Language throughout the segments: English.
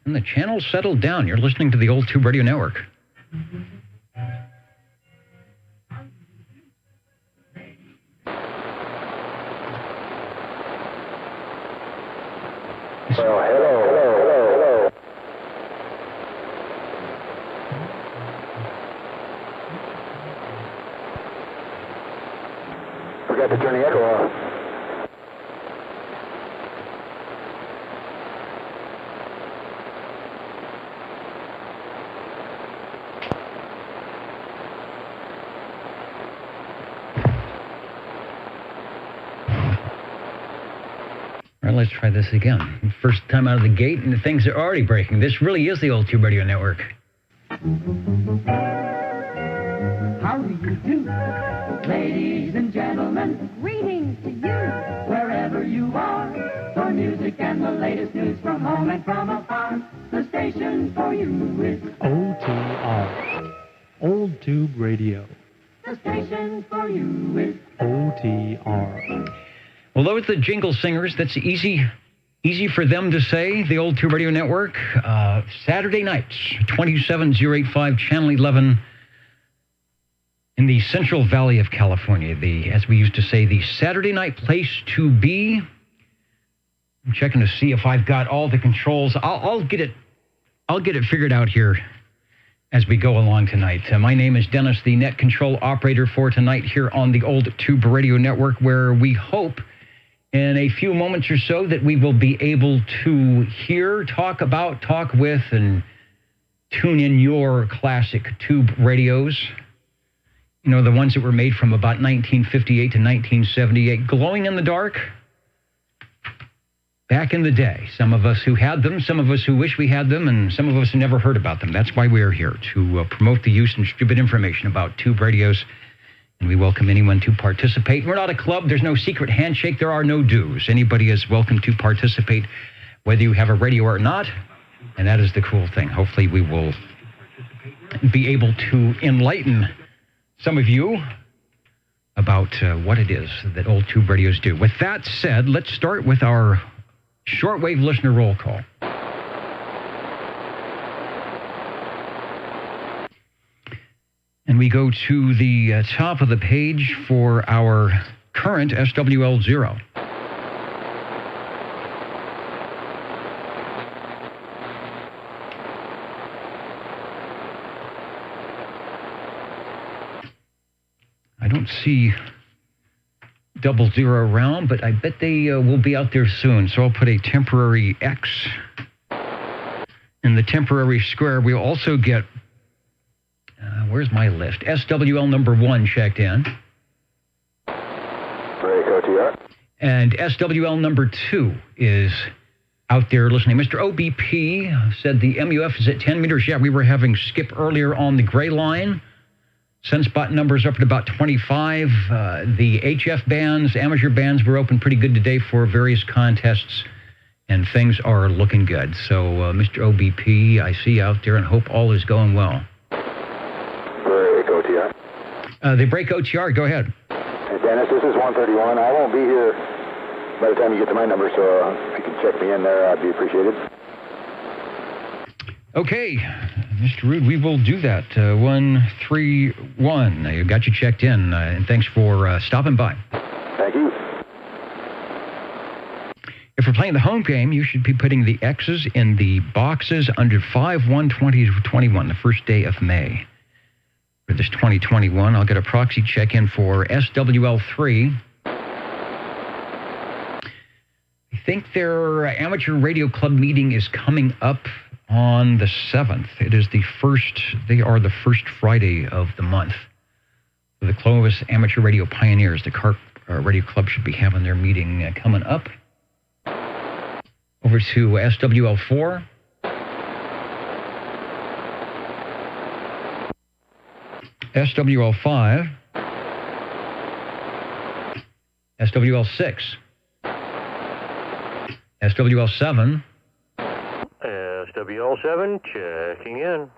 And the channel's settled down. You're listening to the Old Tube Radio Network. Hello. Forgot to turn the echo off. All right, let's try this again. First time out of the gate, and the things are already breaking. This really is the Old Tube Radio Network. How do you do, ladies and gentlemen? Greetings to you. Wherever you are, for music and the latest news from home and from afar, the station for you is OTR, Old Tube Radio. the station for you is OTR. Well, those are the jingle singers. That's easy for them to say, the Old Tube Radio Network. Saturday nights, 27085, Channel 11, in the Central Valley of California. As we used to say, the Saturday night place to be. I'm checking to see if I've got all the controls. I'll get it figured out here as we go along tonight. My name is Dennis, the net control operator for tonight here on the Old Tube Radio Network, where we hope in a few moments or so that we will be able to hear, talk with, and tune in your classic tube radios. You know, the ones that were made from about 1958 to 1978, glowing in the dark. Back in the day, some of us who had them, some of us who wish we had them, and some of us who never heard about them. That's why we're here, to promote the use and distribute information about tube radios. And we welcome anyone to participate. We're not a club. There's no secret handshake. There are no dues. Anybody is welcome to participate, whether you have a radio or not. And that is the cool thing. Hopefully we will be able to enlighten some of you about what it is that old tube radios do. With that said, let's start with our shortwave listener roll call. And we go to the top of the page for our current SWL0. I don't see 00 around, but I bet they will be out there soon. So I'll put a temporary X in the temporary square. We'll also get, where's my list? SWL number 1 checked in. Break OTR. And SWL number 2 is out there listening. Mr. OBP said the MUF is at 10 meters. Yeah, we were having skip earlier on the gray line. Sunspot numbers up at about 25. The HF bands, amateur bands, were open pretty good today for various contests, and things are looking good. So, Mr. OBP, I see you out there and hope all is going well. Break OTR. They break OTR. Go ahead. Hey, Dennis, this is 131. I won't be here by the time you get to my number, so if you can check me in there, I'd be appreciated. Okay, Mr. Rude, we will do that. 131. You got you checked in, and thanks for stopping by. Thank you. If we're playing the home game, you should be putting the X's in the boxes under 5/1/2021, the first day of May. For this 2021, I'll get a proxy check-in for SWL3. I think their amateur radio club meeting is coming up on the 7th. It is they are the first Friday of the month. The Clovis Amateur Radio Pioneers, the CARP Radio Club, should be having their meeting coming up. Over to SWL4. SWL5. SWL6. SWL7. SWL7 checking in.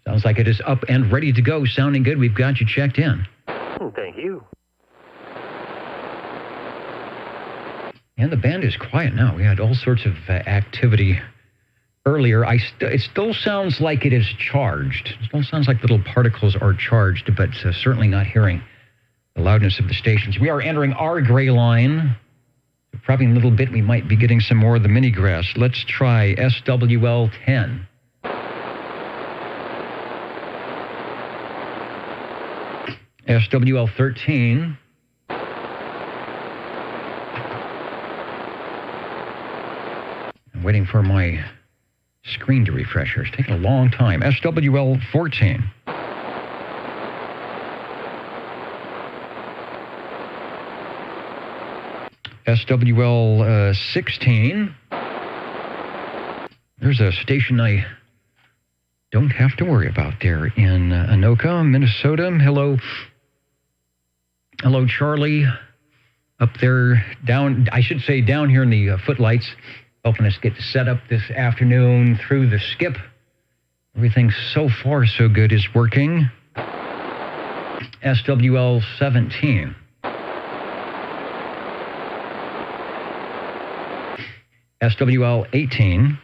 Sounds like it is up and ready to go. Sounding good. We've got you checked in. Thank you. And the band is quiet now. We had all sorts of activity earlier. It still sounds like it is charged. It still sounds like little particles are charged, but certainly not hearing the loudness of the stations. We are entering our gray line. Probably in a little bit we might be getting some more of the mini grass. Let's try SWL 10. SWL 13. I'm waiting for my screen to refresh here. It's taking a long time. SWL 14. SWL 16. There's a station I don't have to worry about there in Anoka, Minnesota. Hello, Charlie, up there, down here in the footlights, helping us get set up this afternoon through the skip. Everything so far so good is working. SWL 17. SWL 18.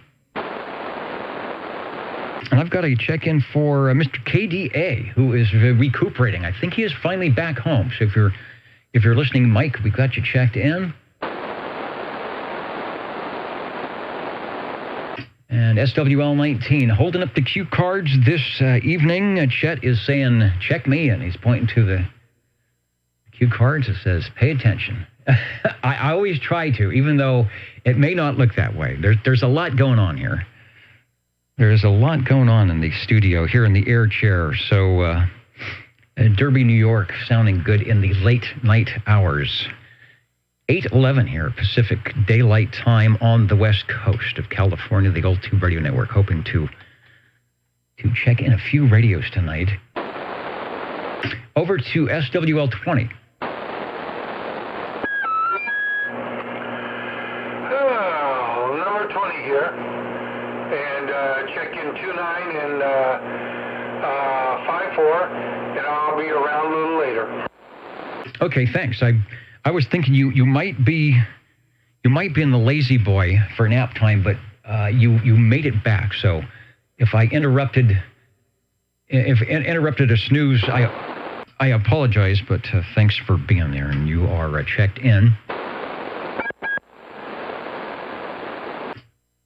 And I've got to check in for Mr. KDA, who is recuperating. I think he is finally back home. So if you're listening, Mike, we've got you checked in. And SWL 19, holding up the cue cards this evening. Chet is saying, check me, and he's pointing to the cue cards. It says, pay attention. I always try to, even though it may not look that way. There's a lot going on here. There's a lot going on in the studio here in the air chair. So Derby, New York, sounding good in the late night hours. 8:11 here, Pacific Daylight Time on the west coast of California, the Old Tube Radio Network, hoping to check in a few radios tonight. Over to SWL 20. Number 20 here, and check in 29 and 54, and I'll be around a little later. Okay, thanks. I was thinking you might be in the lazy boy for nap time, but you made it back. So if I interrupted a snooze, I apologize, but thanks for being there, and you are checked in.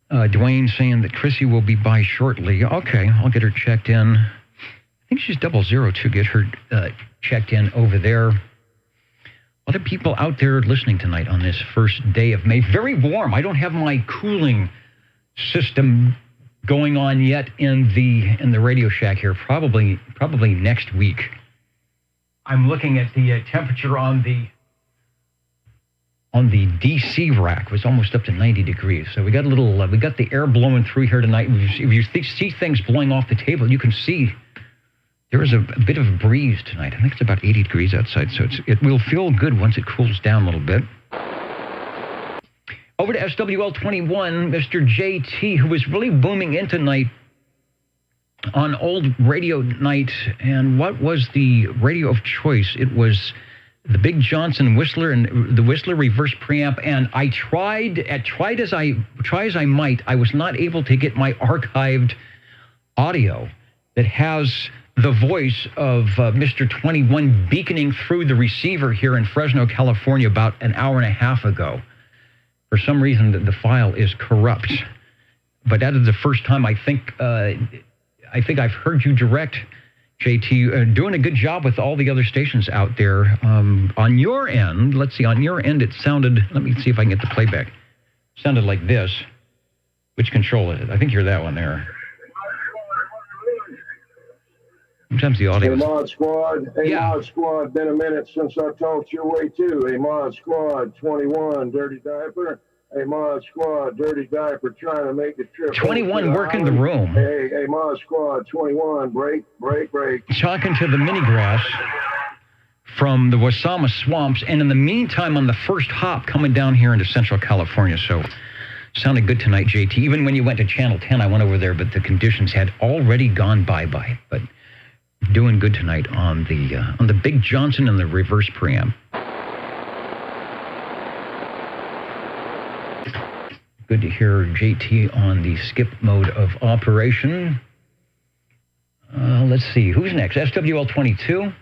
Dwayne saying that Chrissy will be by shortly. Okay, I'll get her checked in. I think she's 00 to get her checked in over there. A lot of people out there listening tonight on this first day of May. Very warm. I don't have my cooling system going on yet in the Radio Shack here. Probably next week. I'm looking at the temperature on the DC rack. It was almost up to 90 degrees. So we got we got the air blowing through here tonight. If you see things blowing off the table, you can see there is a bit of a breeze tonight. I think it's about 80 degrees outside, so it will feel good once it cools down a little bit. Over to SWL 21, Mr. JT, who was really booming in tonight on old radio night. And what was the radio of choice? It was the Big Johnson Whistler and the Whistler reverse preamp. And I tried as I might, I was not able to get my archived audio that has the voice of Mr. 21 beaconing through the receiver here in Fresno, California, about an hour and a half ago. For some reason, the file is corrupt. But that is the first time I think I've heard you direct, JT, doing a good job with all the other stations out there. On your end, let's see, on your end it sounded, let me see if I can get the playback. It sounded like this. Which control is it? I think you're that one there. Sometimes the audio. Hey, Mod Squad. Hey, yeah. Mod Squad. Been a minute since I talked your way, too. Hey, Mod Squad 21, Dirty Diaper. Hey, Mod Squad, Dirty Diaper, trying to make the trip. 21 working the room. Hey, Mod Squad 21, break. Talking to the mini grass from the Wasama swamps, and in the meantime, on the first hop coming down here into Central California. So, sounded good tonight, JT. Even when you went to Channel 10, I went over there, but the conditions had already gone bye-bye. But doing good tonight on the Big Johnson and the reverse preamp. Good to hear JT on the skip mode of operation. Let's see, who's next? SWL 22.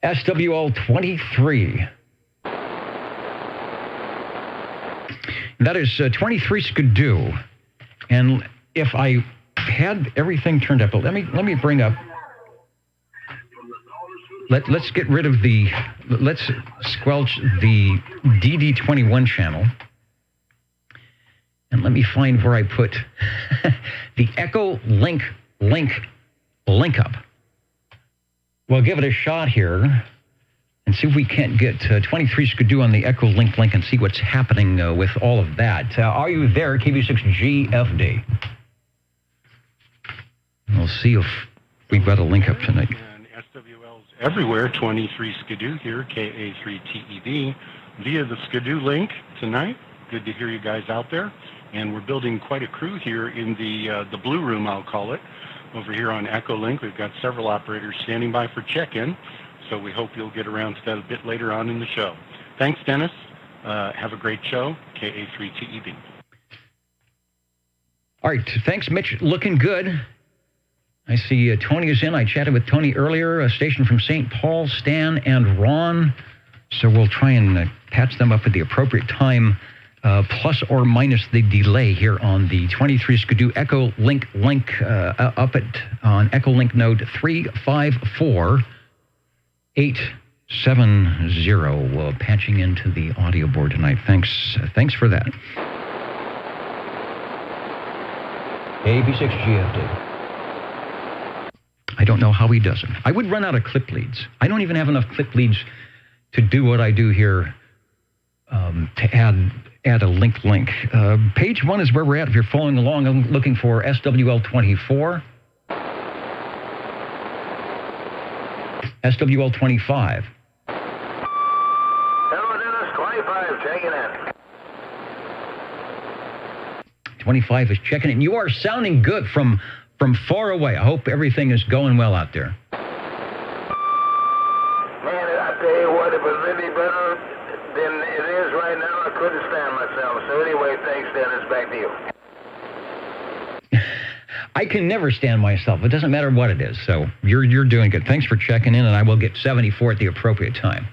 SWL 23. That is 23 Skidoo. And if I had everything turned up, let me bring up. Let's get rid of the. Let's squelch the DD21 channel. And let me find where I put the Echo link up. We'll give it a shot here and see if we can't get 23 Skidoo on the Echo link and see what's happening with all of that. Are you there, KV6GFD? We'll see if we've got a link up tonight. And SWL's everywhere, 23 Skidoo here, KA3TED, via the Skidoo link tonight. Good to hear you guys out there. And we're building quite a crew here in the Blue Room, I'll call it. Over here on Echo Link, we've got several operators standing by for check-in, so we hope you'll get around to that a bit later on in the show. Thanks, Dennis. Have a great show, KA3TED. All right, thanks, Mitch. Looking good. I see Tony is in. I chatted with Tony earlier, a station from St. Paul, Stan and Ron. So we'll try and patch them up at the appropriate time, plus or minus the delay here on the 23 Skidoo Echo link up on Echo link node 354870. Patching into the audio board tonight. Thanks for that. AB6GFD. I don't know how he does it. I would run out of clip leads. I don't even have enough clip leads to do what I do here, to add a link. Page 1 is where we're at. If you're following along, I'm looking for SWL 24. SWL 25. Hello, Dennis. 25, checking in. 25 is checking in. You are sounding good from far away. I hope everything is going well out there. Man, I tell you what, it was really better than it is right now. I couldn't stand myself. So anyway, thanks, Dennis. Back to you. I can never stand myself. It doesn't matter what it is. So you're doing good. Thanks for checking in, and I will get 74 at the appropriate time.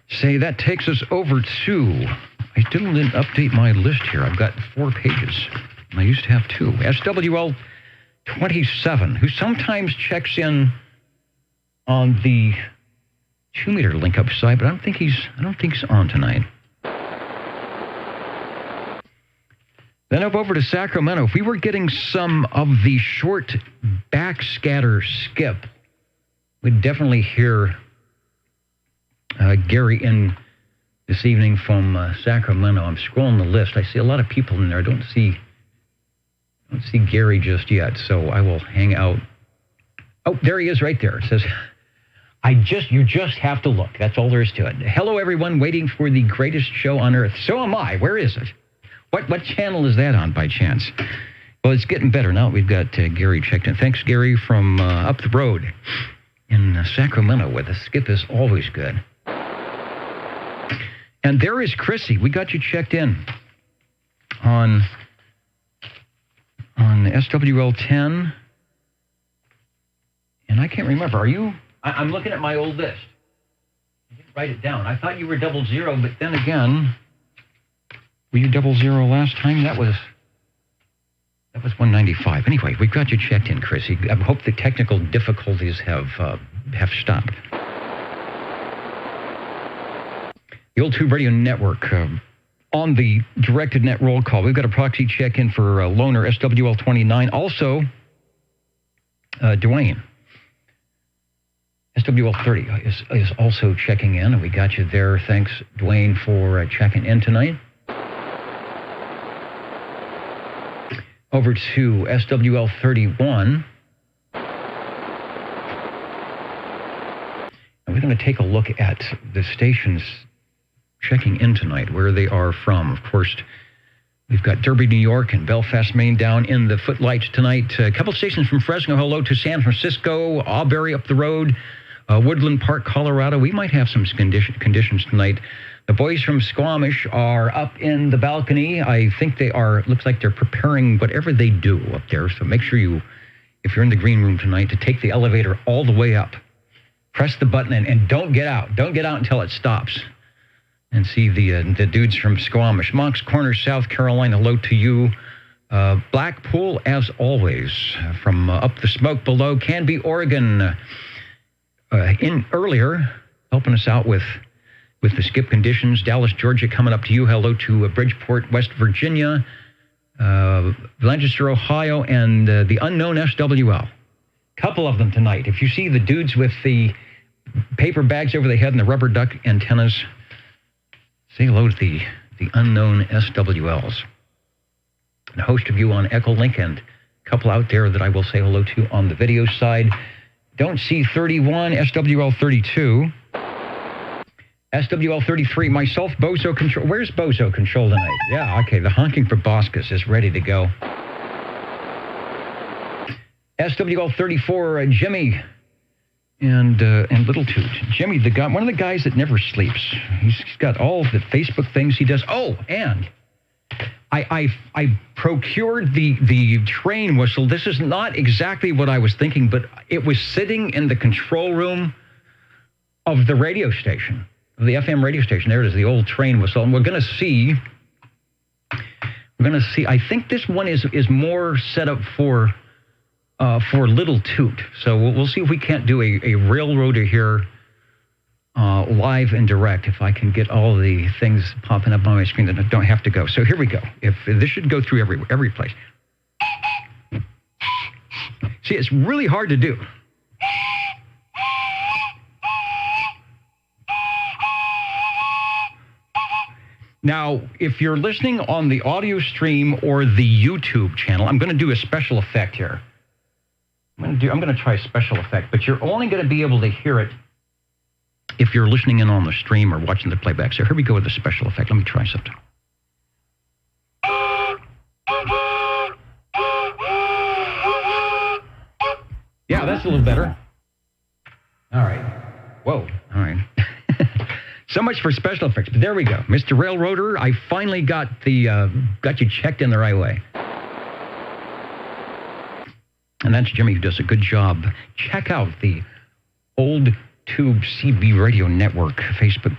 Say, that takes us over to... I still didn't update my list here. I've got 4 pages. I used to have 2. SWL 27, who sometimes checks in on the 2-meter link up side, but I don't think he's on tonight. Then up over to Sacramento. If we were getting some of the short backscatter skip, we'd definitely hear Gary in this evening from Sacramento. I'm scrolling the list. I see a lot of people in there. I don't see Gary just yet, so I will hang out. Oh, there he is right there. It says, you just have to look. That's all there is to it. Hello, everyone, waiting for the greatest show on earth. So am I. Where is it? What channel is that on by chance? Well, it's getting better now. We've got Gary checked in. Thanks, Gary, from up the road in Sacramento, where the skip is always good. And there is Chrissy. We got you checked in on SWL 10. And I can't remember. Are you? I'm looking at my old list. I didn't write it down. I thought you were 00, but then again, were you 00 last time? That was 195. Anyway, we've got you checked in, Chrissy. I hope the technical difficulties have stopped. The Old Tube Radio Network, on the directed net roll call, we've got a proxy check-in for Loner, SWL 29. Also, Dwayne, SWL 30 is also checking in, and we got you there. Thanks, Dwayne, for checking in tonight. Over to SWL 31. And we're going to take a look at the stations checking in tonight, where they are from. Of course, We've got Derby, New York, and Belfast, Maine down in the footlights tonight. A couple stations from Fresno. Hello to San Francisco, Auberry up the road, Woodland Park, Colorado. We might have some conditions tonight. The boys from Squamish are up in the balcony. I think they are, looks like they're preparing whatever they do up there. So make sure you, if you're in the green room tonight, to take the elevator all the way up. Press the button and don't get out. Don't get out until it stops. And see the dudes from Squamish. Moncks Corner, South Carolina, hello to you. Blackpool, as always, from up the smoke below. Canby, Oregon, in earlier, helping us out with the skip conditions. Dallas, Georgia, coming up to you. Hello to Bridgeport, West Virginia, Lancaster, Ohio, and the unknown SWL. Couple of them tonight. If you see the dudes with the paper bags over the head and the rubber duck antennas, say hello to the unknown SWLs. And a host of you on Echolink and a couple out there that I will say hello to on the video side. Don't see 31, SWL 32, SWL 33, myself, Bozo Control. Where's Bozo Control tonight? Yeah, okay, the honking proboscis is ready to go. SWL 34, Jimmy and Little Toot. Jimmy, the guy, one of the guys that never sleeps. He's got all the Facebook things he does. Oh, and I procured the train whistle. This is not exactly what I was thinking, but it was sitting in the control room of the radio station, of the FM radio station. There it is, the old train whistle. And we're going to see, I think this one is more set up for Little Toot. So we'll see if we can't do a railroader here live and direct, if I can get all the things popping up on my screen that don't have to go. So here we go. If this should go through every place. See, it's really hard to do. Now, if you're listening on the audio stream or the YouTube channel, I'm going to do a special effect here. I'm going to try a special effect, but you're only going to be able to hear it if you're listening in on the stream or watching the playback. So here we go with the special effect. Let me try something. Yeah, that's a little better. All right. Whoa. All right. So much for special effects. But there we go. Mr. Railroader, I finally got you checked in the right way. And that's Jimmy, who does a good job. Check out the Old Tube CB Radio Network Facebook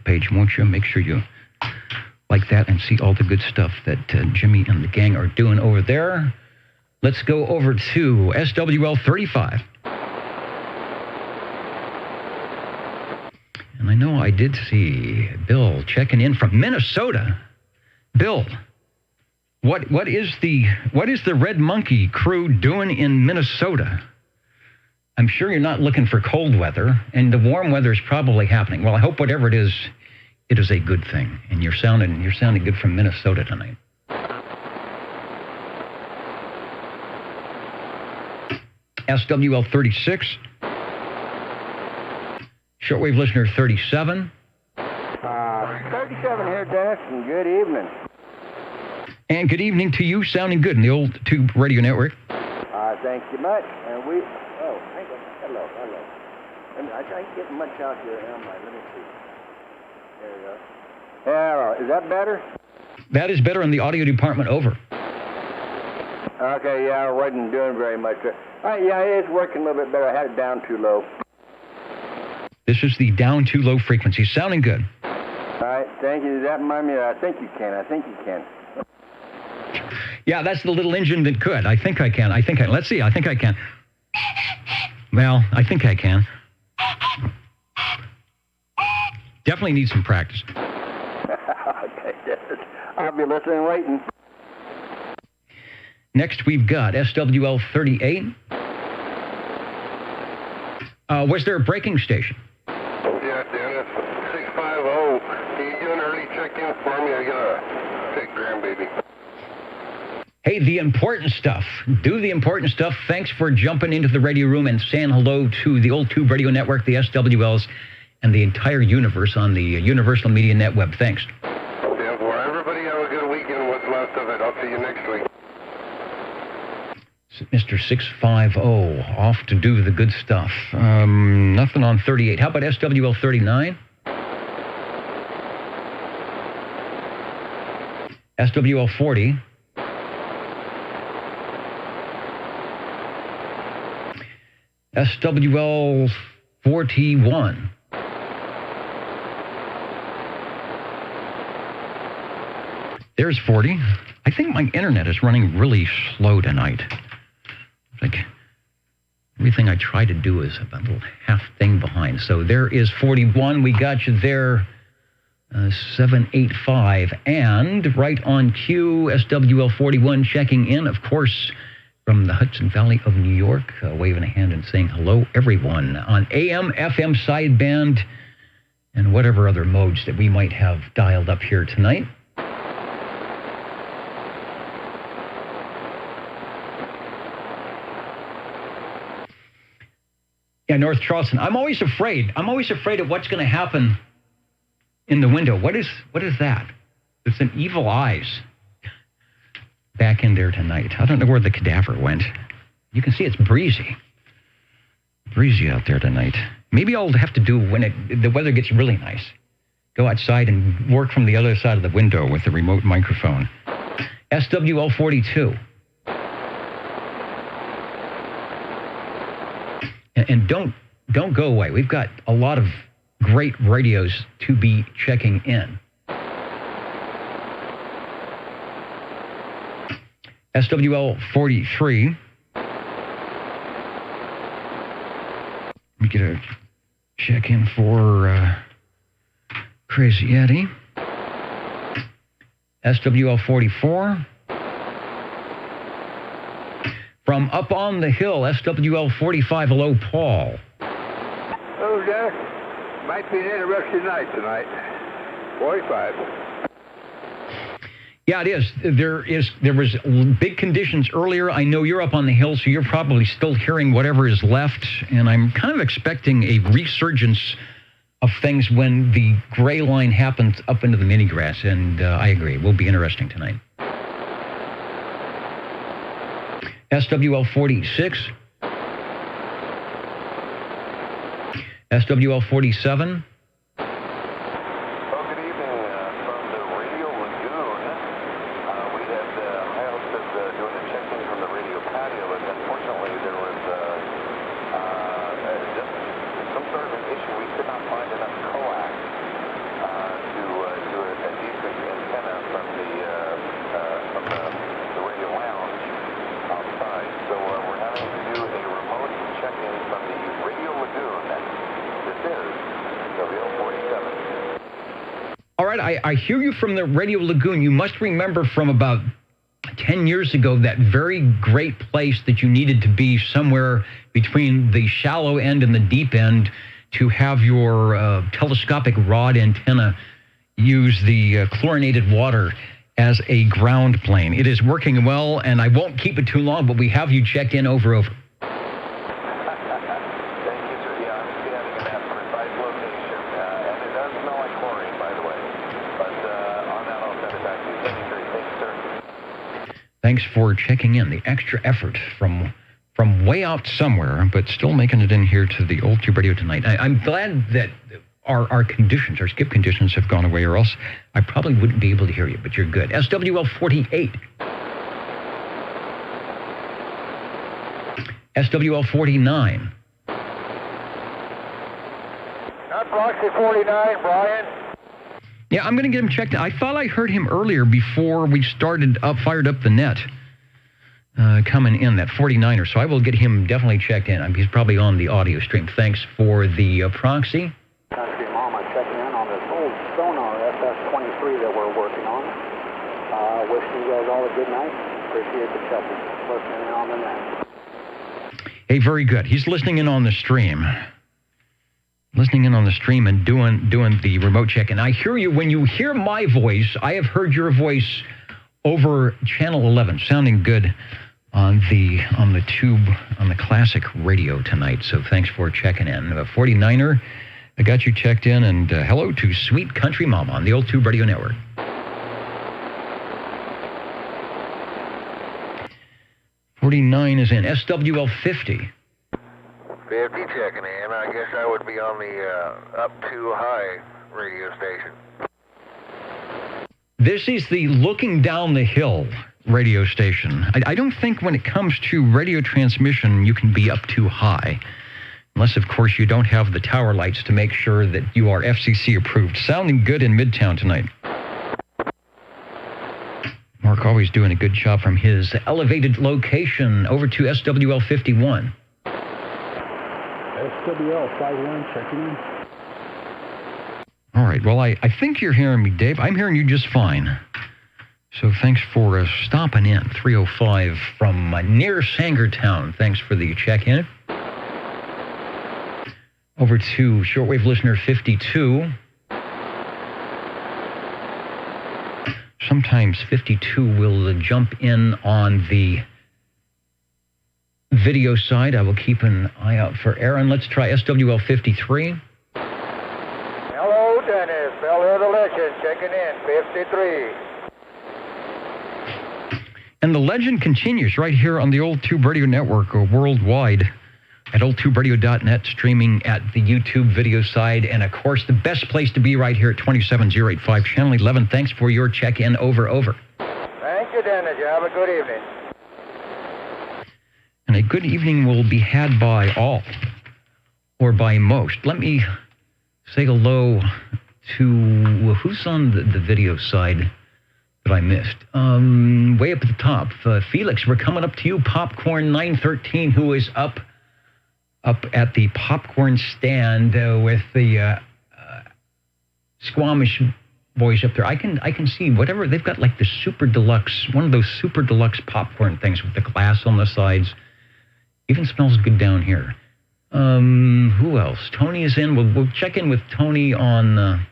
page, won't you? Make sure you like that and see all the good stuff that Jimmy and the gang are doing over there. Let's go over to SWL 35. And I know I did see Bill checking in from Minnesota. Bill, what is the Red Monkey crew doing in Minnesota? I'm sure you're not looking for cold weather, and the warm weather is probably happening. Well, I hope whatever it is a good thing. And you're sounding good from Minnesota tonight. SWL 36. Shortwave listener 37. 37 here, Dennis, and good evening. And good evening to you, sounding good in the Old Tube Radio Network. Thank you much. And hello. I can't get much out here, am I? Let me see. There you go. Hello. Is that better? That is better in the audio department, over. Okay, yeah, I wasn't doing very much. Yeah, it's working a little bit better. I had it down too low. This is the down too low frequency. Sounding good. All right, thank you. Does that remind me? I think you can. Yeah, that's the little engine that could. I think I can. Let's see. I think I can. Well, I think I can. Definitely need some practice. Okay, I'll be listening and waiting. Next, we've got SWL 38. Was there a braking station? Yeah, Dennis, 650. Can you do an early check-in for me? I got a sick grandbaby. Hey, the important stuff. Do the important stuff. Thanks for jumping into the radio room and saying hello to the Old Tube Radio Network, the SWLs, and the entire universe on the Universal Media Net Web. Thanks. Well, everybody have a good weekend. What's left Mr. 650 off to do the good stuff. Nothing on 38. How about SWL 39? SWL 40. SWL 41. There's 40. I think my internet is running really slow tonight. Like everything I try to do is about a little half thing behind. So there is 41. We got you there. 785. And right on cue, SWL 41 checking in, of course, from the Hudson Valley of New York, waving a hand and saying hello, everyone, on AM, FM sideband, and whatever other modes that we might have dialed up here tonight. Yeah, North Charleston. I'm always afraid of what's going to happen in the window. What is that? It's an evil eyes back in there tonight. I don't know where the cadaver went. You can see it's breezy. Breezy out there tonight. Maybe I'll have to do when the weather gets really nice. Go outside and work from the other side of the window with the remote microphone. SWL 42. And don't go away. We've got a lot of great radios to be checking in. SWL 43. We get a check in for Crazy Eddie. SWL 44. From up on the hill, SWL 45, hello, Paul. Hello, Jack. Might be an interesting night tonight. 45. Yeah, it is. There was big conditions earlier. I know you're up on the hill, so you're probably still hearing whatever is left, and I'm kind of expecting a resurgence of things when the gray line happens up into the mini grass, and I agree. It will be interesting tonight. SWL 46. SWL 47. Well, good evening from the Radio Lagoon. We had my outfit doing a check-in from the radio patio, but unfortunately there was just some sort of an issue. We could not find enough coax to do a decent antenna from the radio lounge outside. So we're having to do a remote check-in from the Radio Lagoon. This is WL47. All right, I hear you from the Radio Lagoon. You must remember from about 10 years ago that very great place that you needed to be somewhere between the shallow end and the deep end to have your telescopic rod antenna use the chlorinated water as a ground plane. It is working well, and I won't keep it too long, but we have you checked in over. Thank you, sir. Yeah, I'm standing in that precise location, and it does smell like chlorine, by the way. But on that, I'll send it back to you. Thank you, sir. Thanks for checking in. The extra effort from way out somewhere, but still making it in here to the Old Tube Radio tonight. I'm glad that our conditions, our skip conditions have gone away, or else I probably wouldn't be able to hear you, but you're good. SWL 48. SWL 49. Not Proxy 49, Brian. Yeah, I'm going to get him checked. I thought I heard him earlier before we fired up the net coming in, that 49er. So I will get him definitely checked in. He's probably on the audio stream. Thanks for the proxy. Country Mom, I'm checking in on this old sonar SS-23 that we're working on. Wishing you guys all a good night. Appreciate the check-in. Listening in on the net. Hey, very good. He's listening in on the stream. Listening in on the stream and doing the remote check. And I hear you. When you hear my voice, I have heard your voice over channel 11, sounding good on the tube, on the classic radio tonight. So thanks for checking in. 49er, I got you checked in, and hello to Sweet Country Mama on the Old Tube Radio Network. 49 is in. SWL 50. 50 checking in. I guess I would be on the up too high radio station. This is the Looking Down the Hill radio station. I don't think when it comes to radio transmission, you can be up too high. Unless, of course, you don't have the tower lights to make sure that you are FCC approved. Sounding good in Midtown tonight. Mark always doing a good job from his elevated location. Over to SWL 51. SWL 51 checking in. All right. Well, I think you're hearing me, Dave. I'm hearing you just fine. So thanks for stopping in. 305 from near Sangertown. Thanks for the check-in. Over to shortwave listener 52. Sometimes 52 will jump in on the video side. I will keep an eye out for Aaron. Let's try SWL 53. Hello, Dennis. Bel-Air the Legend checking in. 53. And the legend continues right here on the Old Tube Radio Network worldwide at oldtuberadio.net, streaming at the YouTube video side. And, of course, the best place to be right here at 27085 Channel 11. Thanks for your check-in. Over. Thank you, Dennis. You have a good evening. And a good evening will be had by all, or by most. Let me say hello to, who's on the video side that I missed? Way up at the top. Felix, we're coming up to you. Popcorn 913, who is up at the popcorn stand with the Squamish boys up there. I can see whatever they've got, like the super deluxe, one of those super deluxe popcorn things with the glass on the sides. Even smells good down here. Who else? Tony is in. We'll check in with Tony on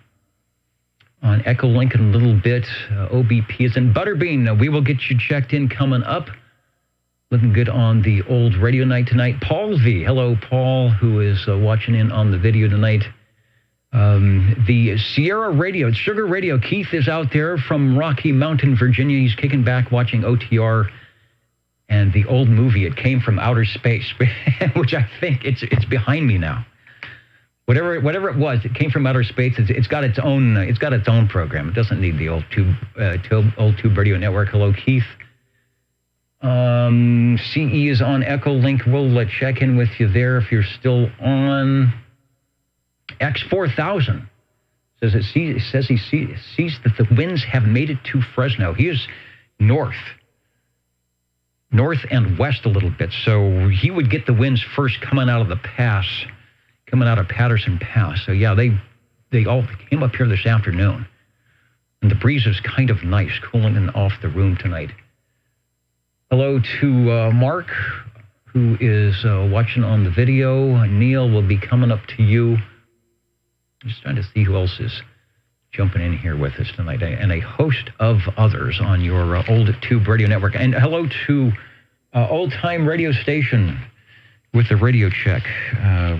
Echo Link in a little bit. OBP is in. Butterbean, we will get you checked in coming up. Looking good on the old radio night tonight. Paul V. Hello, Paul, who is watching in on the video tonight. The Sierra Radio, Sugar Radio. Keith is out there from Rocky Mountain, Virginia. He's kicking back watching OTR and the old movie. It Came from Outer Space, which I think it's behind me now. Whatever it was, It Came from Outer Space. It's got its own program. It doesn't need the old Tube Radio Network. Hello, Keith. CE is on Echo Link. We'll check in with you there if you're still on. X4000 says he sees that the winds have made it to Fresno. He is north and west a little bit, so he would get the winds first coming out of the pass, coming out of Patterson Pass. So yeah, they all came up here this afternoon, and the breeze is kind of nice, cooling off the room tonight. Hello to Mark, who is watching on the video. Neil will be coming up to you. I'm just trying to see who else is jumping in here with us tonight, and a host of others on your Old Tube Radio Network. And hello to Old Time Radio Station with the radio check,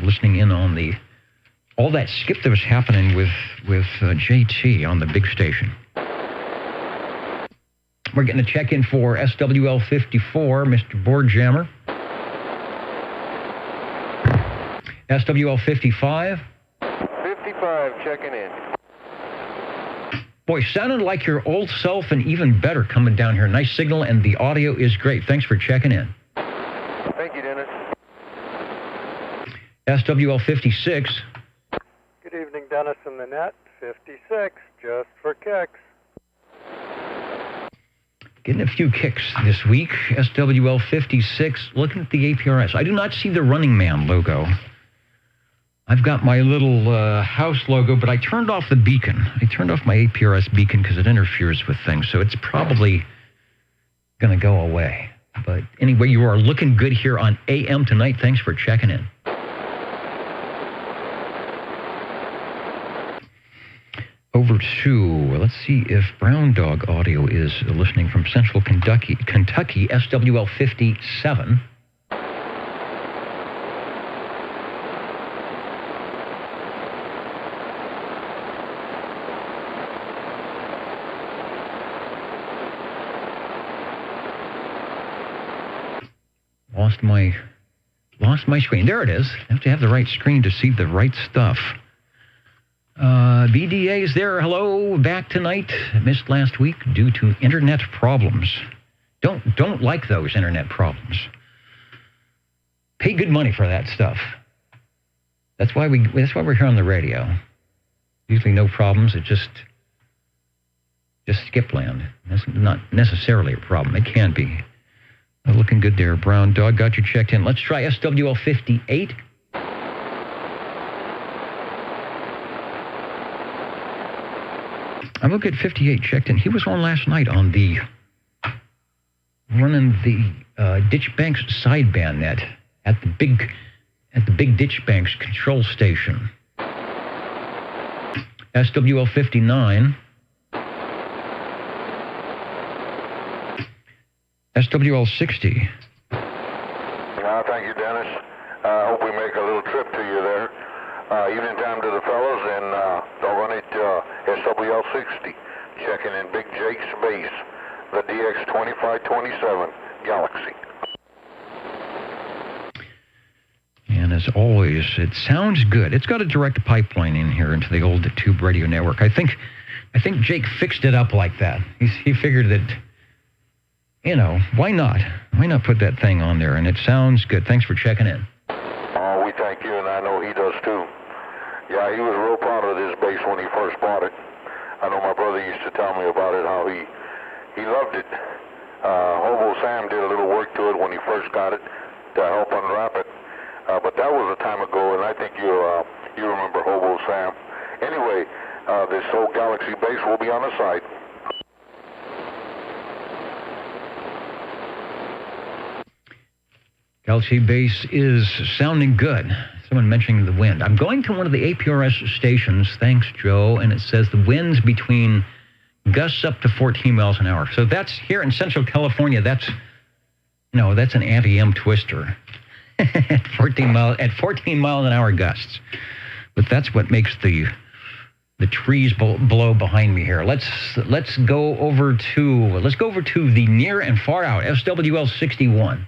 listening in on all that skip that was happening with JT on the big station. We're getting a check-in for SWL 54, Mr. Boardjammer. SWL 55. 55 checking in. Boy, sounded like your old self and even better coming down here. Nice signal, and the audio is great. Thanks for checking in. Thank you, Dennis. SWL 56. Good evening, Dennis and the net. 56, just for kicks. Getting a few kicks this week. SWL 56. Looking at the APRS. I do not see the Running Man logo. I've got my little house logo, but I turned off the beacon. I turned off my APRS beacon because it interferes with things, so it's probably going to go away. But anyway, you are looking good here on AM tonight. Thanks for checking in. Over to, let's see if Brown Dog Audio is listening from Central Kentucky, SWL 57. lost my screen. There it is. I have to have the right screen to see the right stuff. BDA is there. Hello, back tonight. Missed last week due to internet problems. Don't like those internet problems. Pay good money for that stuff. That's why we're here on the radio. Usually no problems. It's just skip land. That's not necessarily a problem. It can be. Looking good there, Brown Dog. Got you checked in. Let's try SWL 58. I'm looking at 58 checked in. He was on last night on running the Ditch Banks sideband net at the big Ditch Banks control station. SWL 59. SWL 60. Thank you, Dennis. I hope we make a little trip to you there. Evening time to the fellas, and don't run it SWL 60. Checking in Big Jake's base, the DX2527 Galaxy. And as always, it sounds good. It's got a direct pipeline in here into the old Tube Radio Network. I think Jake fixed it up like that. He figured that, why not? Why not put that thing on there? And it sounds good. Thanks for checking in. Oh, we thank you, and I know he does too. Yeah, he was real proud of this base when he first bought it. I know my brother used to tell me about it, how he loved it. Hobo Sam did a little work to it when he first got it to help unwrap it. But that was a time ago, and I think you remember Hobo Sam. Anyway, this old Galaxy base will be on the site. Galaxy base is sounding good. Someone mentioning the wind. I'm going to one of the APRS stations, thanks, Joe, and it says the wind's between gusts up to 14 miles an hour. So that's here in Central California. That's an anti-M twister at 14 mile an hour gusts. But that's what makes the trees blow behind me here. Let's go over to the near and far out SWL 61.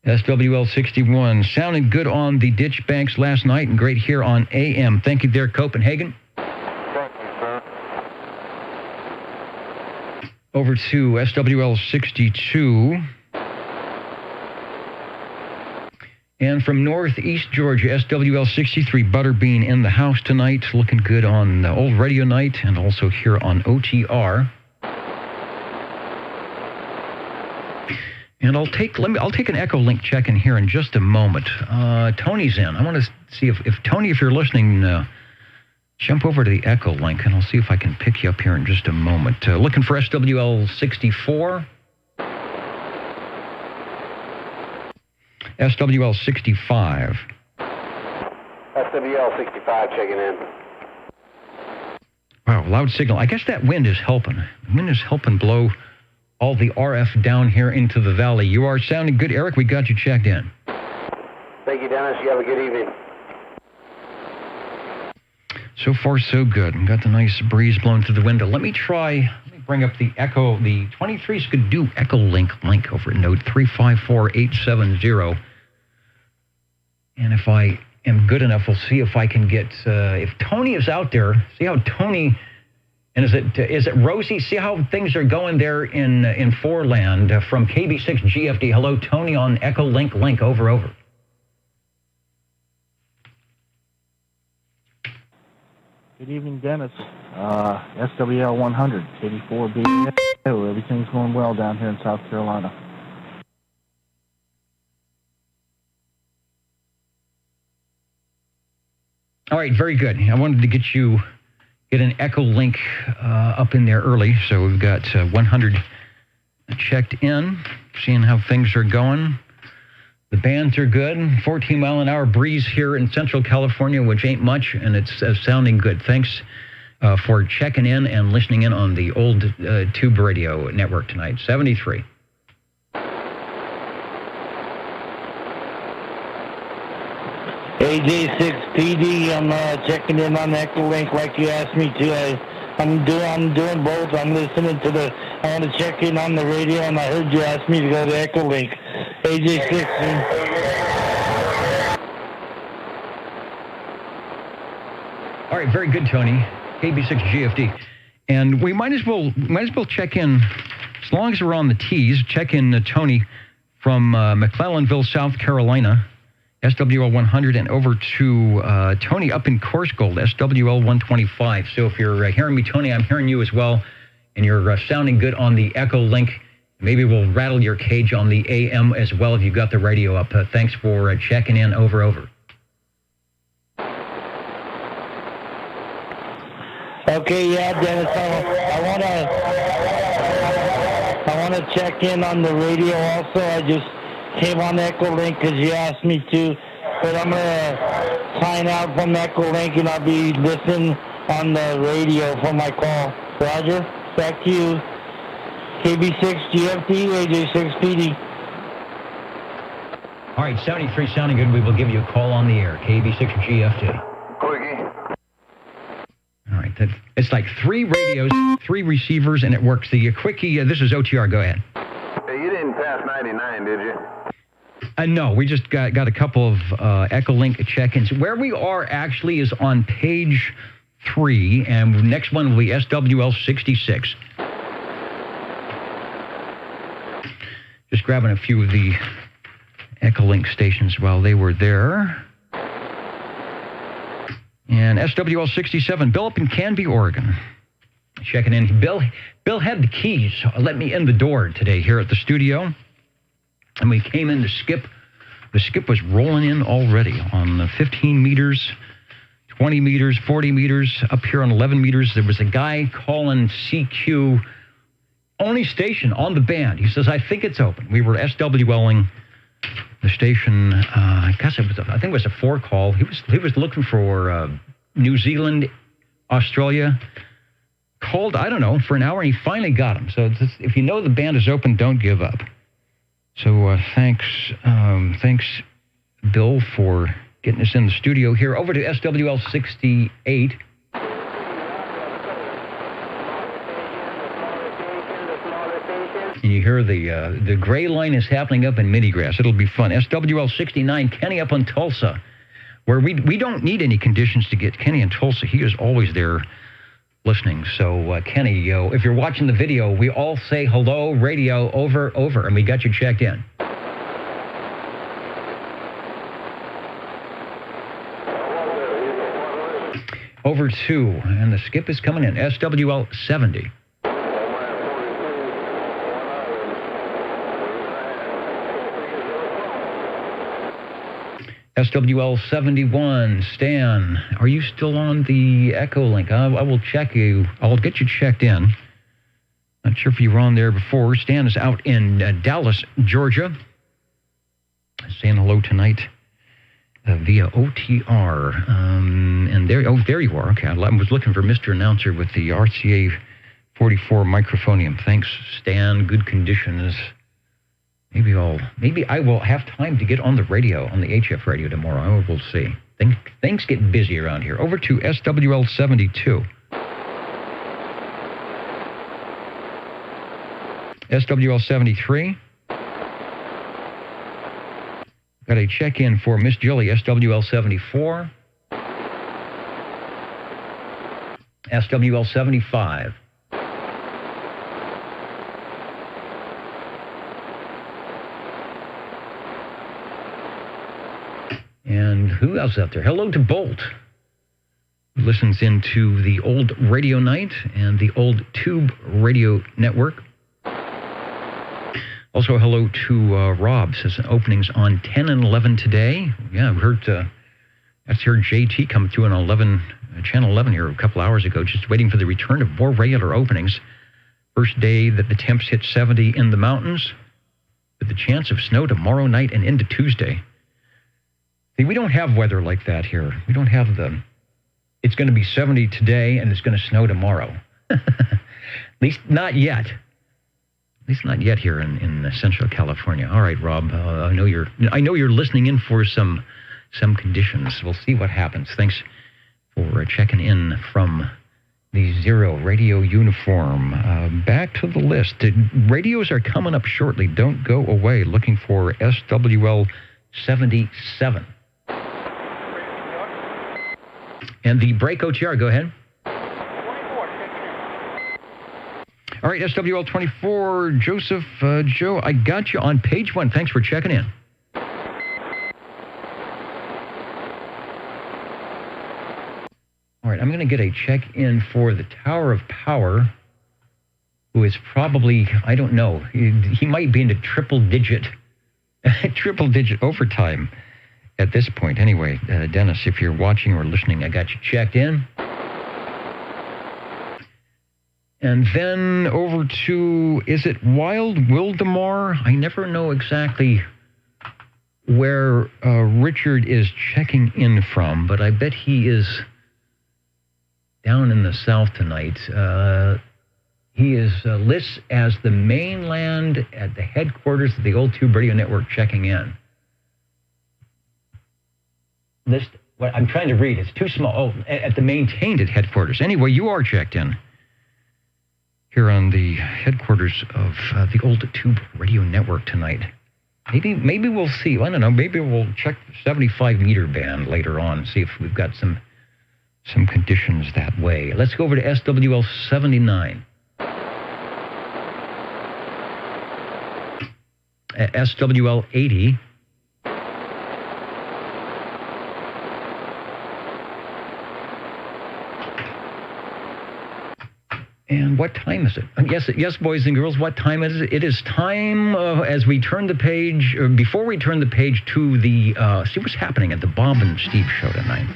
SWL 61, sounding good on the Ditch Banks last night and great here on AM. Thank you there, Copenhagen. Thank you, sir. Over to SWL 62. And from Northeast Georgia, SWL 63, Butterbean in the house tonight. Looking good on Old Radio Night and also here on OTR. And I'll take an Echo Link check in here in just a moment. Tony's in. I want to see if Tony, if you're listening, jump over to the Echo Link, and I'll see if I can pick you up here in just a moment. Looking for SWL 64. SWL 65. SWL 65 checking in. Wow, loud signal. I guess that wind is helping. The wind is helping blow all the RF down here into the valley. You are sounding good, Eric. We got you checked in. Thank you, Dennis. You have a good evening. So far, so good. Got the nice breeze blowing through the window. Let me bring up the Echo, the 23 Skidoo Echo link over at node 354870. And if I am good enough, we'll see if I can get, if Tony is out there, see how Tony... And is it Rosie? See how things are going there in Foreland from KB6 GFD. Hello, Tony on Echo Link. Over. Good evening, Dennis. SWL 100, 84B. Everything's going well down here in South Carolina. All right, very good. I wanted to get an Echo Link up in there early, so we've got 100 checked in, seeing how things are going. The bands are good. 14-mile-an-hour breeze here in Central California, which ain't much, and it's sounding good. Thanks for checking in and listening in on the old Tube Radio Network tonight. 73. AJ6PD, I'm checking in on the Echo Link like you asked me to. I I'm doing both. I'm listening to the. I want to check in on the radio, and I heard you ask me to go to Echolink. AJ16. All right, very good, Tony. KB6GFD. And we might as well check in, as long as we're on the T's, check in Tony from McClellanville, South Carolina, SWL 100, and over to Tony up in Coarsegold, SWL 125. So if you're hearing me, Tony, I'm hearing you as well, and you're sounding good on the Echolink. Maybe we'll rattle your cage on the AM as well if you've got the radio up. Thanks for checking in. Over. Okay, yeah, Dennis, I want to check in on the radio also. I just came on Echolink because you asked me to, but I'm going to sign out from Echolink and I'll be listening on the radio for my call. Roger, back to you. KB6GFT, AJ6PD. All right, 73 sounding good. We will give you a call on the air. KB6GFT. Quickie. All right, it's like 3 radios, 3 receivers, and it works. The Quickie, this is OTR. Go ahead. Hey, you didn't pass 99, did you? No, we just got a couple of Echolink check-ins. Where we are actually is on page 3, and the next one will be SWL 66. Just grabbing a few of the Echolink stations while they were there. And SWL 67, Bill up in Canby, Oregon. Checking in. Bill had the keys. Let me in the door today here at the studio. And we came in to skip. The skip was rolling in already on the 15 meters, 20 meters, 40 meters, up here on 11 meters. There was a guy calling CQ, only station on the band. He says, I think it's open. We were SWLing the station. I think it was a 4 call. He was looking for New Zealand, Australia. Called, I don't know, for an hour, and he finally got him. So if you know the band is open, don't give up. So thanks, Bill, for getting us in the studio here. Over to SWL 68. And you hear the gray line is happening up in Middygrass. It'll be fun. SWL 69, Kenny up on Tulsa, where we don't need any conditions to get Kenny in Tulsa. He is always there listening. So, Kenny, if you're watching the video, we all say hello, radio, over, and we got you checked in. Over 2, and the skip is coming in, SWL 70. SWL 71, Stan, are you still on the Echolink? I will check you. I'll get you checked in. Not sure if you were on there before. Stan is out in Dallas, Georgia. Saying hello tonight via OTR. And there you are. Okay, I was looking for Mr. Announcer with the RCA 44 microphonium. Thanks, Stan. Good conditions. Maybe I will have time to get on the radio, on the HF radio tomorrow. We'll see. Things get busy around here. Over to SWL 72. SWL 73. Got a check-in for Miss Jilly, SWL 74. SWL 75. And who else out there? Hello to Bolt, who listens into the old radio night and the old Tube radio network. Also, hello to Rob, says openings on 10 and 11 today. Yeah, I've heard JT come through on Channel 11 here a couple hours ago, just waiting for the return of more regular openings. First day that the temps hit 70 in the mountains, with the chance of snow tomorrow night and into Tuesday. See, we don't have weather like that here. We don't have it's going to be 70 today and it's going to snow tomorrow. At least not yet. At least not yet here in Central California. All right, Rob, I know you're listening in for some conditions. We'll see what happens. Thanks for checking in from The Zero radio uniform. Back to the list. Radios are coming up shortly. Don't go away. Looking for SWL 77. And the break OTR, go ahead. All right, SWL 24, Joseph, Joe, I got you on page 1. Thanks for checking in. All right, I'm going to get a check-in for the Tower of Power, who is probably, I don't know, he might be into triple-digit overtime at this point. Anyway, Dennis, if you're watching or listening, I got you checked in. And then over to, is it Wild Wildemar? I never know exactly where Richard is checking in from, but I bet he is down in the south tonight. He is lists as the mainland at the headquarters of the Old Tube Radio Network checking in. List, what I'm trying to read, it's too small. Oh, at the maintained at headquarters. Anyway, you are checked in here on the headquarters of the Old Tube Radio Network tonight. Maybe we'll see. I don't know. Maybe we'll check the 75-meter band later on, see if we've got some conditions that way. Let's go over to SWL 79. SWL 80. And what time is it? Yes, boys and girls, what time is it? It is time as we turn the page, before we turn the page to the, see what's happening at the Bob and Steve show tonight.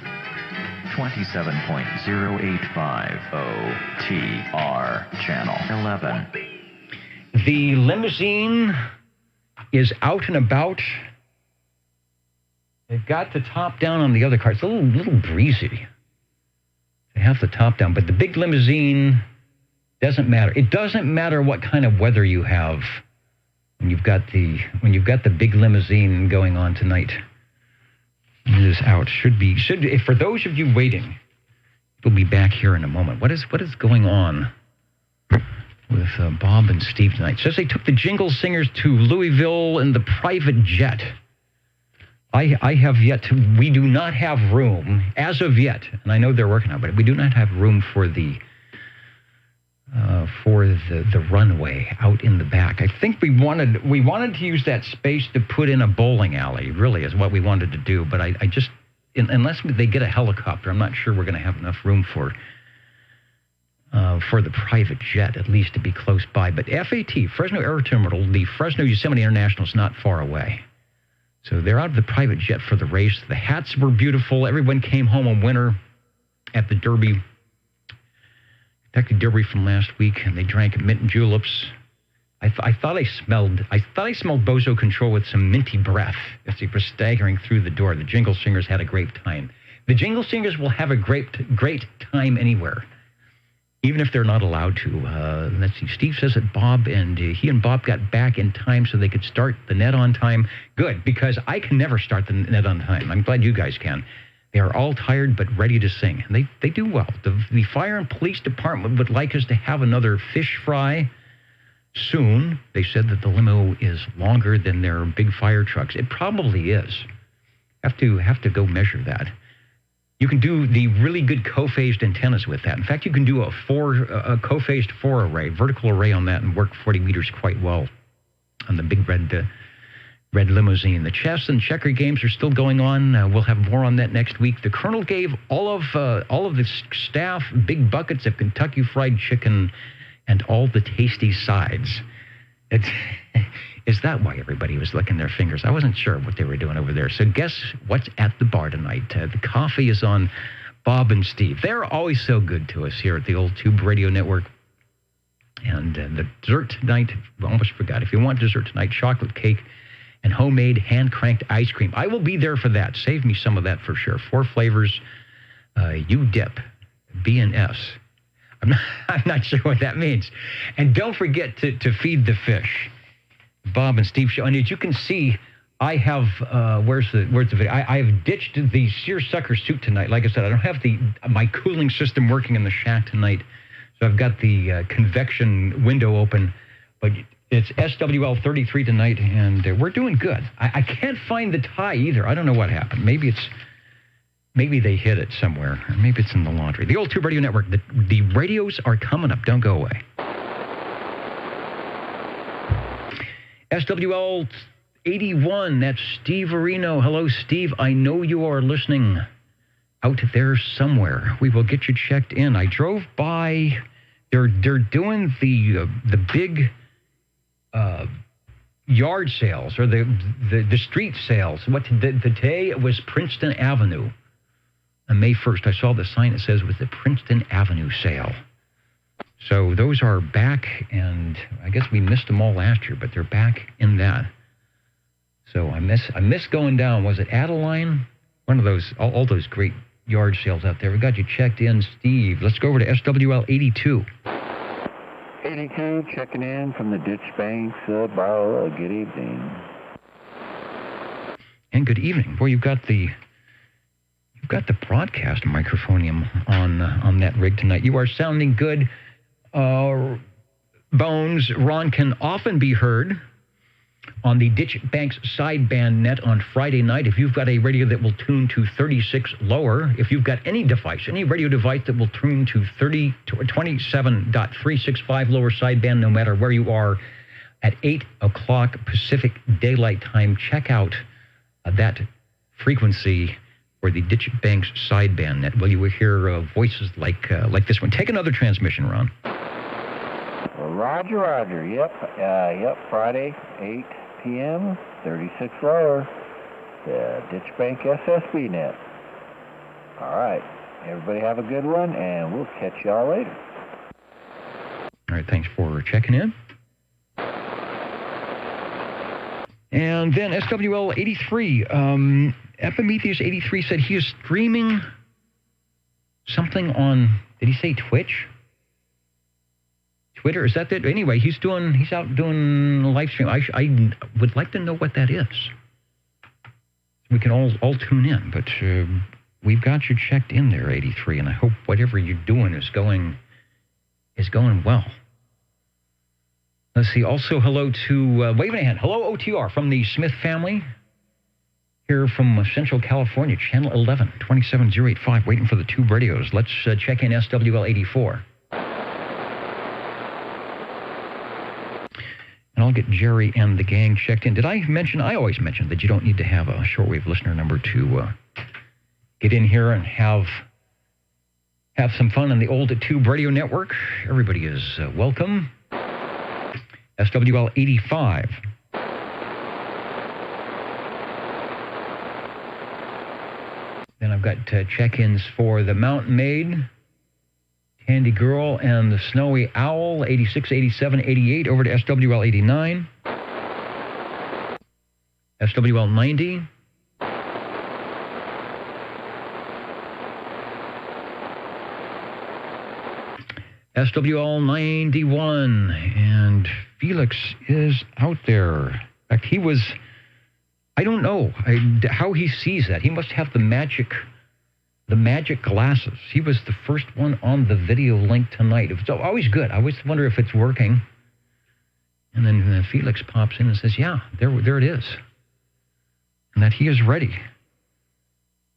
27.085 OTR, channel 11. The limousine is out and about. They've got the top down on the other car. It's a little breezy. They have the top down, but the big limousine doesn't matter. It doesn't matter what kind of weather you have when you've got the big limousine going on tonight. It is out. Should for those of you waiting, we'll be back here in a moment. What is going on with Bob and Steve tonight? It says they took the Jingle Singers to Louisville in the private jet. I have yet to. We do not have room as of yet, and I know they're working on it, but we do not have room for the runway out in the back. I think we wanted to use that space to put in a bowling alley, really is what we wanted to do, but I just, unless they get a helicopter, I'm not sure we're going to have enough room for the private jet, at least to be close by. But FAT, Fresno Air Terminal, the Fresno Yosemite International is not far away. So they're out of the private jet for the race. The hats were beautiful. Everyone came home a winner at the Derby. Kentucky Derby from last week, and they drank mint and juleps. I thought I smelled Bozo Control with some minty breath as they were staggering through the door. The Jingle Singers had a great time. The Jingle Singers will have a great time anywhere, even if they're not allowed to. Let's see. Steve says that Bob and he and Bob got back in time so they could start the net on time. Good, because I can never start the net on time. I'm glad you guys can. They are all tired but ready to sing. And they do well. The fire and police department would like us to have another fish fry soon. They said that the limo is longer than their big fire trucks. It probably is. Have to go measure that. You can do the really good co-phased antennas with that. In fact, you can do a co-phased 4 array, vertical array on that, and work 40 meters quite well on the big red limousine. The chess and checker games are still going on. We'll have more on that next week. The Colonel gave all of the staff big buckets of Kentucky Fried Chicken and all the tasty sides. Is that why everybody was licking their fingers? I wasn't sure what they were doing over there. So guess what's at the bar tonight? The coffee is on Bob and Steve. They're always so good to us here at the Old Tube Radio Network. And the dessert tonight, I almost forgot. If you want dessert tonight, chocolate cake and homemade hand-cranked ice cream. I will be there for that. Save me some of that for sure. 4 flavors, U-Dip, B&S. I'm not sure what that means. And don't forget to feed the fish. Bob and Steve show. And as you can see, I have, where's the video? I've ditched the seersucker suit tonight. Like I said, I don't have my cooling system working in the shack tonight. So I've got the convection window open. But it's SWL 33 tonight, and we're doing good. I can't find the tie either. I don't know what happened. Maybe they hid it somewhere. Or maybe it's in the laundry. The Old Tube Radio Network. The radios are coming up. Don't go away. SWL 81, that's Steve Areno. Hello, Steve. I know you are listening out there somewhere. We will get you checked in. I drove by. They're doing the big yard sales or the street sales. Today it was Princeton Avenue. On May 1st, I saw the sign that says it was the Princeton Avenue sale. So those are back, and I guess we missed them all last year, but they're back in that. So I miss going down. Was it Adeline? One of those, all those great yard sales out there. We got you checked in, Steve. Let's go over to SWL 82. 82, checking in from the Ditch Banks Bar. Good evening. And good evening. Boy, you've got the broadcast microphonium on that rig tonight. You are sounding good. Bones, Ron can often be heard on the Ditch Banks sideband net on Friday night. If you've got a radio that will tune to 36 lower, if you've got any radio device that will tune to 27.365 lower sideband, no matter where you are, at 8 o'clock Pacific Daylight Time, check out that frequency for the Ditch Banks sideband net. Well, you will hear voices like this one. Take another transmission, Ron. Roger. Yep. Friday, 8 p.m., 36 lower, the Ditch Bank SSB net. All right. Everybody have a good one, and we'll catch y'all later. All right. Thanks for checking in. And then SWL 83. Epimetheus 83 said he is streaming something on, did he say Twitch? Twitter, is that it? Anyway, he's out doing a live stream. I would like to know what that is. We can all tune in, but we've got you checked in there, 83, and I hope whatever you're doing is going well. Let's see. Also, hello to waving a hand. Hello, OTR from the Smith family. Here from Central California, Channel 11, 27085, waiting for the tube radios. Let's check in SWL 84. And I'll get Jerry and the gang checked in. Did I mention, I always mention that you don't need to have a shortwave listener number to get in here and have some fun on the old tube radio network. Everybody is welcome. SWL 85. Then I've got check-ins for the Mountain Maid, Candy Girl, and the Snowy Owl, 86, 87, 88, over to SWL 89. SWL 90. SWL 91. And Felix is out there. In fact, he was... I don't know how he sees that. He must have the magic glasses. He was the first one on the video link tonight. It's always good. I always wonder if it's working. And then Felix pops in and says, yeah, there it is. And that he is ready.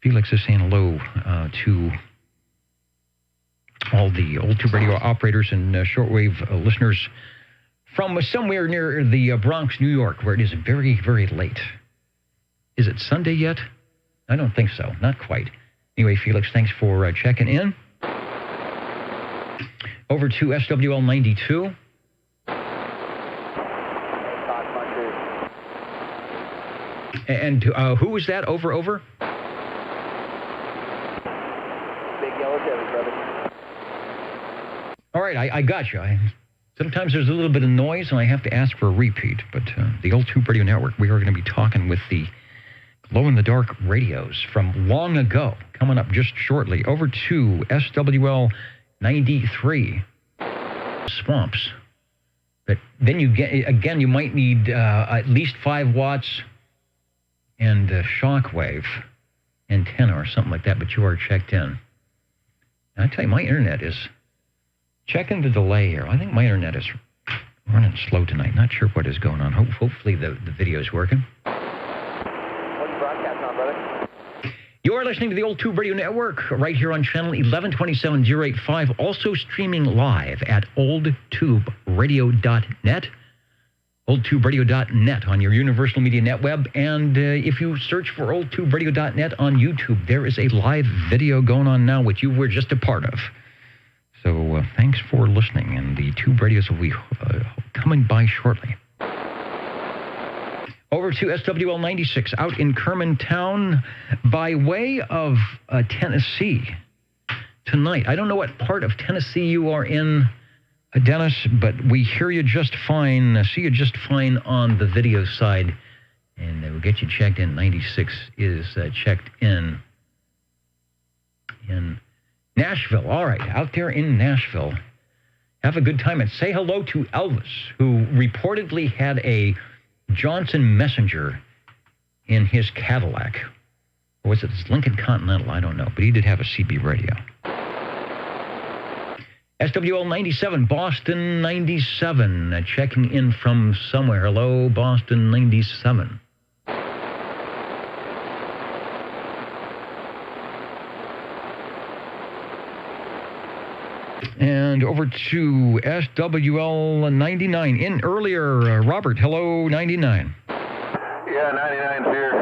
Felix is saying hello to all the old tube radio operators and shortwave listeners from somewhere near the Bronx, New York, where it is very, very late. Is it Sunday yet? I don't think so. Not quite. Anyway, Felix, thanks for checking in. Over to SWL 92. And who was that? Over? Big Yellow Chevy, brother. All right, I got you. Sometimes there's a little bit of noise, and I have to ask for a repeat. But the old Tube Radio Network, we are going to be talking with the glow-in-the-dark radios from long ago, coming up just shortly. Over to SWL 93, Swamps. But then you get, again, you might need at least 5 watts and shockwave antenna or something like that, but you are checked in. And I tell you, my internet is, checking the delay here. I think my internet is running slow tonight. Not sure what is going on. Hopefully the video is working. What's the broadcast on, brother? You are listening to the Old Tube Radio Network right here on channel 1127-085, also streaming live at oldtuberadio.net. oldtuberadio.net on your Universal Media Net web. And if you search for oldtuberadio.net on YouTube, there is a live video going on now, which you were just a part of. So thanks for listening, and the Tube Radios will be coming by shortly. Over to SWL 96 out in Kermantown by way of Tennessee tonight. I don't know what part of Tennessee you are in, Dennis, but we hear you just fine, see you just fine on the video side, and we'll get you checked in. 96 is checked in Nashville. All right, out there in Nashville. Have a good time and say hello to Elvis, who reportedly had a Johnson Messenger in his Cadillac. Or was it his Lincoln Continental? I don't know, but he did have a CB radio. SWL 97, Boston 97, checking in from somewhere. Hello, Boston 97. And over to SWL 99. In earlier, Robert, hello, 99. Yeah, 99's here,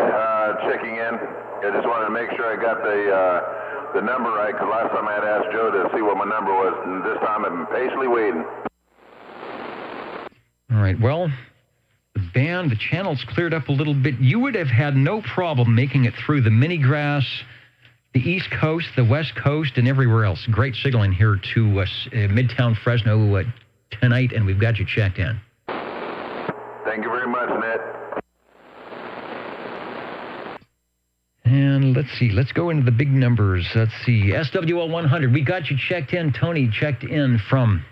checking in. I just wanted to make sure I got the number right, because last time I had asked Joe to see what my number was, and this time I've been patiently waiting. All right, well, the channel's cleared up a little bit. You would have had no problem making it through the mini grass, the East Coast, the West Coast, and everywhere else. Great signaling here to Midtown Fresno tonight, and we've got you checked in. Thank you very much, Ned. And let's see, let's go into the big numbers. Let's see, SWL 100, we got you checked in. Tony checked in from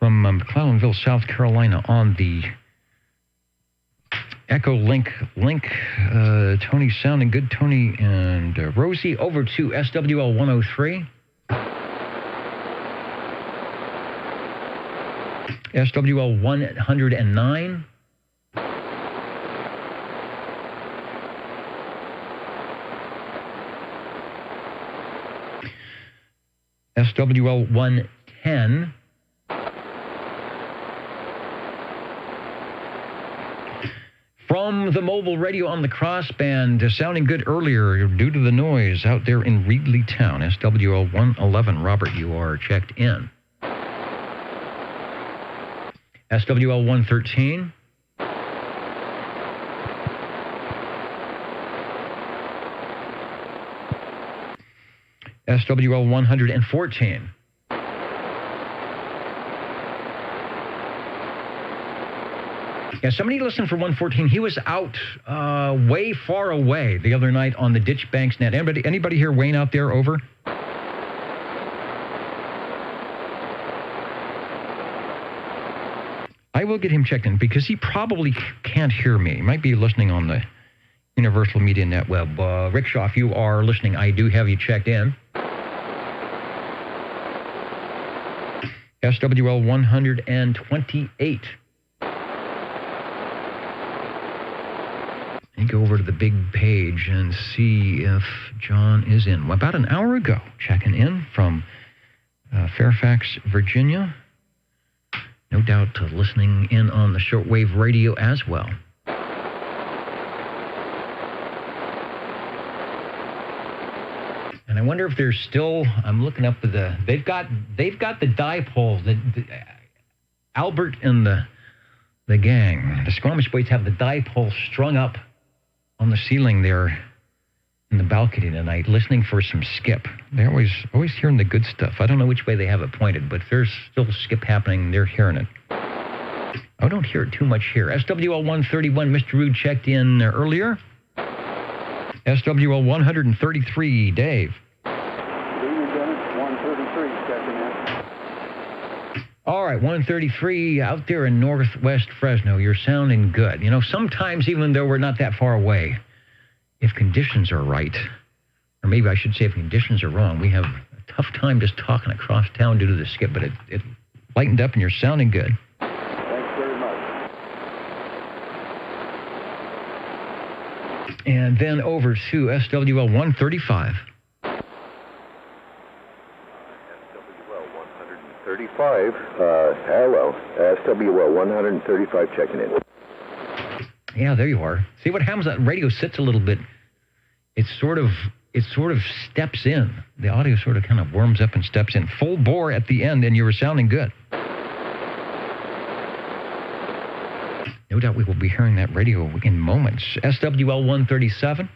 McClellanville, South Carolina on the Echo Link. Tony sounding good, Tony and Rosie. Over to SWL 103. SWL 109. SWL 110. From the mobile radio on the crossband, sounding good earlier due to the noise out there in Reedley Town. SWL 111. Robert, you are checked in. SWL 113. SWL 114. Yeah, somebody listened for 114. He was out way far away the other night on the Ditch Banks net. Anybody hear Wayne out there? Over. I will get him checked in because he probably can't hear me. He might be listening on the Universal Media Net web. Rickshaw, if you are listening, I do have you checked in. SWL 128. And go over to the big page and see if John is in. About an hour ago, checking in from Fairfax, Virginia. No doubt listening in on the shortwave radio as well. And I wonder if there's still, I'm looking up the, they've got the dipoles, Albert and the gang, the Squamish Boys have the dipole strung up on the ceiling there in the balcony tonight, listening for some skip. They're always hearing the good stuff. I don't know which way they have it pointed, but if there's still skip happening, they're hearing it. I don't hear it too much here. SWL 131, Mr. Rude checked in earlier. SWL 133, Dave. Good evening, Dennis. 133 checking in. All right, 133 out there in northwest Fresno. You're sounding good. You know, sometimes even though we're not that far away, if conditions are right, or maybe I should say if conditions are wrong, we have a tough time just talking across town due to the skip, but it lightened up and you're sounding good. Thanks very much. And then over to SWL 135. Hello, SWL 135 checking in. Yeah, there you are. See what happens? That radio sits a little bit. It sort of steps in. The audio sort of kind of warms up and steps in. Full bore at the end, and you were sounding good. No doubt we will be hearing that radio in moments. SWL 137.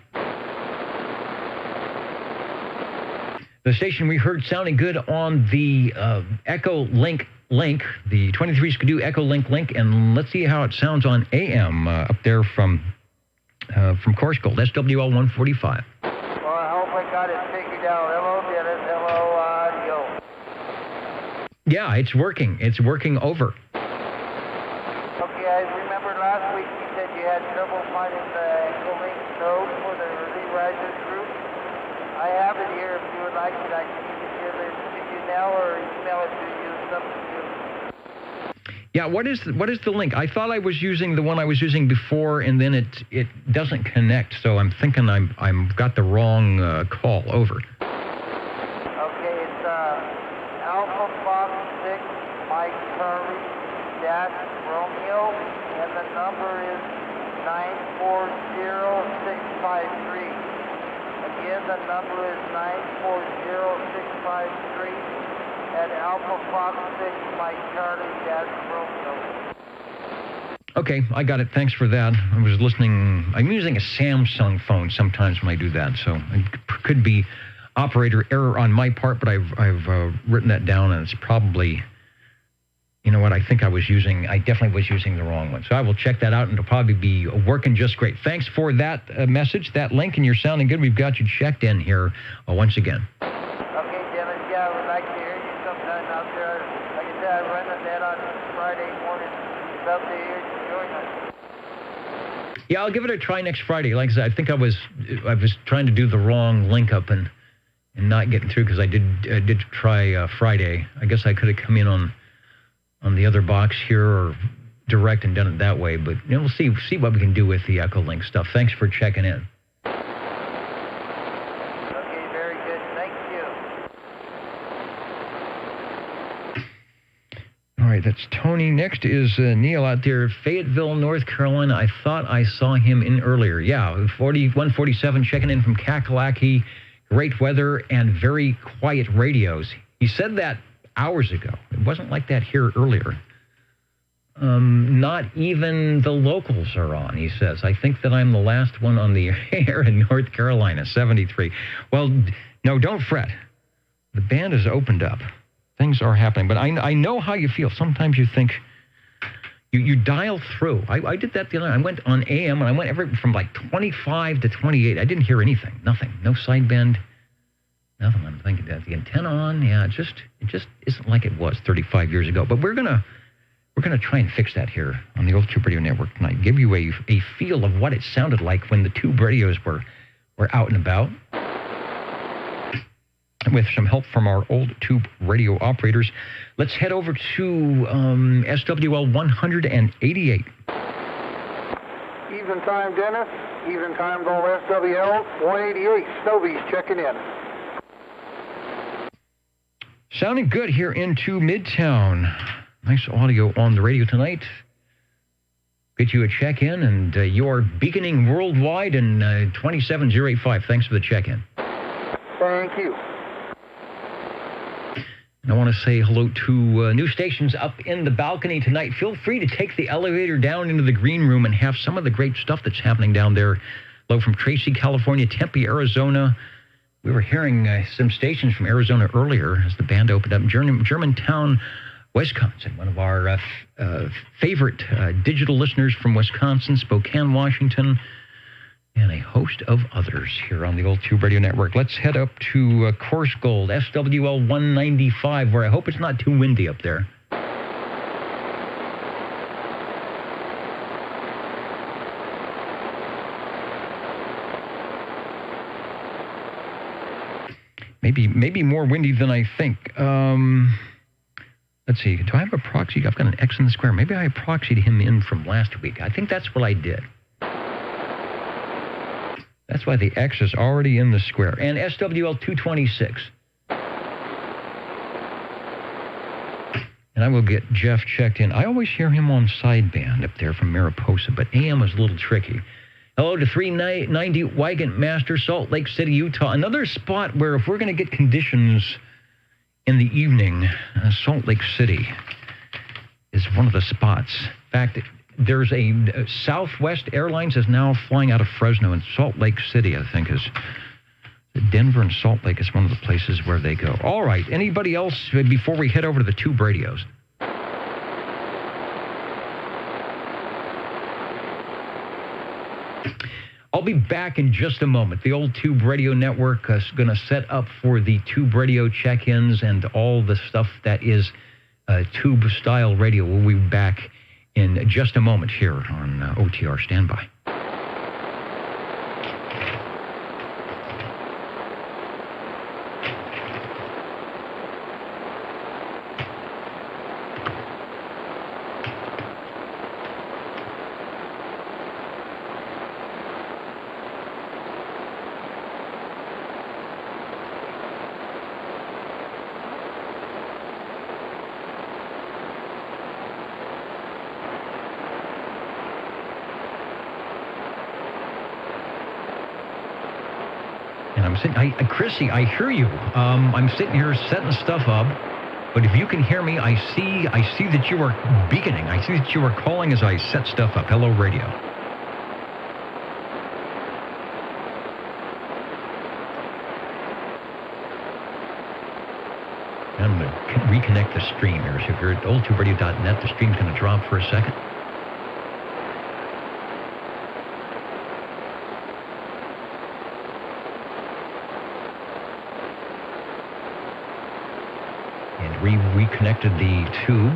The station we heard sounding good on the Echo Link, the 23 Skidoo Echo Link, and let's see how it sounds on AM up there from Course Gold, SWL 145. Well, I hope I got it figured out. Hello, Dennis. Hello, Joe. Yeah, it's working. It's working over. Okay, I remember last week you said you had trouble finding the Echo Link code for the Early Risers group. I have it here if you would like it. I can either give it to you now or email it to you. It's up to you. Yeah, what is the link? I thought I was using the one I was using before, and then it doesn't connect. So I'm thinking I'm got the wrong call. Over. Okay, it's Alpha Fox 6 Mike Charlie Dash Romeo, and the number is 940653. Again, the number is 940653 at Alpha Fox 6 Mike Charlie Dash Romeo. Okay, I got it. Thanks for that. I was listening. I'm using a Samsung phone sometimes when I do that, so it could be operator error on my part, but I've written that down, and it's probably, you know what, I think I definitely was using the wrong one. So I will check that out, and it'll probably be working just great. Thanks for that message, that link, and you're sounding good. We've got you checked in here once again. Okay, Dennis, yeah, I would like to hear you sometime out there. Like I said, I run the net on Friday morning. I'd love to hear you join us. Yeah, I'll give it a try next Friday. Like I said, I think I was trying to do the wrong link up and not getting through because I did try Friday. I guess I could have come in on the other box here or direct and done it that way. But you know, we'll see what we can do with the Echo Link stuff. Thanks for checking in. Okay, very good. Thank you. All right, that's Tony. Next is Neil out there, Fayetteville, North Carolina. I thought I saw him in earlier. Yeah, 147 checking in from Kakalaki. Great weather and very quiet radios. He said that hours ago. It wasn't like that here earlier. Not even the locals are on, he says. I think that I'm the last one on the air in North Carolina, 73. Well, no, don't fret. The band has opened up. Things are happening. But I know how you feel. Sometimes you think, you dial through. I did that the other night. I went on AM, and I went from like 25 to 28. I didn't hear anything. Nothing. No sideband. Nothing. I'm thinking that the antenna on. Yeah, it just isn't like it was 35 years ago. But we're gonna try and fix that here on the Old Tube Radio Network tonight. Give you a feel of what it sounded like when the tube radios were out and about. With some help from our old tube radio operators. Let's head over to SWL 188. Even time, Dennis. Even time, Gold SWL 188. Snovies checking in. Sounding good here into Midtown. Nice audio on the radio tonight. Get you a check-in, and you're beaconing worldwide in 27085. Thanks for the check-in. Thank you. And I want to say hello to new stations up in the balcony tonight. Feel free to take the elevator down into the green room and have some of the great stuff that's happening down there. Hello from Tracy, California, Tempe, Arizona. We were hearing some stations from Arizona earlier as the band opened up in Germantown, Wisconsin. One of our favorite digital listeners from Wisconsin, Spokane, Washington, and a host of others here on the Old Tube Radio Network. Let's head up to Course Gold, SWL 195, where I hope it's not too windy up there. Maybe more windy than I think. Let's see. Do I have a proxy? I've got an X in the square. Maybe I proxied him in from last week. I think that's what I did. That's why the X is already in the square. And SWL 226. And I will get Jeff checked in. I always hear him on sideband up there from Mariposa, but AM is a little tricky. Hello to 390 Wagon Master, Salt Lake City, Utah. Another spot where if we're going to get conditions in the evening, Salt Lake City is one of the spots. In fact, there's a Southwest Airlines is now flying out of Fresno, and Salt Lake City, I think, is Denver and Salt Lake is one of the places where they go. All right. Anybody else before we head over to the tube radios? I'll be back in just a moment. The old Tube Radio Network is going to set up for the Tube Radio check-ins and all the stuff that is tube-style radio. We'll be back in just a moment here on OTR Standby. Chrissy, I hear you. I'm sitting here setting stuff up, but if you can hear me, I see that you are beaconing. I see that you are calling as I set stuff up. Hello, radio. I'm going to reconnect the stream here. So if you're at oldtuberadio.net, the stream's going to drop for a second. We reconnected the tube.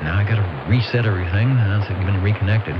Now I got to reset everything. That's been reconnected.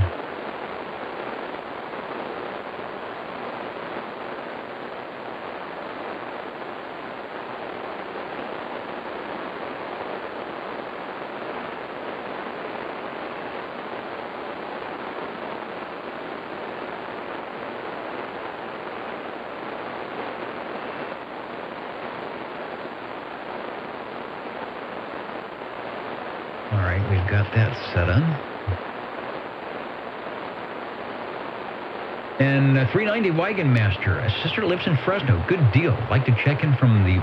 And 390 Wagon Master, a sister lives in Fresno. Good deal. Like to check in from the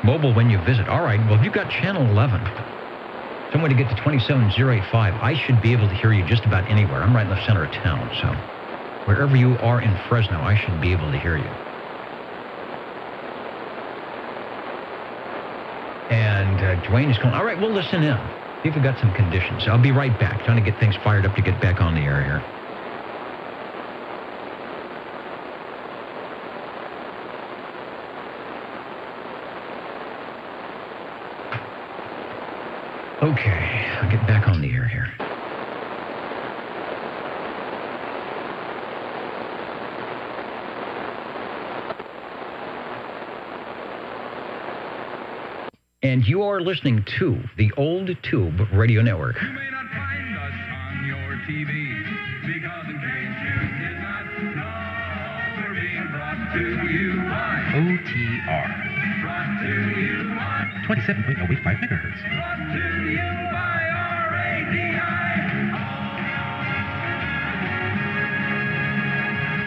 mobile when you visit. All right, well, if you've got channel 11, some way to get to 27085, I should be able to hear you just about anywhere. I'm right in the center of town, so wherever you are in Fresno, I should be able to hear you. And Dwayne is calling. All right, we'll listen in. See if we've got some conditions. I'll be right back. Trying to get things fired up to get back on the air here. Okay, I'll get back on the air here. And you are listening to the Old Tube Radio Network. You may not find us on your TV, because in case you did not know, we're being brought to you by OTR. Brought to you by 27.085 megahertz. Brought to you by RADI.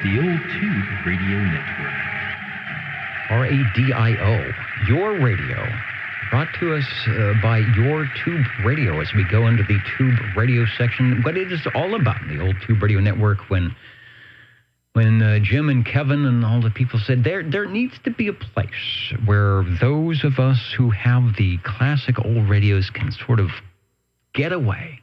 The Old Tube Radio Network. RADIO, your radio. Brought to us by your Tube Radio as we go into the Tube Radio section. What it is all about in the Old Tube Radio Network when Jim and Kevin and all the people said there needs to be a place where those of us who have the classic old radios can sort of get away,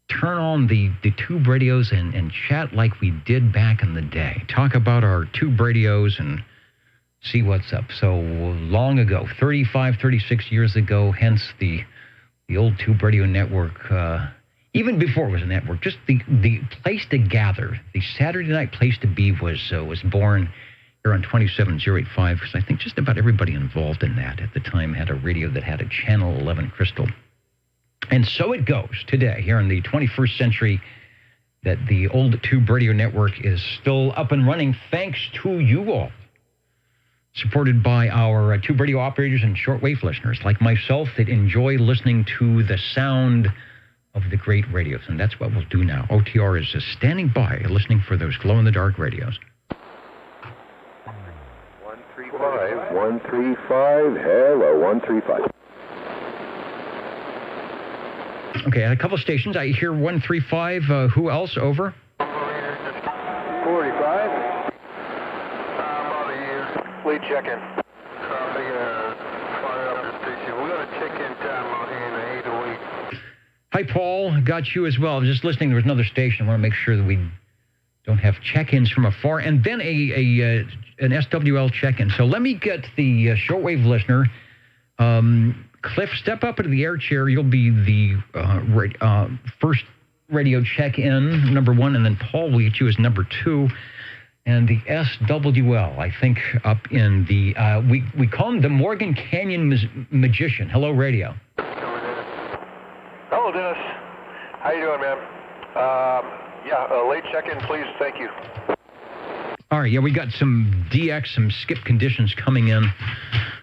turn on the tube radios and chat like we did back in the day. Talk about our tube radios and see what's up. So long ago, 35, 36 years ago, hence the old Tube Radio Network, even before it was a network, just the place to gather, the Saturday night place to be was born They're on 27085, because I think just about everybody involved in that at the time had a radio that had a Channel 11 crystal. And so it goes today, here in the 21st century, that the old Tube Radio Network is still up and running thanks to you all. Supported by our Tube Radio operators and shortwave listeners like myself that enjoy listening to the sound of the great radios. And that's what we'll do now. OTR is just standing by, listening for those glow-in-the-dark radios. 135. 135. Hello, 135. Okay, at a couple stations, I hear 135. Who else? Over. 45. About a year. Lead check-in. Fire up the station. We got a check-in time out here in the 808. Hi, Paul. Got you as well. I was just listening. There was another station. I want to make sure that we don't have check-ins from afar. And then an SWL check-in. So let me get the shortwave listener. Cliff, step up into the air chair. You'll be the first radio check-in, number one, and then Paul will get you as number two. And the SWL, I think, up in the, we call him the Morgan Canyon Magician. Hello, radio. Hello, Dennis. How you doing, man? Late check-in, please. Thank you. All right, yeah, we got some DX, some skip conditions coming in.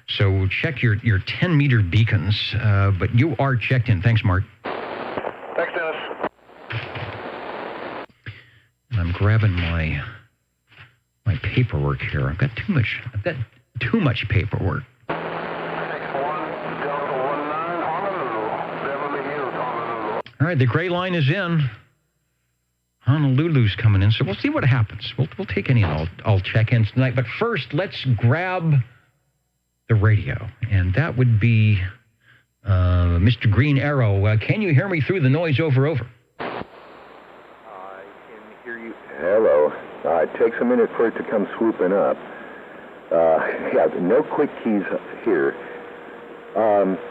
So check your 10-meter beacons, but you are checked in. Thanks, Mark. Thanks, Dennis. And I'm grabbing my paperwork here. I've got too much paperwork. All right, the gray line is in. Honolulu's coming in, so we'll see what happens. We'll take any and all check-ins tonight. But first, let's grab the radio, and that would be Mr. Green Arrow. Can you hear me through the noise over? I can hear you. Hello. It takes a minute for it to come swooping up. No quick keys here.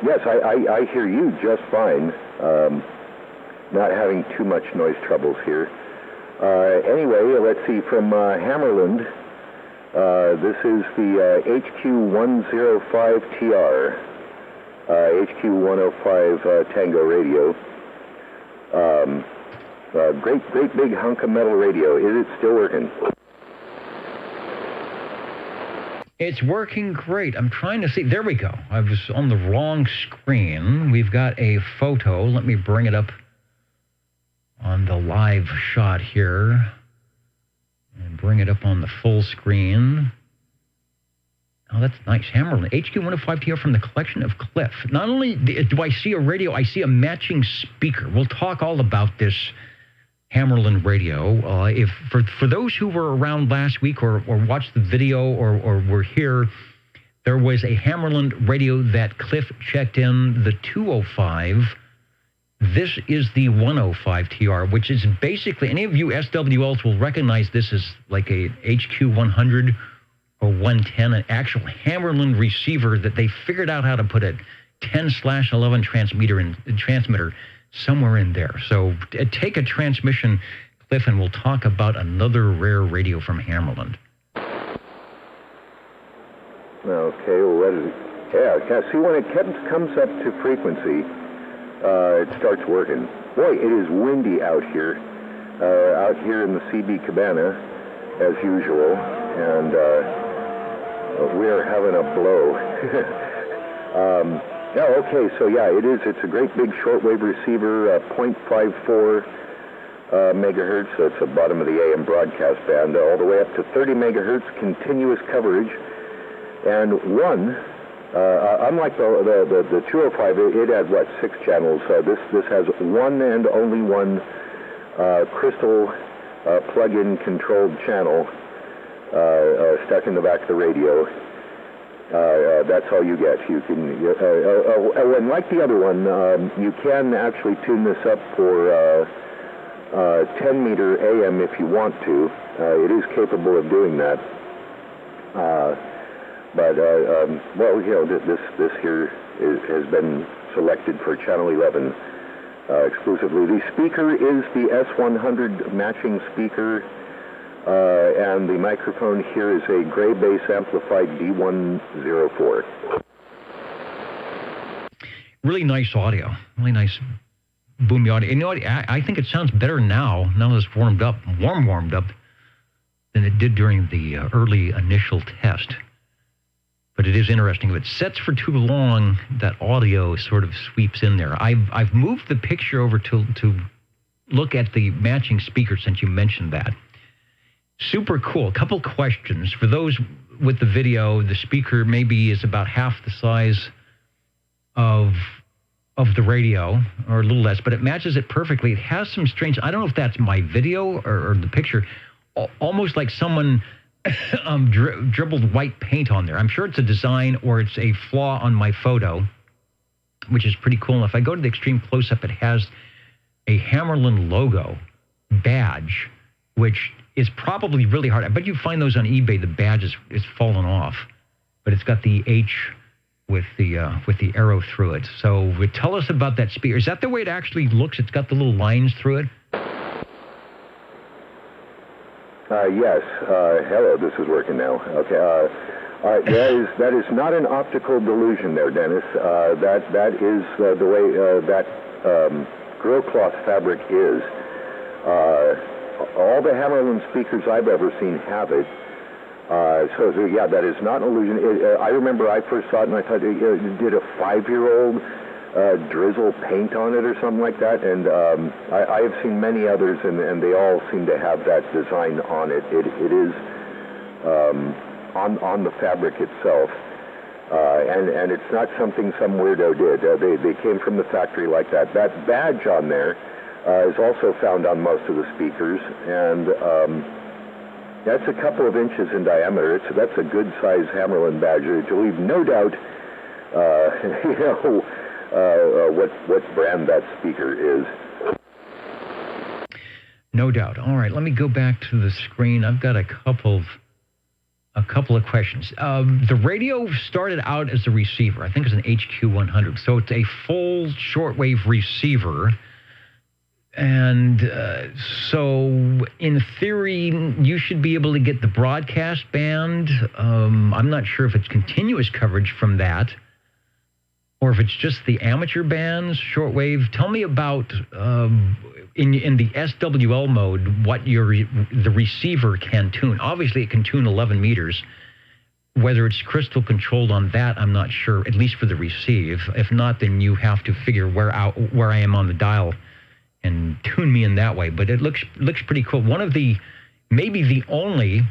Yes, I hear you just fine. Not having too much noise troubles here. Anyway, let's see, from Hammerland, this is the HQ105TR, HQ105 Tango radio. Great big hunk of metal radio. Is it still working? It's working great. I'm trying to see. There we go. I was on the wrong screen. We've got a photo. Let me bring it up on the live shot here and bring it up on the full screen. Oh, that's nice. Hammerland, HQ105TR from the collection of Cliff. Not only do I see a radio, I see a matching speaker. We'll talk all about this Hammerland radio. If for those who were around last week or watched the video or were here, there was a Hammerland radio that Cliff checked in, the 205. This is the 105TR, which is basically, any of you SWLs will recognize this as like a HQ100 or 110, an actual Hammerland receiver that they figured out how to put a 10/11 transmitter somewhere in there. So take a transmission, Cliff, and we'll talk about another rare radio from Hammerland. Okay, well, what is it? Yeah, see, when it comes up to frequency, it starts working. Boy, it is windy out here in the CB Cabana, as usual, and we're having a blow. Okay, so yeah, it is. It's a great big shortwave receiver, 0.54 megahertz. So it's the bottom of the AM broadcast band, all the way up to 30 megahertz continuous coverage, and unlike the 205, it had, 6 channels. This has one and only one crystal plug-in controlled channel stuck in the back of the radio. That's all you get. You can, and like the other one, you can actually tune this up for 10-meter AM if you want to. It is capable of doing that. This here has been selected for Channel 11 exclusively. The speaker is the S100 matching speaker And the microphone here is a gray bass amplified D104. Really nice audio. Really nice boomy audio. And you know what? I think it sounds better now that it's warmed up, than it did during the early initial test. But it is interesting. If it sets for too long, that audio sort of sweeps in there. I've moved the picture over to look at the matching speaker since you mentioned that. Super cool. A couple questions. For those with the video, the speaker maybe is about half the size of the radio, or a little less, but it matches it perfectly. It has some strange, I don't know if that's my video or the picture, almost like someone dribbled white paint on there. I'm sure it's a design or it's a flaw on my photo, which is pretty cool. And if I go to the extreme close-up, it has a Hammarlund logo badge, which is probably really hard. I bet you find those on eBay. The badge is fallen off, but it's got the H with the arrow through it. So tell us about that speaker. Is that the way it actually looks? It's got the little lines through it? Yes. Hello, this is working now. Okay. All right. That is not an optical delusion there, Dennis. That is the way that grill cloth fabric is. All the Hammarlund speakers I've ever seen have it. So yeah, that is not an illusion. I remember I first saw it and I thought, did a 5-year-old drizzle paint on it or something like that? And I have seen many others, and they all seem to have that design on it. It is on the fabric itself, and it's not something some weirdo did. They came from the factory like that. That badge on there is also found on most of the speakers, and that's a couple of inches in diameter. That's a good-sized Hammarlund badge to leave no doubt, what brand that speaker is. No doubt. All right, let me go back to the screen. I've got a couple of questions. The radio started out as a receiver. I think it's an HQ100. So it's a full shortwave receiver. And so in theory, you should be able to get the broadcast band. I'm not sure if it's continuous coverage from that, or if it's just the amateur bands, shortwave. Tell me about, in the SWL mode, what the receiver can tune. Obviously, it can tune 11 meters. Whether it's crystal controlled on that, I'm not sure, at least for the receive. If not, then you have to figure where I am on the dial and tune me in that way. But it looks pretty cool. One of maybe the only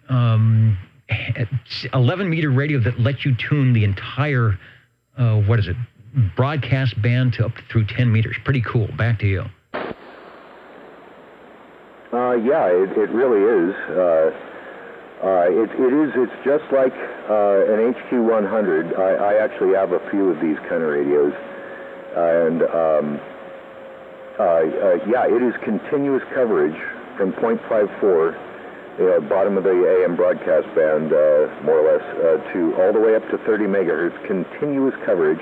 11-meter radio that lets you tune the entire broadcast band to up through 10 meters. Pretty cool. Back to you. Yeah, it really is. It's just like an HQ100. I actually have a few of these kind of radios. And yeah, it is continuous coverage from 0.54, bottom of the AM broadcast band, more or less, to all the way up to 30 megahertz, continuous coverage.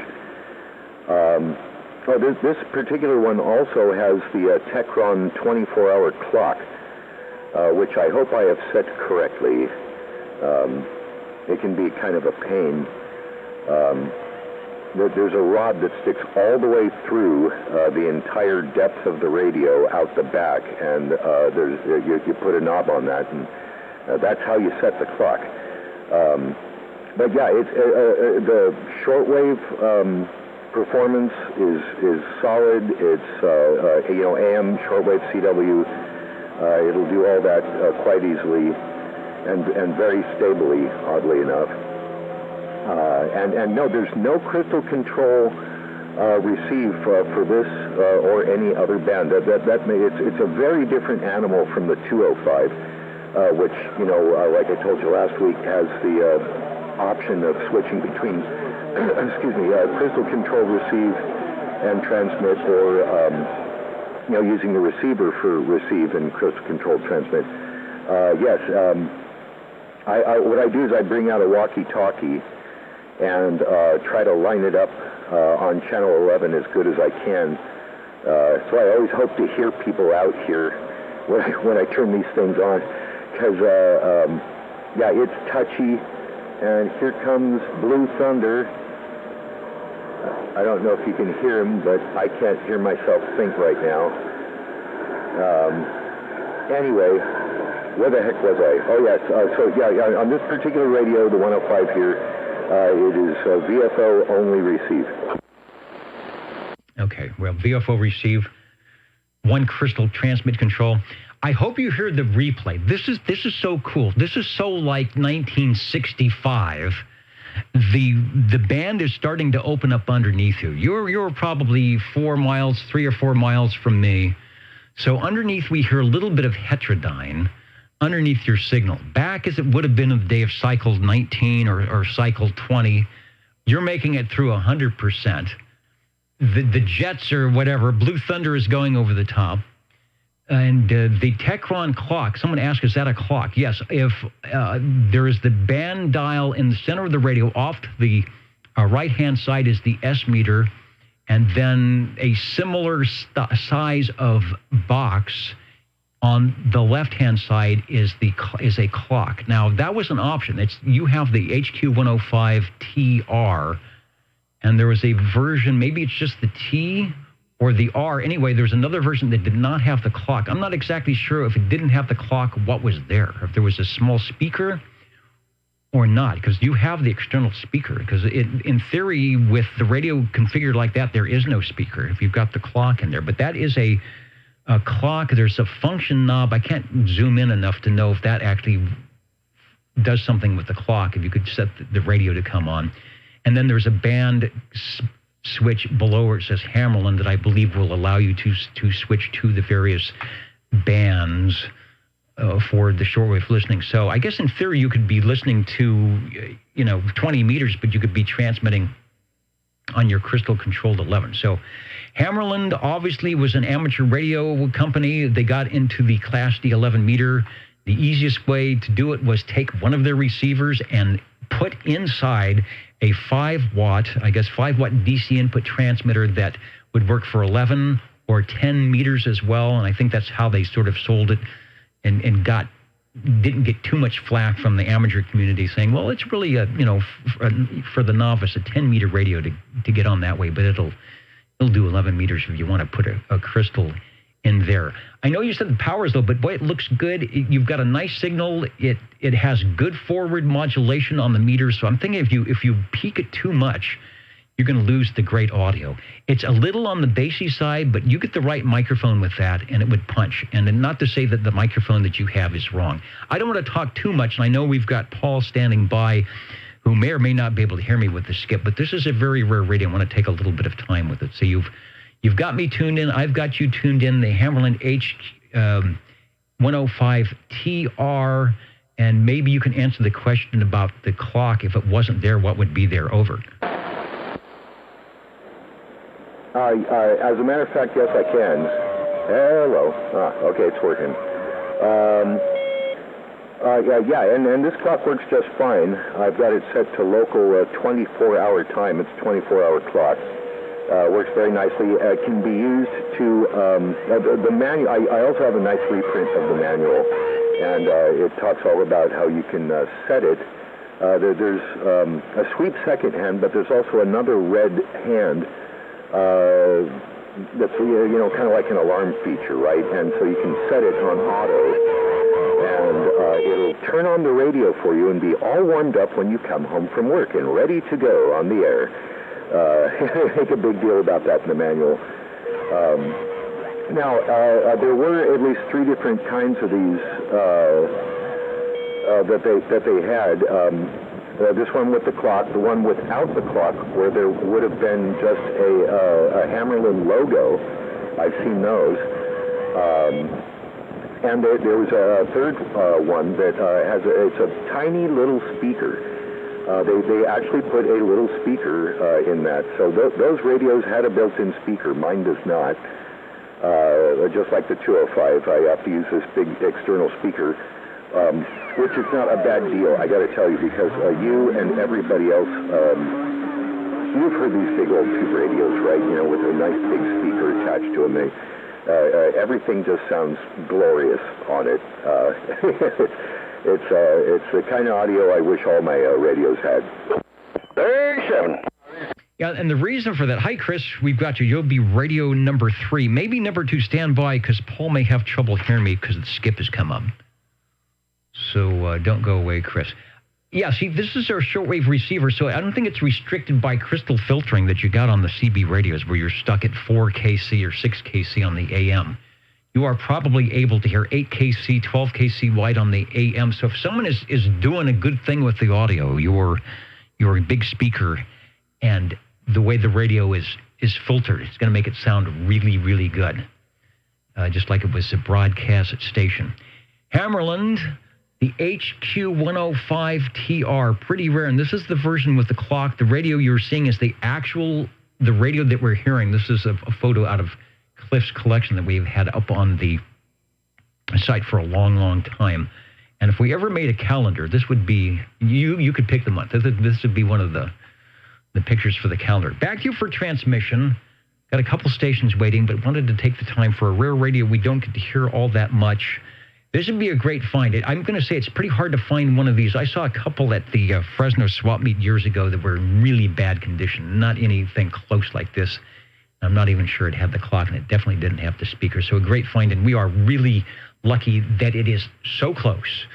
This particular one also has the Techron 24-hour clock, which I hope I have set correctly. It can be kind of a pain. There's a rod that sticks all the way through the entire depth of the radio out the back, and you put a knob on that, and that's how you set the clock. But yeah, the shortwave performance is solid. It's AM shortwave CW. It'll do all that quite easily and very stably, oddly enough. And no, there's no crystal control receive for this or any other band. It's a very different animal from the 205, which, like I told you last week, has the option of switching between, crystal control receive and transmit, or using the receiver for receive and crystal control transmit. Yes, what I do is I bring out a walkie-talkie and try to line it up on channel 11 as good as I can. So I always hope to hear people out here when I turn these things on. because, yeah, it's touchy. And here comes Blue Thunder. I don't know if you can hear him, but I can't hear myself think right now. Anyway, where the heck was I? Oh, yes. So, yeah, on this particular radio, the 105 here, it is VFO only receive. Okay, well, VFO receive, one crystal transmit control. I hope you hear the replay. This is so cool. This is so like 1965. The band is starting to open up underneath you. You're probably 3 or 4 miles from me. So underneath we hear a little bit of heterodyne underneath your signal. Back as it would have been in the day of cycle 19 or cycle 20, you're making it through 100%. The jets or whatever, Blue Thunder is going over the top. And the Techron clock, someone asked, is that a clock? Yes, if there is the band dial in the center of the radio, off to the right-hand side is the S meter, and then a similar size of box on the left-hand side is a clock. Now, that was an option. You have the HQ105TR, and there was a version, maybe it's just the T or the R. Anyway, there's another version that did not have the clock. I'm not exactly sure if it didn't have the clock, what was there, if there was a small speaker or not, because you have the external speaker. Because in theory, with the radio configured like that, there is no speaker if you've got the clock in there. But that is a clock. There's a function knob. I can't zoom in enough to know if that actually does something with the clock, if you could set the radio to come on. And then there's a band switch below where it says Hammerland that I believe will allow you to switch to the various bands for the shortwave listening. So I guess in theory you could be listening to 20 meters, but you could be transmitting on your crystal controlled 11. So Hammerland obviously was an amateur radio company. They got into the Class D 11 meter. The easiest way to do it was take one of their receivers and put inside a 5-watt DC input transmitter that would work for 11 or 10 meters as well. And I think that's how they sort of sold it and didn't get too much flack from the amateur community saying, well, it's really for the novice, a 10-meter radio to get on that way, but it'll do 11 meters if you want to put a crystal in there. I know you said the power is low, but boy, it looks good. You've got a nice signal. It has good forward modulation on the meter. So I'm thinking if you peak it too much, you're going to lose the great audio. It's a little on the bassy side, but you get the right microphone with that, and it would punch. And not to say that the microphone that you have is wrong. I don't want to talk too much, and I know we've got Paul standing by who may or may not be able to hear me with the skip, but this is a very rare radio. I want to take a little bit of time with it. So You've got me tuned in. I've got you tuned in. The Hammerland H105TR, and maybe you can answer the question about the clock. If it wasn't there, what would be there? Over. As a matter of fact, yes, I can. Hello. Okay, it's working. And this clock works just fine. I've got it set to local 24-hour time. It's a 24-hour clock. Works very nicely. Can be used to the manual. I also have a nice reprint of the manual, and it talks all about how you can set it. There's a sweep second hand, but there's also another red hand that's kind of like an alarm feature, right? And so you can set it on auto, and it'll turn on the radio for you and be all warmed up when you come home from work and ready to go on the air. Make a big deal about that in the manual. Now, there were at least 3 different kinds of these that they had. This one with the clock, the one without the clock, where there would have been just a Hammerland logo. I've seen those. And there was a third one that it's a tiny little speaker. They actually put a little speaker in that. So those radios had a built-in speaker. Mine does not. Just like the 205, I have to use this big external speaker, which is not a bad deal, I got to tell you, because you and everybody else, you've heard these big old tube radios, right? With a nice big speaker attached to them. everything just sounds glorious on it. It's the kind of audio I wish all my radios had. 37. Yeah, and the reason for that, hi, Chris, we've got you. You'll be radio number 3. Maybe number 2, stand by, because Paul may have trouble hearing me because the skip has come up. So don't go away, Chris. Yeah, see, this is our shortwave receiver, so I don't think it's restricted by crystal filtering that you got on the CB radios where you're stuck at 4 KC or 6 KC on the AM. You are probably able to hear 8 KC, 12 KC wide on the AM. So if someone is doing a good thing with the audio, you're a big speaker, and the way the radio is filtered, it's going to make it sound really, really good, just like it was a broadcast station. Hammerland, the HQ105TR, pretty rare, and this is the version with the clock. The radio you're seeing is the radio that we're hearing. This is a photo out of Cliff's collection that we've had up on the site for a long, long time. And if we ever made a calendar, this would be, you could pick the month. This would be one of the pictures for the calendar. Back to you for transmission. Got a couple stations waiting, but wanted to take the time for a rare radio. We don't get to hear all that much. This would be a great find. I'm going to say it's pretty hard to find one of these. I saw a couple at the Fresno swap meet years ago that were in really bad condition. Not anything close like this. I'm not even sure it had the clock, and it definitely didn't have the speaker. So a great find, and we are really lucky that it is so close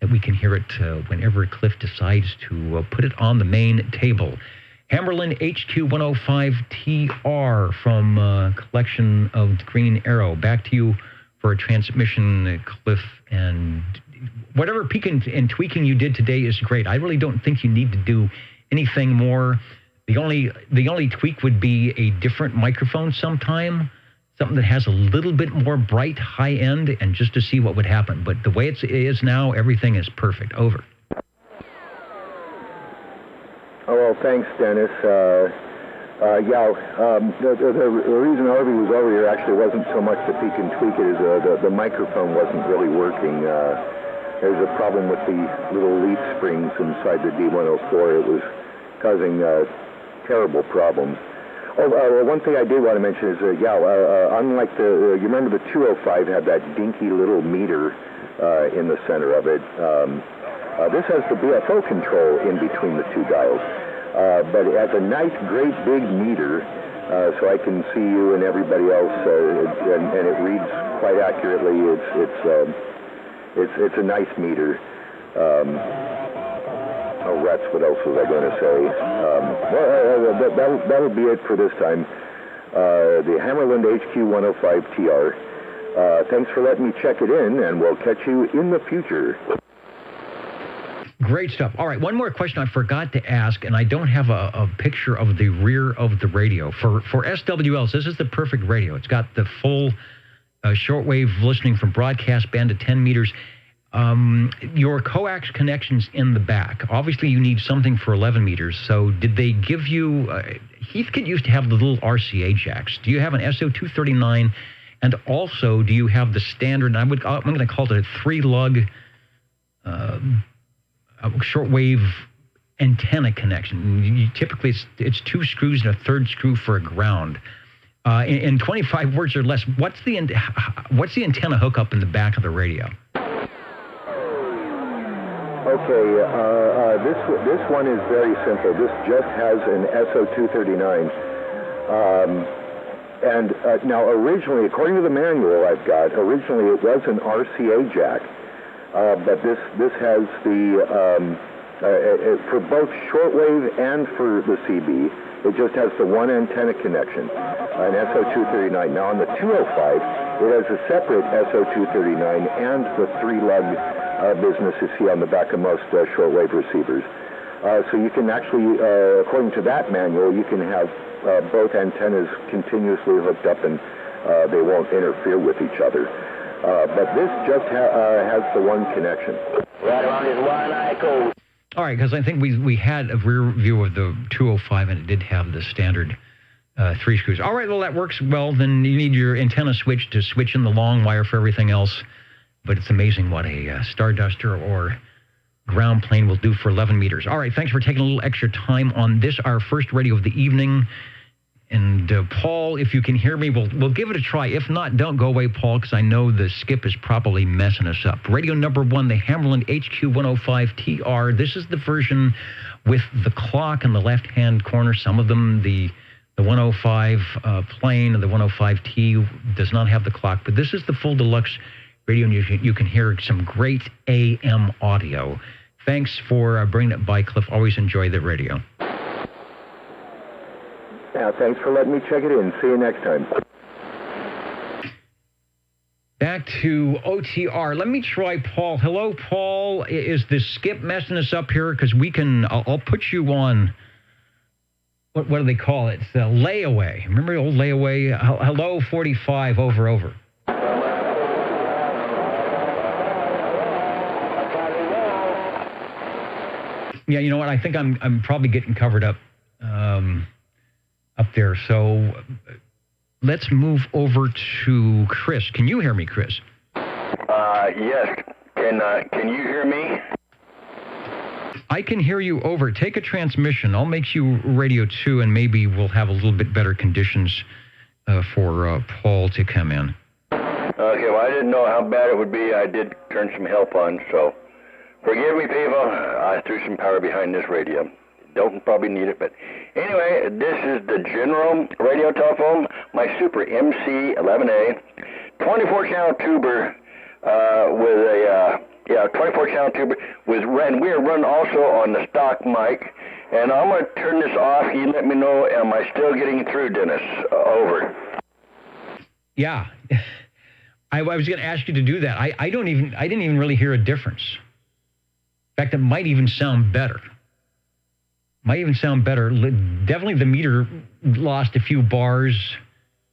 that we can hear it whenever Cliff decides to put it on the main table. Hammerlin HQ105TR from collection of Green Arrow. Back to you for a transmission, Cliff. And whatever peeking and tweaking you did today is great. I really don't think you need to do anything more. The only tweak would be a different microphone sometime, something that has a little bit more bright high end, and just to see what would happen. But the way it is now, everything is perfect. Over. Oh, well, thanks, Dennis. The reason Harvey was over here actually wasn't so much to peek and tweak it, as the microphone wasn't really working. There's a problem with the little leaf springs inside the D104. It was causing terrible problems. One thing I did want to mention is, unlike you remember the 205 had that dinky little meter in the center of it. This has the BFO control in between the two dials, but it has a nice, great big meter, so I can see you and everybody else, and it reads quite accurately. It's a nice meter. Rats, what else was I going to say? That'll be it for this time. The Hammerland HQ105TR. Thanks for letting me check it in, and we'll catch you in the future. Great stuff. All right, one more question I forgot to ask, and I don't have a picture of the rear of the radio. For SWLs, this is the perfect radio. It's got the full shortwave listening from broadcast band to 10 meters. Your coax connections in the back. Obviously, you need something for 11 meters. So did they give you... Heathkit used to have the little RCA jacks. Do you have an SO239? And also, do you have the standard... I'm going to call it a 3-lug... shortwave antenna connection. Typically, it's 2 screws and a 3rd screw for a ground. In 25 words or less, what's the antenna hookup in the back of the radio? Okay, this one is very simple. This just has an SO239. Now, originally, according to the manual I've got, originally it was an RCA jack. But this has the, for both shortwave and for the CB, it just has the one antenna connection, an SO239. Now on the 205, it has a separate SO239 and the 3-lug business you see on the back of most shortwave receivers. So you can actually, according to that manual, you can have both antennas continuously hooked up, and they won't interfere with each other. But this just has the one connection. Right on his one-eye code. All right, because I think we had a rear view of the 205, and it did have the standard 3 screws. All right, well, that works well. Then you need your antenna switch to switch in the long wire for everything else. But it's amazing what a Starduster or ground plane will do for 11 meters. All right, thanks for taking a little extra time on this, our first radio of the evening. And Paul, if you can hear me, we'll give it a try. If not, don't go away, Paul, because I know the skip is probably messing us up. Radio number 1, the Hammerland HQ105TR. This is the version with the clock in the left-hand corner. Some of them, the 105 plane and the 105T does not have the clock, but this is the full deluxe radio, and you can hear some great AM audio. Thanks for bringing it by, Cliff. Always enjoy the radio. Yeah, thanks for letting me check it in. See you next time. Back to OTR. Let me try Paul. Hello, Paul. Is the skip messing us up here? Because I'll put you on, what do they call it? It's layaway. Remember the old layaway? Hello, 45, over. Yeah, you know what? I think I'm probably getting covered up there. So let's move over to Chris. Can you hear me, Chris? Yes. Can you hear me? I can hear you over. Take a transmission. I'll make you radio 2, and maybe we'll have a little bit better conditions for Paul to come in. Okay, well, I didn't know how bad it would be. I did turn some help on, so forgive me, people. I threw some power behind this radio. Don't probably need it, but anyway, this is the general radio telephone, my Super MC11A, 24-channel tuber with a 24-channel tuber and we are running also on the stock mic. And I'm going to turn this off. You let me know. Am I still getting through, Dennis? Over. Yeah, I was going to ask you to do that. I didn't even really hear a difference. In fact, it might even sound better. Definitely the meter lost a few bars,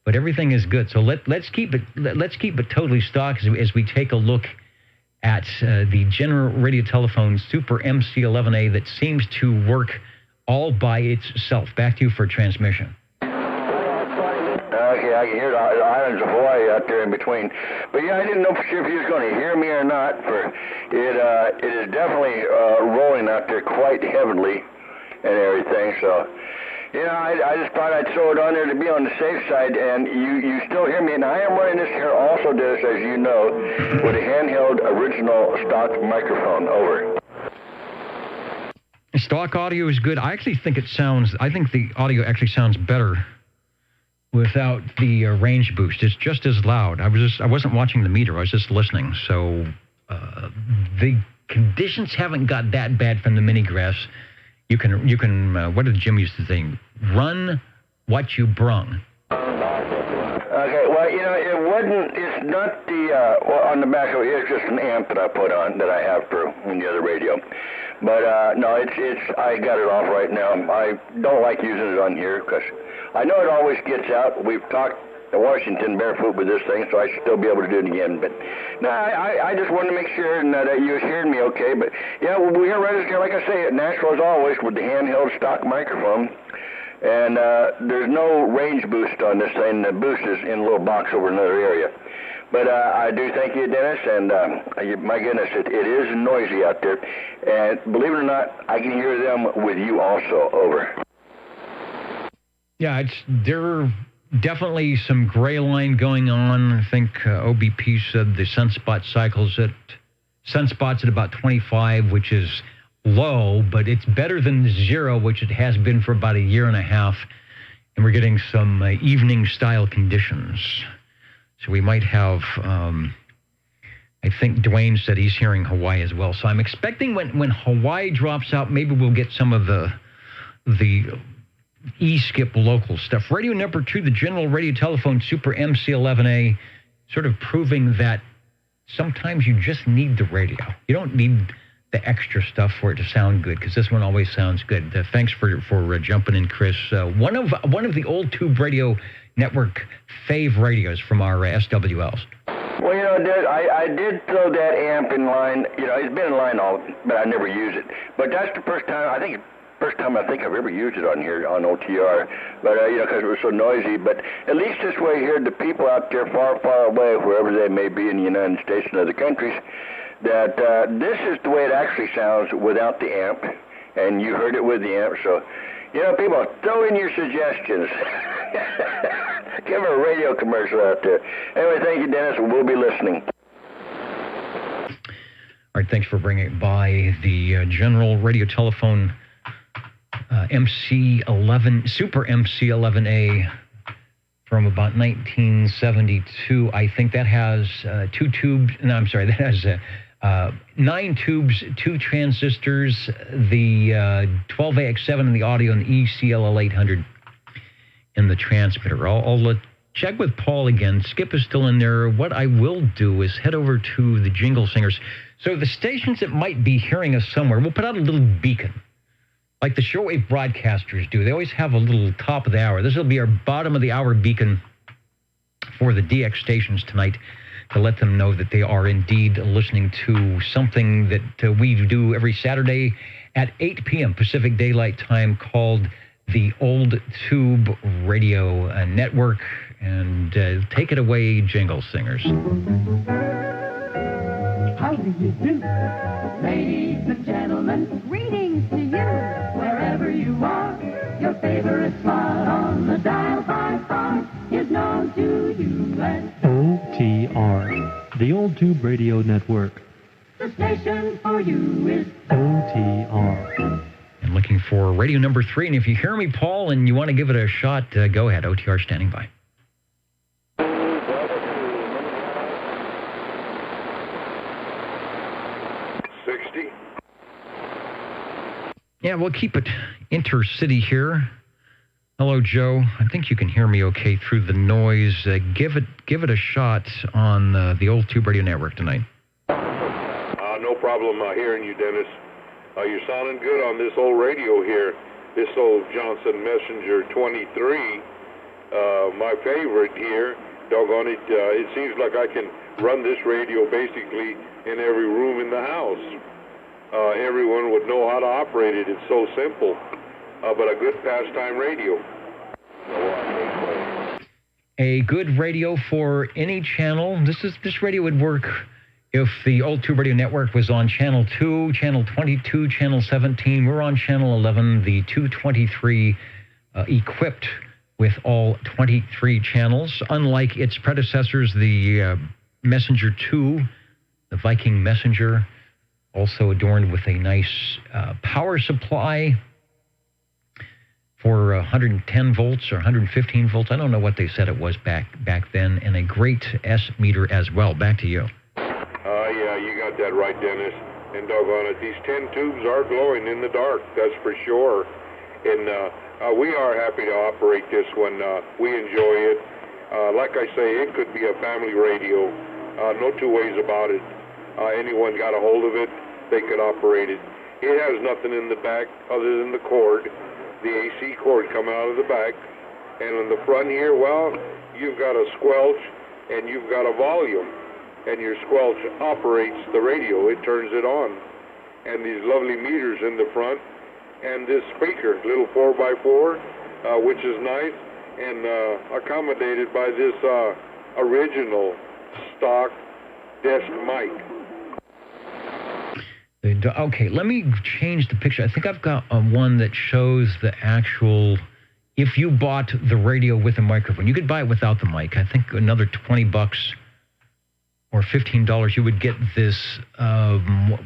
but everything is good. So let's keep it totally stock as we take a look at the general radio telephone Super MC11A that seems to work all by itself. Back to you for transmission. Okay, I can hear the islands of Hawaii out there in between. But yeah, I didn't know for sure if he was going to hear me or not. For it is definitely rolling out there quite heavily and everything. So, I just thought I'd throw it on there to be on the safe side. And you still hear me. And I am running this here also, Dennis, as you know, with a handheld original stock microphone. Over. Stock audio is good. I think the audio actually sounds better without the range boost. It's just as loud. I wasn't watching the meter. I was just listening. So the conditions haven't got that bad from the mini grass. You can what did Jim used to say? Run what you brung. Okay, well, it's not on the back of it, it's just an amp that I put on that I have for the other radio. But, no, I got it off right now. I don't like using it on here because I know it always gets out. We've talked to Washington barefoot with this thing, so I should still be able to do it again. But, no, I just wanted to make sure that you was hearing me okay. But, yeah, we're right here, like I say, at Nashville as always with the handheld stock microphone. And there's no range boost on this thing. The boost is in a little box over another area. But I do thank you, Dennis, and my goodness, it is noisy out there. And believe it or not, I can hear them with you also. Over. Yeah, there definitely some gray line going on. I think OBP said the sunspot's at about 25, which is low, but it's better than 0, which it has been for about a year and a half. And we're getting some evening-style conditions. So we might have, I think Dwayne said he's hearing Hawaii as well. So I'm expecting when Hawaii drops out, maybe we'll get some of the E-skip local stuff. Radio number 2, the general radio telephone Super MC11A, sort of proving that sometimes you just need the radio. You don't need the extra stuff for it to sound good, because this one always sounds good. Thanks for jumping in, Chris. One of the old Tube Radio Network fave radios from our SWLs. Well, I did throw that amp in line. It's been in line but I never use it. But that's the first time I think I've ever used it on here on OTR. But because it was so noisy. But at least this way here, the people out there far, far away, wherever they may be in the United States and other countries, that this is the way it actually sounds without the amp, and you heard it with the amp. So, people, throw in your suggestions. Give her a radio commercial out there. Anyway, thank you, Dennis. We'll be listening. All right, thanks for bringing it by. The General Radio Telephone MC11, Super MC11A from about 1972. I think that has 9 tubes, 2 transistors, the 12AX7 in the audio, and the ECLL800 in the transmitter. I'll check with Paul again. Skip is still in there. What I will do is head over to the Jingle Singers. So the stations that might be hearing us somewhere, we'll put out a little beacon, like the shortwave broadcasters do. They always have a little top of the hour. This will be our bottom of the hour beacon for the DX stations tonight, to let them know that they are indeed listening to something that we do every Saturday at 8 p.m. Pacific Daylight Time, called the Old Tube Radio Network. And take it away, Jingle Singers. How do you do? Ladies and gentlemen, greetings to you. Wherever you are, your favorite spot on the dial by far is known to you as OTR, the Old Tube Radio Network. the station for you is OTR. I'm looking for radio number 3, and if you hear me, Paul, and you want to give it a shot, go ahead. OTR standing by. 60. Yeah, we'll keep it intercity here. Hello, Joe. I think you can hear me okay through the noise. Give it a shot on the Old Tube Radio Network tonight. No problem hearing you, Dennis. You're sounding good on this old radio here. This old Johnson Messenger 23. My favorite here. Doggone it. It seems like I can run this radio basically in every room in the house. Everyone would know how to operate it. It's so simple. But a good pastime radio. A good radio for any channel. This radio would work if the Old Tube Radio Network was on Channel 2, Channel 22, Channel 17. We're on Channel 11, the 223, equipped with all 23 channels. Unlike its predecessors, the Messenger 2, the Viking Messenger, also adorned with a nice power supply for 110 volts or 115 volts. I don't know what they said it was back then, and a great S meter as well. Back to you. Yeah, you got that right, Dennis. And doggone it, these 10 tubes are glowing in the dark, that's for sure. And we are happy to operate this one. We enjoy it. Like I say, it could be a family radio. No two ways about it. Anyone got a hold of it, they could operate it. It has nothing in the back other than the cord, the AC cord coming out of the back. And in the front here, well, you've got a squelch and you've got a volume. And your squelch operates the radio. It turns it on. And these lovely meters in the front. And this speaker, little 4x4, which is nice. And accommodated by this original stock desk mic. Okay, let me change the picture. I think I've got one that shows the actual... If you bought the radio with a microphone, you could buy it without the mic. I think another $20 or $15, you would get this,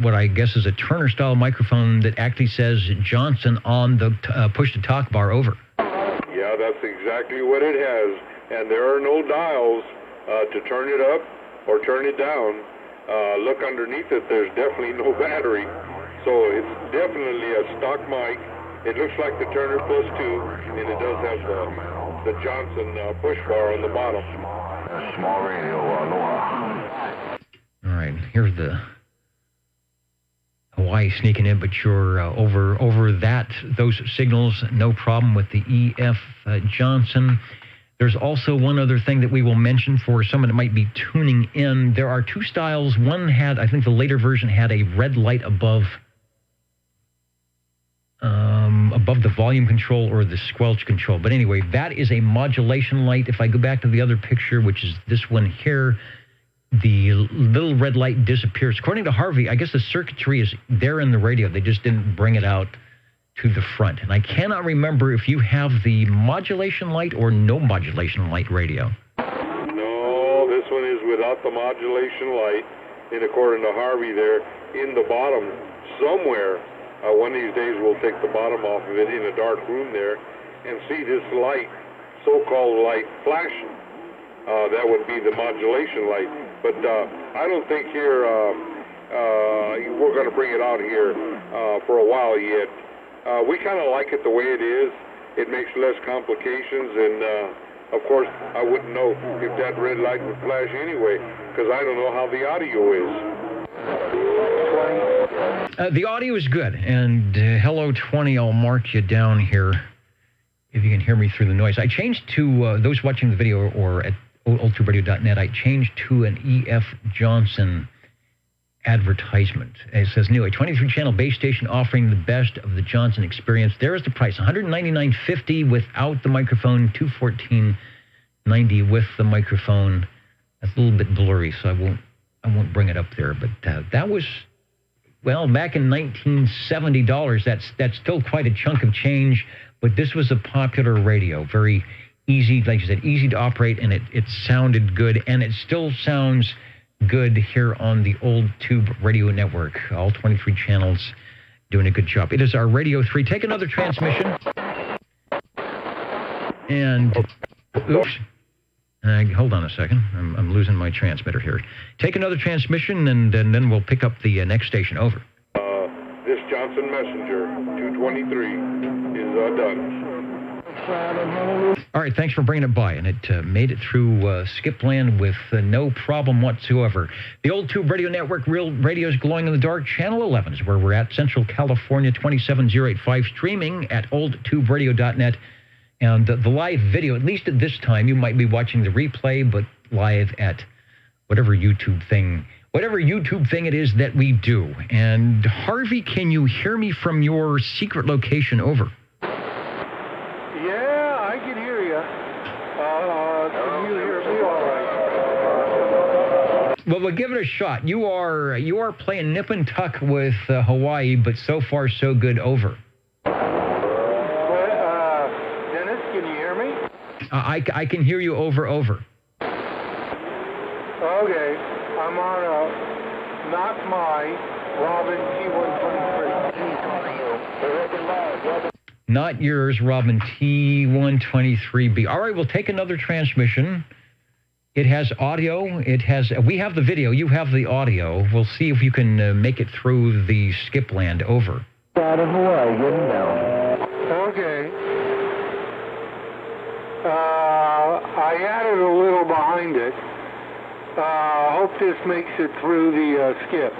what I guess is a Turner-style microphone that actually says Johnson on the push-to-talk bar over. Yeah, that's exactly what it has. And there are no dials to turn it up or turn it down. Look underneath it, there's definitely no battery. So it's definitely a stock mic. It looks like the Turner Plus 2, and it does have the Johnson push bar on the bottom. Small radio, aloha. All right, here's the Hawaii sneaking in, but you're over those signals, no problem with the EF Johnson. There's also one other thing that we will mention for someone that might be tuning in. There are two styles. One had, I think the later version had a red light above the volume control or the squelch control. But anyway, that is a modulation light. If I go back to the other picture, which is this one here, the little red light disappears. According to Harvey, I guess the circuitry is there in the radio. They just didn't bring it out to the front. And I cannot remember if you have the modulation light or no modulation light radio. No, this one is without the modulation light. And according to Harvey there, in the bottom somewhere, one of these days we'll take the bottom off of it in a dark room there and see this light, so-called light, flashing. That would be the modulation light. But I don't think here we're going to bring it out here for a while yet. We kind of like it the way it is. It makes less complications, and of course, I wouldn't know if that red light would flash anyway, because I don't know how the audio is. The audio is good, and hello 20, I'll mark you down here if you can hear me through the noise. I changed to, those watching the video or at oldtuberadio.net, I changed to an E.F. Johnson advertisement. It says, new, a 23-channel base station offering the best of the Johnson experience. There is the price, $199.50 without the microphone, $214.90 with the microphone. That's a little bit blurry, so I won't bring it up there. But that was, well, back in $1970. That's still quite a chunk of change. But this was a popular radio, very easy, like you said, easy to operate, and it sounded good, and it still sounds good here on the Old Tube Radio Network. All 23 channels doing a good job. It is our Radio 3. Take another transmission. And, oops. Hold on a second. I'm losing my transmitter here. Take another transmission, and then we'll pick up the next station. Over. This Johnson Messenger 223 is done. All right, thanks for bringing it by, and it made it through Skipland with no problem whatsoever. The Old Tube Radio Network, Real Radio's Glowing in the Dark, Channel 11 is where we're at, Central California, 27085, streaming at oldtuberadio.net. And the live video, at least at this time, you might be watching the replay, but live at whatever YouTube thing it is that we do. And Harvey, can you hear me from your secret location? Over. Yeah, I can hear you. Can you hear me all right? Well, we'll give it a shot. You are playing nip and tuck with Hawaii, but so far so good. Over. Dennis, can you hear me? I can hear you. Over. Okay, I'm on a not my Robin T123. Not yours, Robin T123B. All right, we'll take another transmission. It has audio. We have the video. You have the audio. We'll see if you can make it through the Skipland. Over. Out of Hawaii, getting down. Okay. I added a little behind it. Hope this makes it through the skip.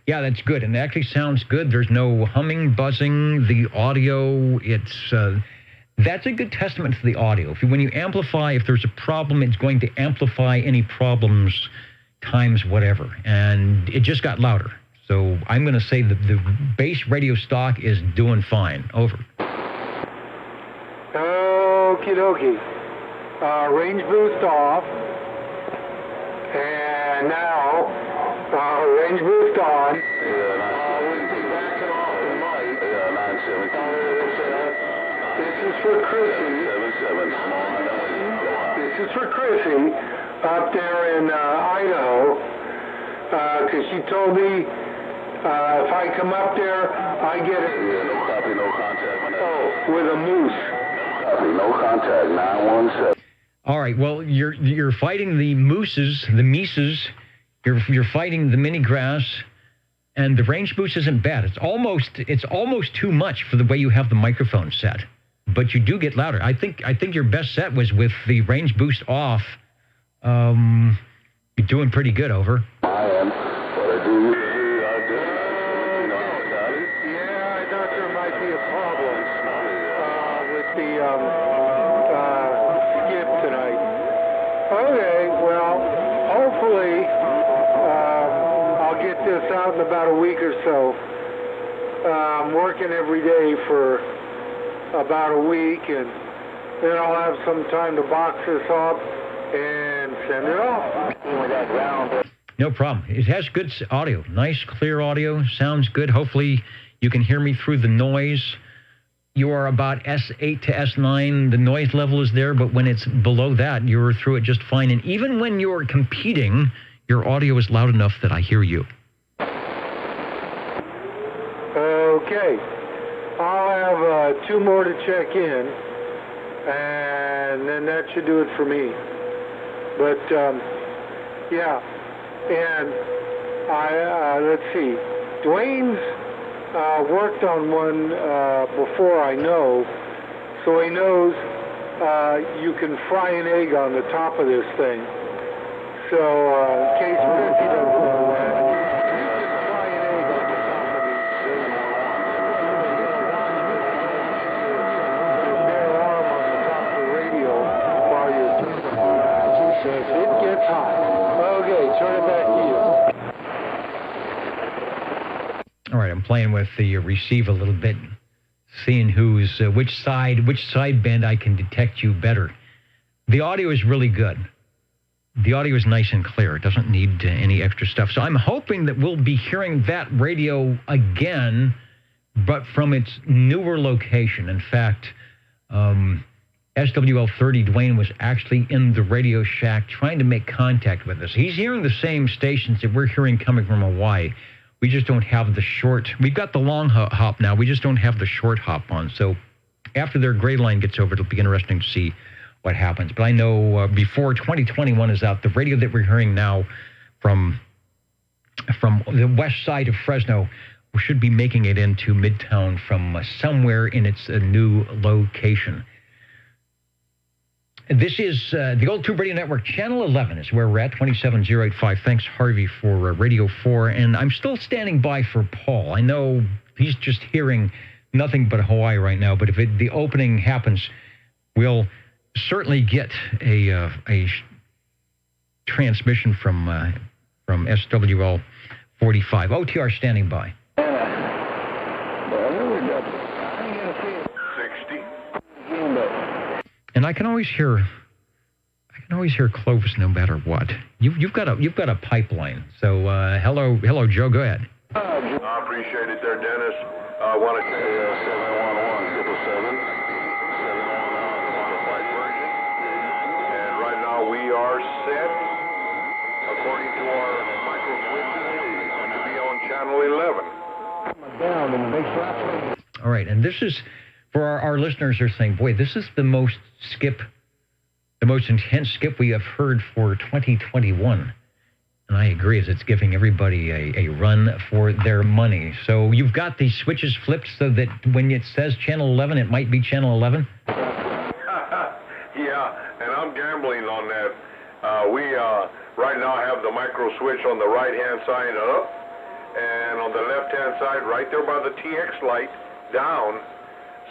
Yeah, that's good, and it actually sounds good. There's no humming, buzzing. The audio, that's a good testament to the audio. When you amplify, if there's a problem, it's going to amplify any problems times whatever, and it just got louder. So I'm going to say that the base radio stock is doing fine. Over. Okie dokie. Range boost off. And now, range boost on. This is for Chrissy. This is for Chrissy up there in Idaho. Because she told me if I come up there, I get it. No copy, no contact. With a moose. Copy, no contact, 917. All right. Well, you're fighting the mooses, the mises. You're fighting the mini grass, and the range boost isn't bad. It's almost too much for the way you have the microphone set, but you do get louder. I think your best set was with the range boost off. You're doing pretty good. Over. I am. What I do. Yeah, I thought there might be a problem with the skip tonight. Okay, well, hopefully I'll get this out in about a week or so. I'm working every day for about a week, and then I'll have some time to box this up and send it off. No problem. It has good audio. Nice, clear audio. Sounds good. Hopefully You can hear me through the noise. You are about S8 to S9. The noise level is there, but when it's below that, you're through it just fine. And even when you're competing, your audio is loud enough that I hear you. Okay. I'll have 2 more to check in, and then that should do it for me. But, yeah. And let's see. Dwayne's worked on one before, I know, so he knows you can fry an egg on the top of this thing. So in case Ricky doesn't know that, you can fry an egg on the top of your bare arm on the top of the radio while you're turning it. It gets hot. Okay, turn it back to you. All right, I'm playing with the receive a little bit, seeing who's which side band I can detect you better. The audio is really good. The audio is nice and clear. It doesn't need any extra stuff. So I'm hoping that we'll be hearing that radio again, but from its newer location. In fact, SWL30 Dwayne was actually in the Radio Shack trying to make contact with us. He's hearing the same stations that we're hearing coming from Hawaii. We just don't have the short. We've got the long hop now. We just don't have the short hop on. So after their gray line gets over, it'll be interesting to see what happens. But I know before 2021 is out, the radio that we're hearing now from the west side of Fresno should be making it into Midtown from somewhere in its new location. This is the Old Tube Radio Network. Channel 11 is where we're at, 27085. Thanks, Harvey, for Radio 4. And I'm still standing by for Paul. I know he's just hearing nothing but Hawaii right now, but if the opening happens, we'll certainly get a transmission from SWL 45. OTR standing by. 60. And I can always hear Clovis no matter what. You've got a pipeline. So hello Joe, go ahead. I appreciate it there, Dennis. I want to say 711 modified version. And right now we are set, according to our micro switches, to be on channel 11. All right, and this is, for our listeners are saying, boy, this is the most intense skip we have heard for 2021. And I agree, as it's giving everybody a run for their money. So you've got the switches flipped so that when it says channel 11, it might be channel 11? Yeah, and I'm gambling on that. We right now have the micro switch on the right-hand side up, and on the left-hand side, right there by the TX light, down.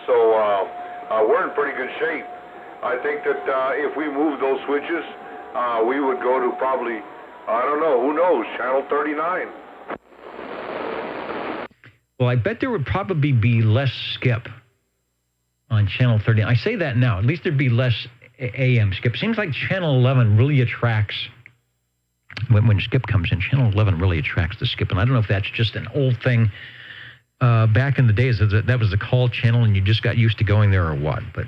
So we're in pretty good shape. I think that if we move those switches, we would go to probably, I don't know, who knows, channel 39. Well, I bet there would probably be less skip on channel 39. I say that now. At least there'd be less AM skip. Seems like channel 11 really attracts, when skip comes in, channel 11 really attracts the skip. And I don't know if that's just an old thing. Back in the days, that was the call channel, and you just got used to going there or what. But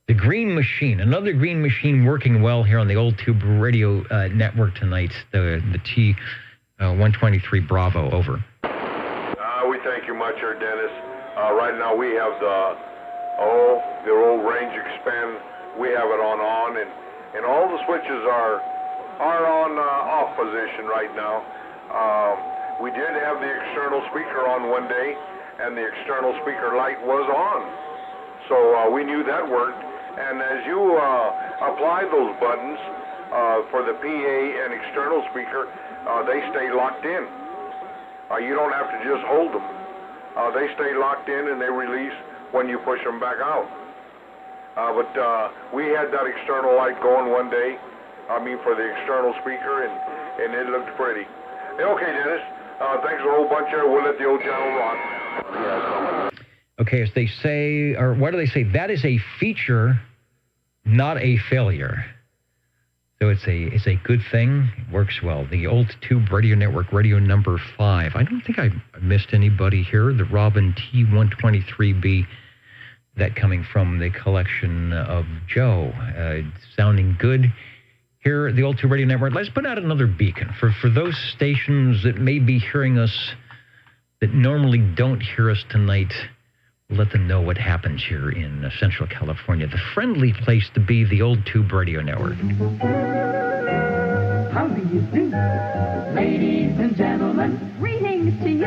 the Green Machine, another Green Machine working well here on the Old Tube Radio Network tonight, the T-123 Bravo, over. We thank you much, here, Dennis. Right now we have the old range expand. We have it on, and all the switches are on off position right now. We did have the external speaker on one day, and the external speaker light was on. So we knew that worked. And as you apply those buttons for the PA and external speaker, they stay locked in. You don't have to just hold them. They stay locked in and they release when you push them back out. But we had that external light going one day, for the external speaker, and it looked pretty. Okay, Dennis. Thanks a whole bunch there. We'll let the old channel rock. Okay, as they say, or what do they say? That is a feature, not a failure. So it's a good thing. It works well. The Old Tube Radio Network, radio number 5. I don't think I missed anybody here. The Robin T123B, that coming from the collection of Joe. Sounding good here at the Old Tube Radio Network. Let's put out another beacon for those stations that may be hearing us that normally don't hear us tonight. Let them know what happens here in Central California. The friendly place to be, the Old Tube Radio Network. How do you do? Ladies and gentlemen, greetings to you.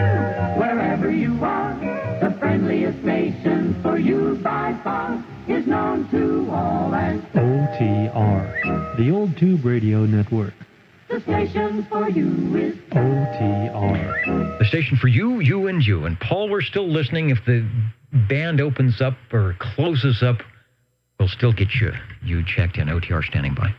Wherever you are, the friendliest station for you by far is known to all as OTR, the Old Tube Radio Network. the station for you is OTR. The station for you, you, and you. And Paul, we're still listening. If the band opens up or closes up, we'll still get you checked in. OTR standing by.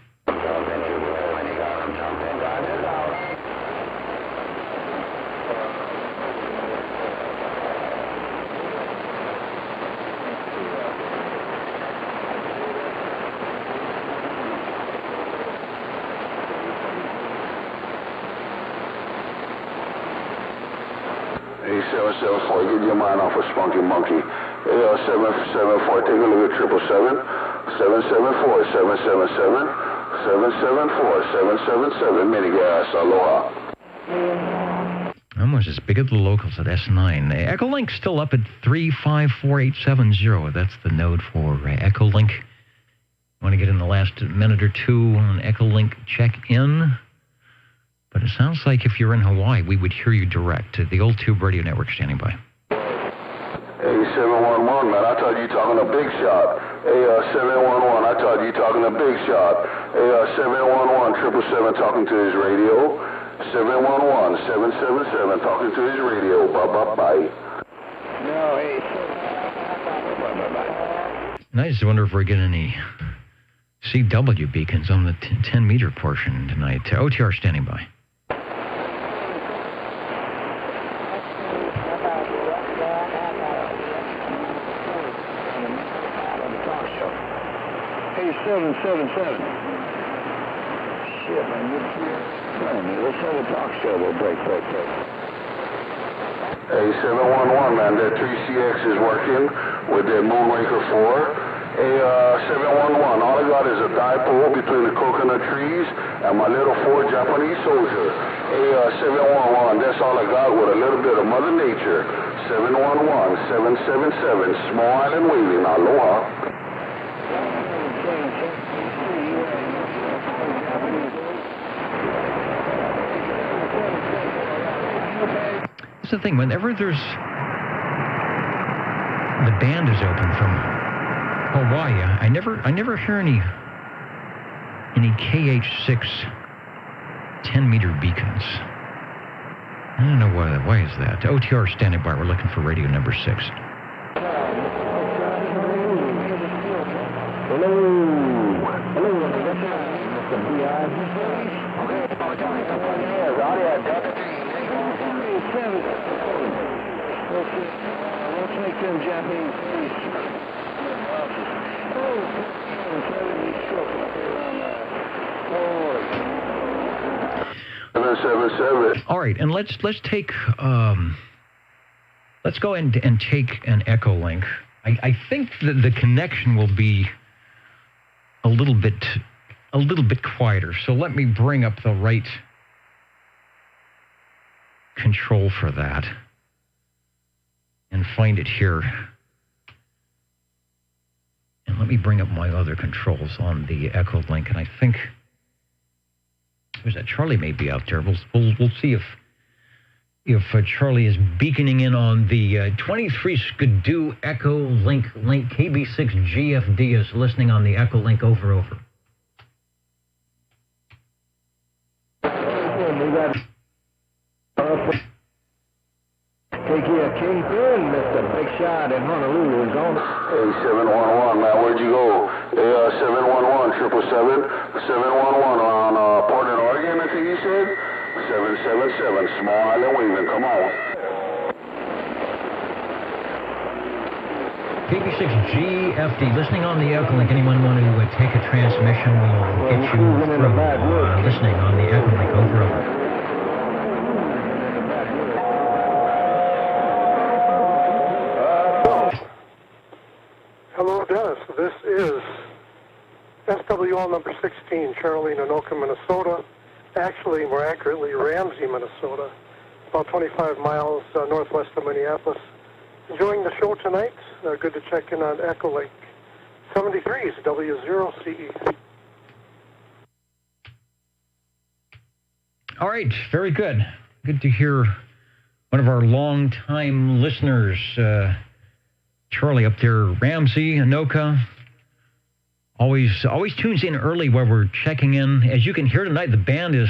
A774, get your mind off of Spunky Monkey. A774, take a look at 777. 774, 777, 774, 777, Minigas, aloha. Almost as big as the locals at S9. Echolink's still up at 354,870. That's the node for Echolink. Want to get in the last minute or two on Echolink check-in? But it sounds like if you're in Hawaii, we would hear you direct. The Old Tube Radio Network standing by. Hey, 711, man, I thought you talking a big shot. Hey, 711, I thought you talking a big shot. Hey, 711, 777 talking to his radio. 711, 777 talking to his radio. Bye-bye-bye. No, hey. And I just wonder if we're getting any CW beacons on the 10-meter portion tonight. OTR standing by. Hey, 777. Shit, man, let's have a talk show. We'll break. Hey, 711, man, that 3CX is working with the Moonraker 4. Hey, 711, all I got is a dipole between the coconut trees and my little Ford Japanese soldier. Hey, 711, that's all I got with a little bit of Mother Nature. 711, 777, Small Island Waving, aloha. That's the thing, whenever the band is open from Hawaii, I never hear any KH6 10-meter beacons. I don't know why is that. OTR standing by. We're looking for radio number 6. Let's make them Japanese police. 777. All right, and let's take let's go and take an Echolink. I think that the connection will be a little bit quieter. So let me bring up the right control for that and find it here. And let me bring up my other controls on the Echolink. And I think there's that Charlie may be out there. We'll see if Charlie is beaconing in on the 23 Skidoo Echolink link. KB6 GFD is listening on the Echolink. Over. Take you a kingpin, Mr. Big Shot in Honolulu is on. Hey, 711, man, where'd you go? Hey, 711, 777, 711 on Portland, Oregon, I think you said? 777, Small Island Waving, come on. KB6GFD, listening on the Echolink. Anyone want to take a transmission? We'll get you through. Listening on the Echolink. Over. Hello, Dennis. This is SWL number 16, Charlie, Anoka, Minnesota. Actually, more accurately, Ramsey, Minnesota. About 25 miles northwest of Minneapolis. Enjoying the show tonight. Good to check in on Echolink. 73 is W0CE. All right, very good. Good to hear one of our longtime listeners, Charlie up there, Ramsey, Anoka. Always tunes in early while we're checking in. As you can hear tonight, the band is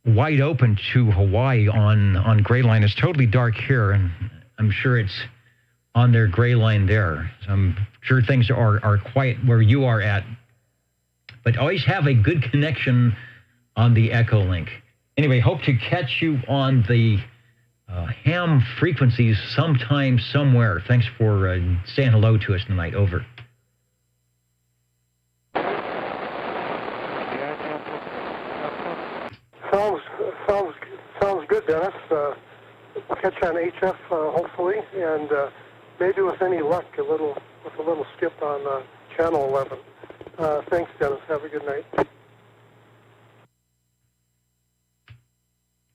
wide open to Hawaii on Gray Line. It's totally dark here, and I'm sure it's on their Gray Line there. So I'm sure things are quiet where you are at. But always have a good connection on the Echolink. Anyway, hope to catch you on the ham frequencies sometime, somewhere. Thanks for saying hello to us tonight. Over. Sounds good, Dennis. We'll catch you on HF hopefully, and maybe with any luck, a little skip on Channel 11. Thanks, Dennis. Have a good night.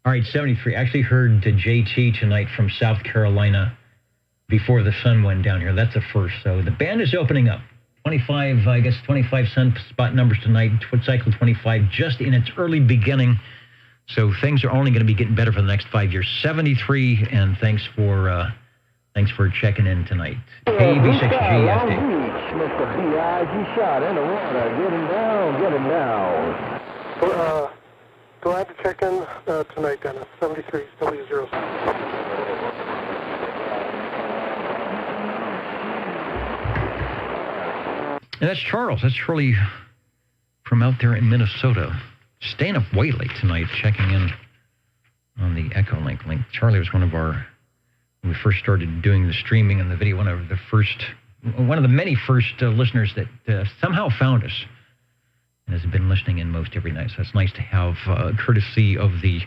All right, 73. Actually heard JT tonight from South Carolina before the sun went down here. That's a first. So the band is opening up. 25 cent spot numbers tonight. Twit Cycle 25, just in its early beginning. So things are only going to be getting better for the next 5 years. 73, and thanks for checking in tonight. KB6GFD. Mr. B.I.G. shot in the water. Get him down. Glad to check in tonight, Dennis. 73 W0. And that's Charles. That's Charlie from out there in Minnesota. Staying up way late tonight, checking in on the Echolink link. Charlie was one of our, when we first started doing the streaming and the video, one of the many first listeners that somehow found us and has been listening in most every night. So it's nice to have courtesy of the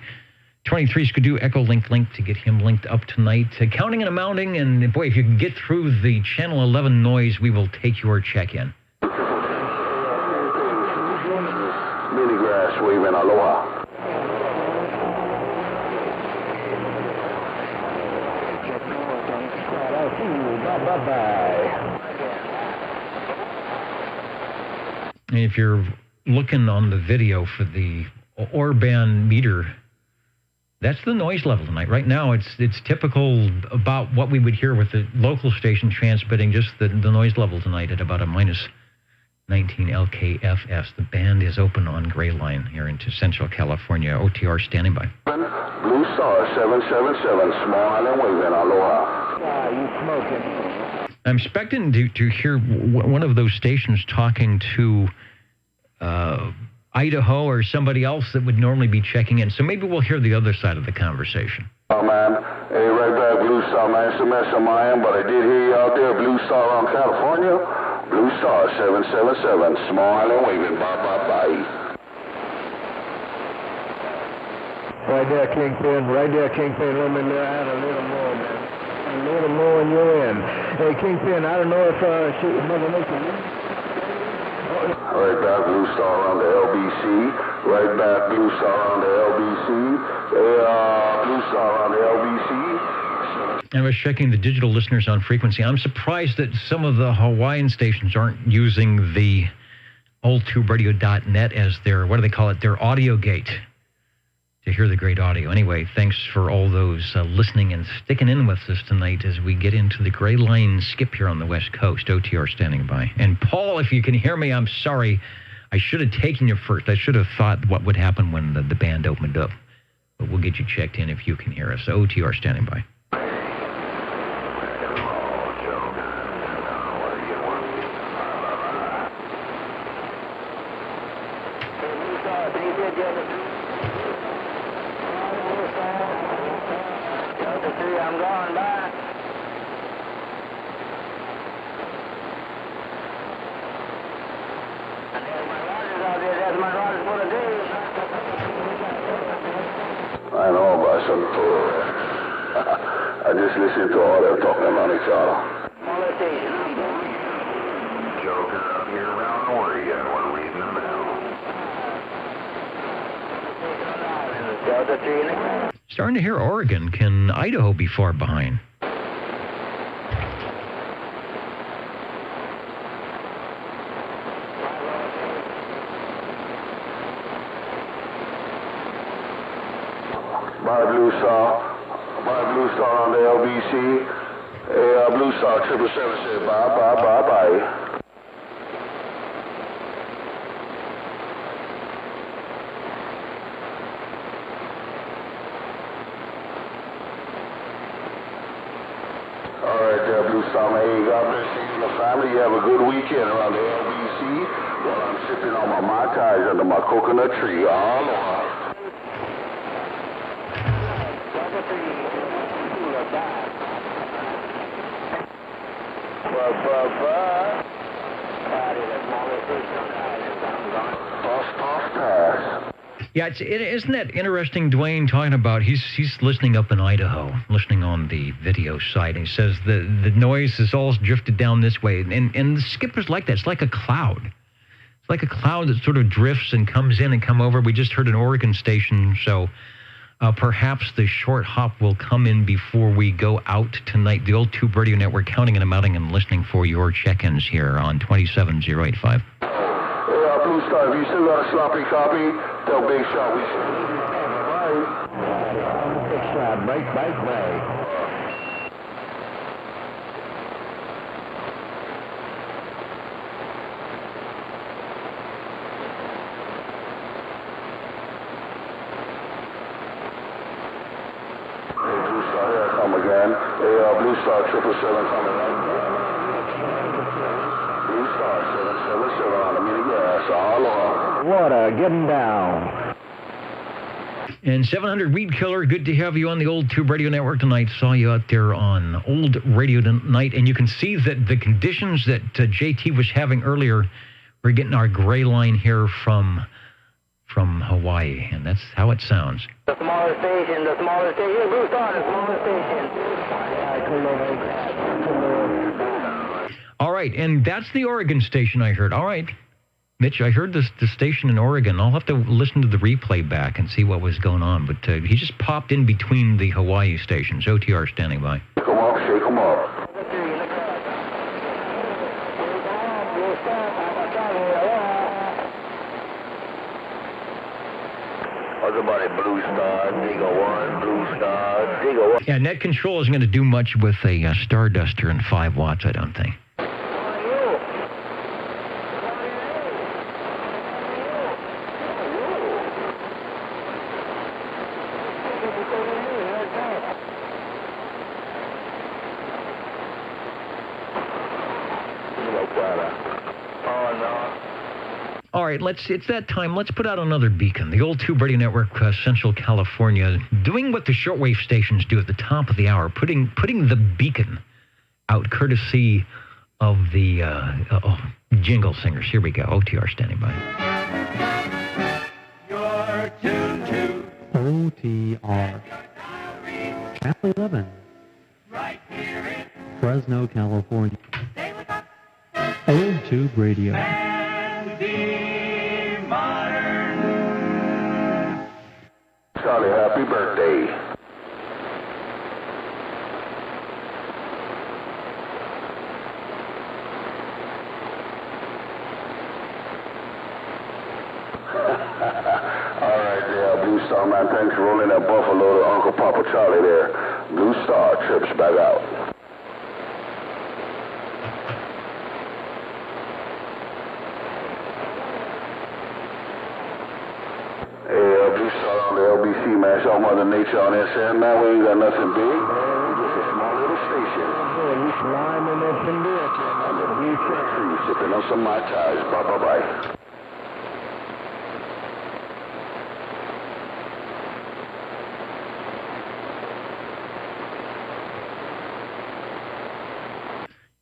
23 Skidoo Echolink link to get him linked up tonight. Counting and amounting, and boy, if you can get through the Channel 11 noise, we will take your check-in. Mini grass waving aloha. Bye-bye. And if you're looking on the video for the Orban meter, that's the noise level tonight. Right now, it's typical about what we would hear with the local station transmitting just the noise level tonight at about a minus 19 LKFS. The band is open on Gray Line here into Central California. OTR standing by. Blue Star 777, small island waving aloha. You smoking? I'm expecting to hear one of those stations talking to Idaho or somebody else that would normally be checking in. So maybe we'll hear the other side of the conversation. Oh, man. Hey, right back, Blue Star, man. It's a mess on my end, but I did hear you out there, Blue Star on California. Blue Star 777, small island waving, bye-bye-bye. Right there, Kingpin. Let me add a little more, man. A little more and you're in. Hey, Kingpin, I don't know if Mother Nature... Right back, Blue Star on the LBC. Right back, Blue Star on the LBC. Blue Star on the LBC. I was checking the digital listeners on frequency. I'm surprised that some of the Hawaiian stations aren't using the oldtuberadio.net as their, what do they call it, their audio gate to hear the great audio. Anyway, thanks for all those listening and sticking in with us tonight as we get into the Gray Line skip here on the West Coast. OTR standing by. And Paul, if you can hear me, I'm sorry. I should have taken you first. I should have thought what would happen when the band opened up. But we'll get you checked in if you can hear us. OTR standing by. I know about something. I just listened to all that talking about each other. Joker up here around Oregon. We're reading them out. Starting to hear Oregon. Can Idaho be far behind? My Blue Star on the LBC. Hey, Blue Star 777 said bye. All right, there, Blue Star. Hey, God bless you and the family. You have a good weekend around the LBC while I'm sipping on my Mai Tais under my coconut tree. Aloha. Yeah, isn't that interesting, Dwayne, talking about he's listening up in Idaho, listening on the video site, and he says the noise is all drifted down this way. And the skipper's like that. It's like a cloud. It's like a cloud that sort of drifts and comes in and come over. We just heard an Oregon station, so perhaps the short hop will come in before we go out tonight. The Old Tube Radio Network, counting and amounting and listening for your check-ins here on 27085. Blue Star, if you still got a sloppy copy, tell Big Shot we should. Big Shot, break. Hey, Blue Star, here I come again. Hey, Blue Star 777 coming right. Blue Star 777 on the mini gas. Aloha. Water, getting down. And 700 Weed Killer, good to have you on the Old Tube Radio Network tonight. Saw you out there on Old Radio tonight, and you can see that the conditions that JT was having earlier, we're getting our gray line here from Hawaii, and that's how it sounds. The smaller station, Blue Star, the smaller station. All right, and that's the Oregon station I heard. All right, Mitch, I heard the station in Oregon. I'll have to listen to the replay back and see what was going on, but he just popped in between the Hawaii stations. OTR standing by. Shake 'em up, shake 'em up. Everybody, Blue Star, Digo 1, Blue Star, Digo 1. Yeah, net control isn't going to do much with a Starduster and 5 watts, I don't think. All right, it's that time. Let's put out another beacon. The Old Tube Radio Network, Central California, doing what the shortwave stations do at the top of the hour, putting the beacon out courtesy of the Jingle Singers. Here we go. OTR standing by. You're tuned to OTR. Channel 11. right here in Fresno, California. Old Tube Radio. Charlie, happy birthday. All right there, Blue Star, man. Thanks for rolling that buffalo to Uncle Papa Charlie there. Blue Star trips back out. Blue Star on the LBC, man. Show Mother Nature on SM, man. We ain't got nothing big. We just a small little station. Yeah, we climbing up in there. I'm a blue tree sipping on some Mai Tais. Bye-bye-bye.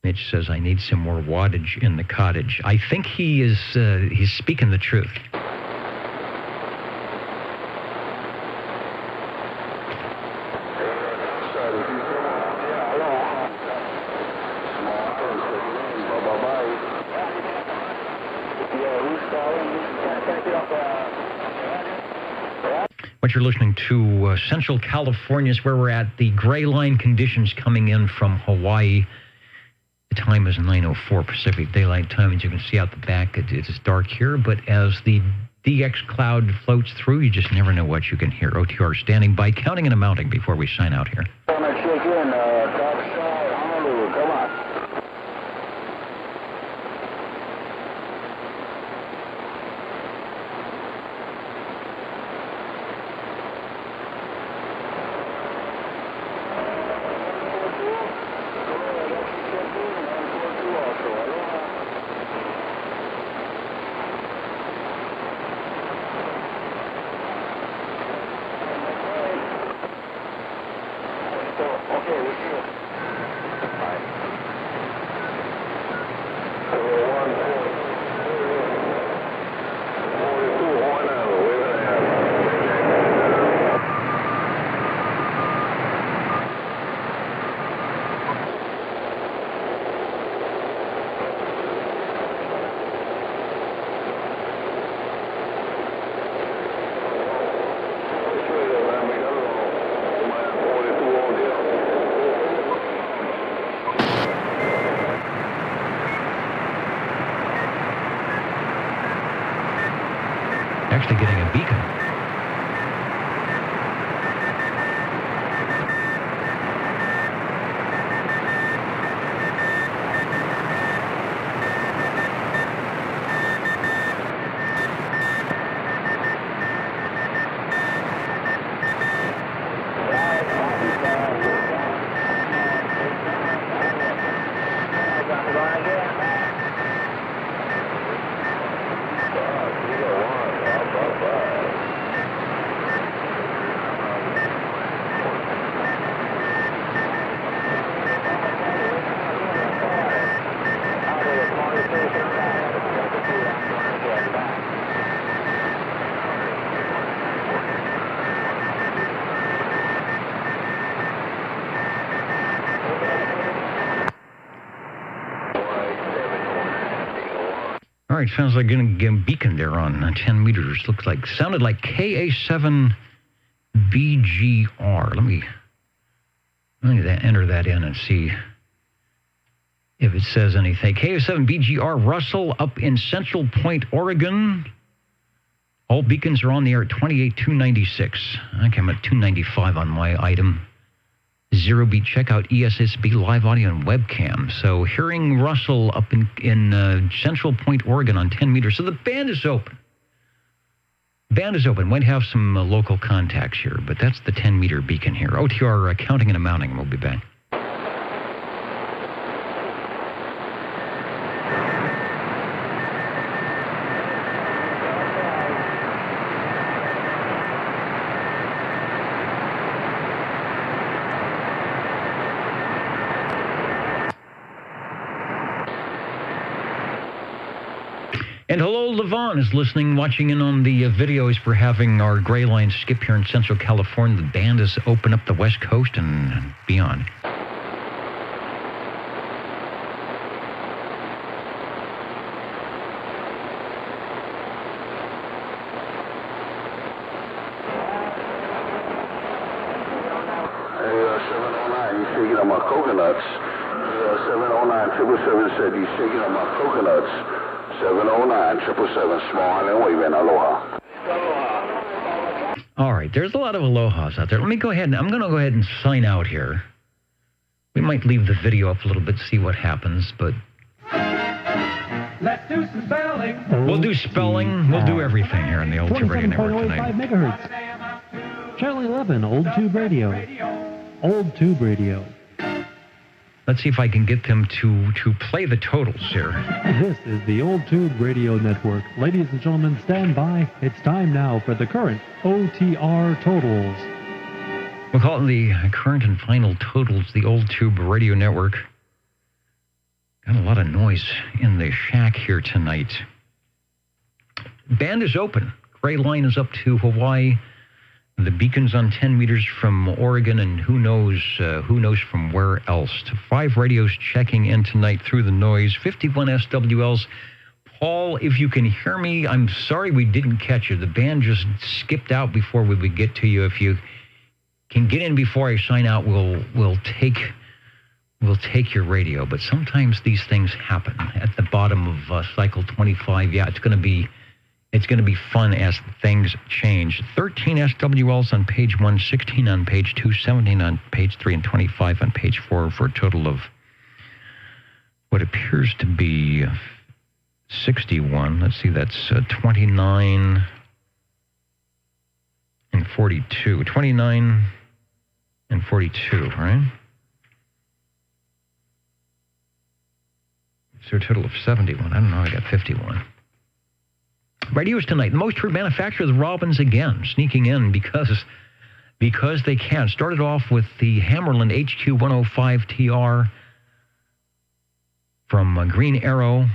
Mitch says, I need some more wattage in the cottage. I think he's speaking the truth. What you're listening to, Central California is where we're at. The gray line conditions coming in from Hawaii. The time is 9:04 Pacific Daylight Time. As you can see out the back, it is dark here. But as the DX cloud floats through, you just never know what you can hear. OTR standing by, counting and amounting before we sign out here. I'm going to check in, top side, Honolulu, come on. Actually getting a beacon. All right, sounds like getting a beacon there on 10 meters. Sounded like KA7BGR. Let me enter that in and see if it says anything. KA7BGR Russell up in Central Point, Oregon. All beacons are on the air at 28,296. Okay, I'm at 295 on my item. Zero beat checkout ESSB live audio and webcam. So hearing Russell up in Central Point, Oregon on 10 meters. So the band is open. Might have some local contacts here, but that's the 10 meter beacon here. OTR counting and amounting. We'll be back. And hello, Levon is listening, watching in on the videos. We're having our gray line skip here in Central California. The band is open up the West Coast and beyond. Hey, 709, you shaking on my coconuts. 709 777 said you shaking on my coconuts. 709 777 Small Island Waving, aloha. All right, there's a lot of alohas out there. I'm going to go ahead and sign out here. We might leave the video up a little bit, see what happens, but Let's do some spelling. we'll do spelling. We'll do everything here on the Old Tube Radio Network tonight. 27.05 megahertz. Channel 11, Old Tube Radio. Old Tube Radio. Let's see if I can get them to play the totals here. This is the Old Tube Radio Network. Ladies and gentlemen, stand by. It's time now for the current OTR totals. We'll call it the current and final totals, the Old Tube Radio Network. Got a lot of noise in the shack here tonight. Band is open. Gray line is up to Hawaii. The beacon's on 10 meters from Oregon, and who knows from where else. 5 radios checking in tonight through the noise. 51 SWLs Paul, if you can hear me, I'm sorry we didn't catch you. The band just skipped out before we would get to you. If you can get in before I sign out, we'll take your radio. But sometimes these things happen at the bottom of cycle 25. Yeah, it's going to be fun as things change. 13 SWLs on page 1, 16 on page 2, 17 on page 3, and 25 on page 4 for a total of what appears to be 61. Let's see, that's 29 and 42. 29 and 42, right? So a total of 71. I don't know, I got 51. Radios tonight. The most true manufacturer, the Robins again, sneaking in because they can. Started off with the Hammerland HQ105TR from Green Arrow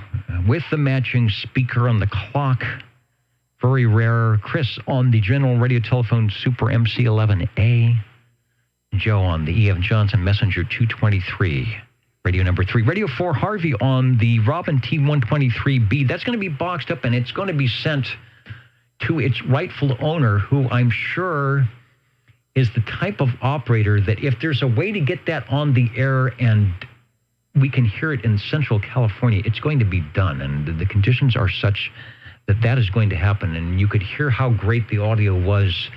with the matching speaker on the clock. Very rare. Chris on the General Radio Telephone Super MC11A. Joe on the E.F. Johnson Messenger 223. Radio number 3. Radio 4 Harvey on the Robin T123B. That's going to be boxed up and it's going to be sent to its rightful owner, who I'm sure is the type of operator that if there's a way to get that on the air and we can hear it in Central California, it's going to be done. And the conditions are such that that is going to happen. And you could hear how great the audio was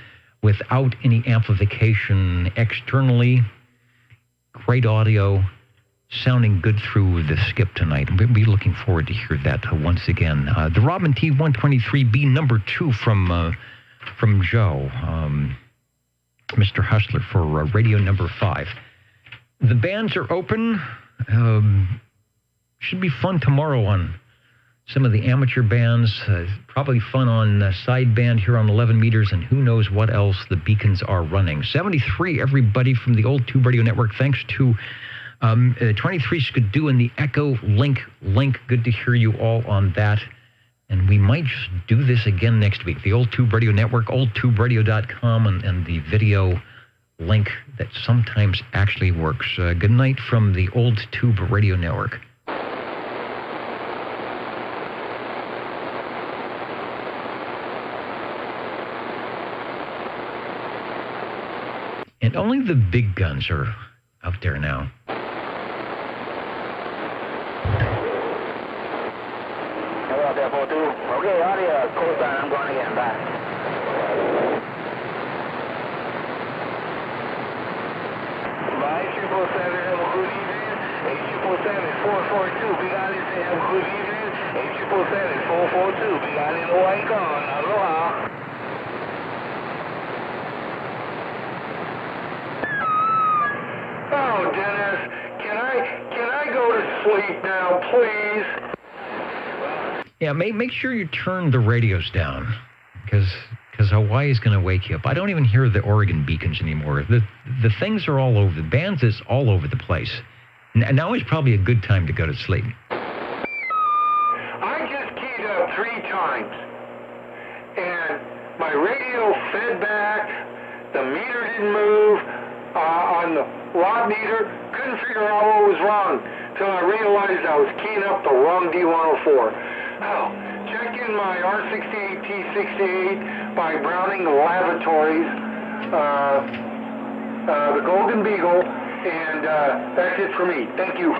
without any amplification externally. Great audio. Sounding good through the skip tonight. We'll be looking forward to hear that once again. The Robin T123B number 2 from Joe, Mr. Hustler for radio number 5. The bands are open. Should be fun tomorrow on some of the amateur bands. Probably fun on sideband here on 11 meters, and who knows what else the Beacons are running. 73, everybody from the Old Tube Radio Network. Thanks to 23 Skidoo and the Echo Link. Good to hear you all on that. And we might just do this again next week. The Old Tube Radio Network, oldtuberadio.com, and the video link that sometimes actually works. Good night from the Old Tube Radio Network. And only the big guns are out there now. Okay, audio, close down. I'm going again. Bye. Bye, 847, have a good evening. 847, 442, Big Island, say have a good evening. 847, 442, Big Island, Hawaii gone. Aloha. Oh, Dennis, can I go to sleep now, please? Yeah, make sure you turn the radios down, because Hawaii's going to wake you up. I don't even hear the Oregon Beacons anymore. The things are all over. The bands is all over the place. Now is probably a good time to go to sleep. I just keyed up 3 times, and my radio fed back. The meter didn't move on the watt meter. Couldn't figure out what was wrong until I realized I was keying up the wrong D104. Oh, check in my R68 T68 by Browning Laboratories, the Golden Beagle, and that's it for me. Thank you.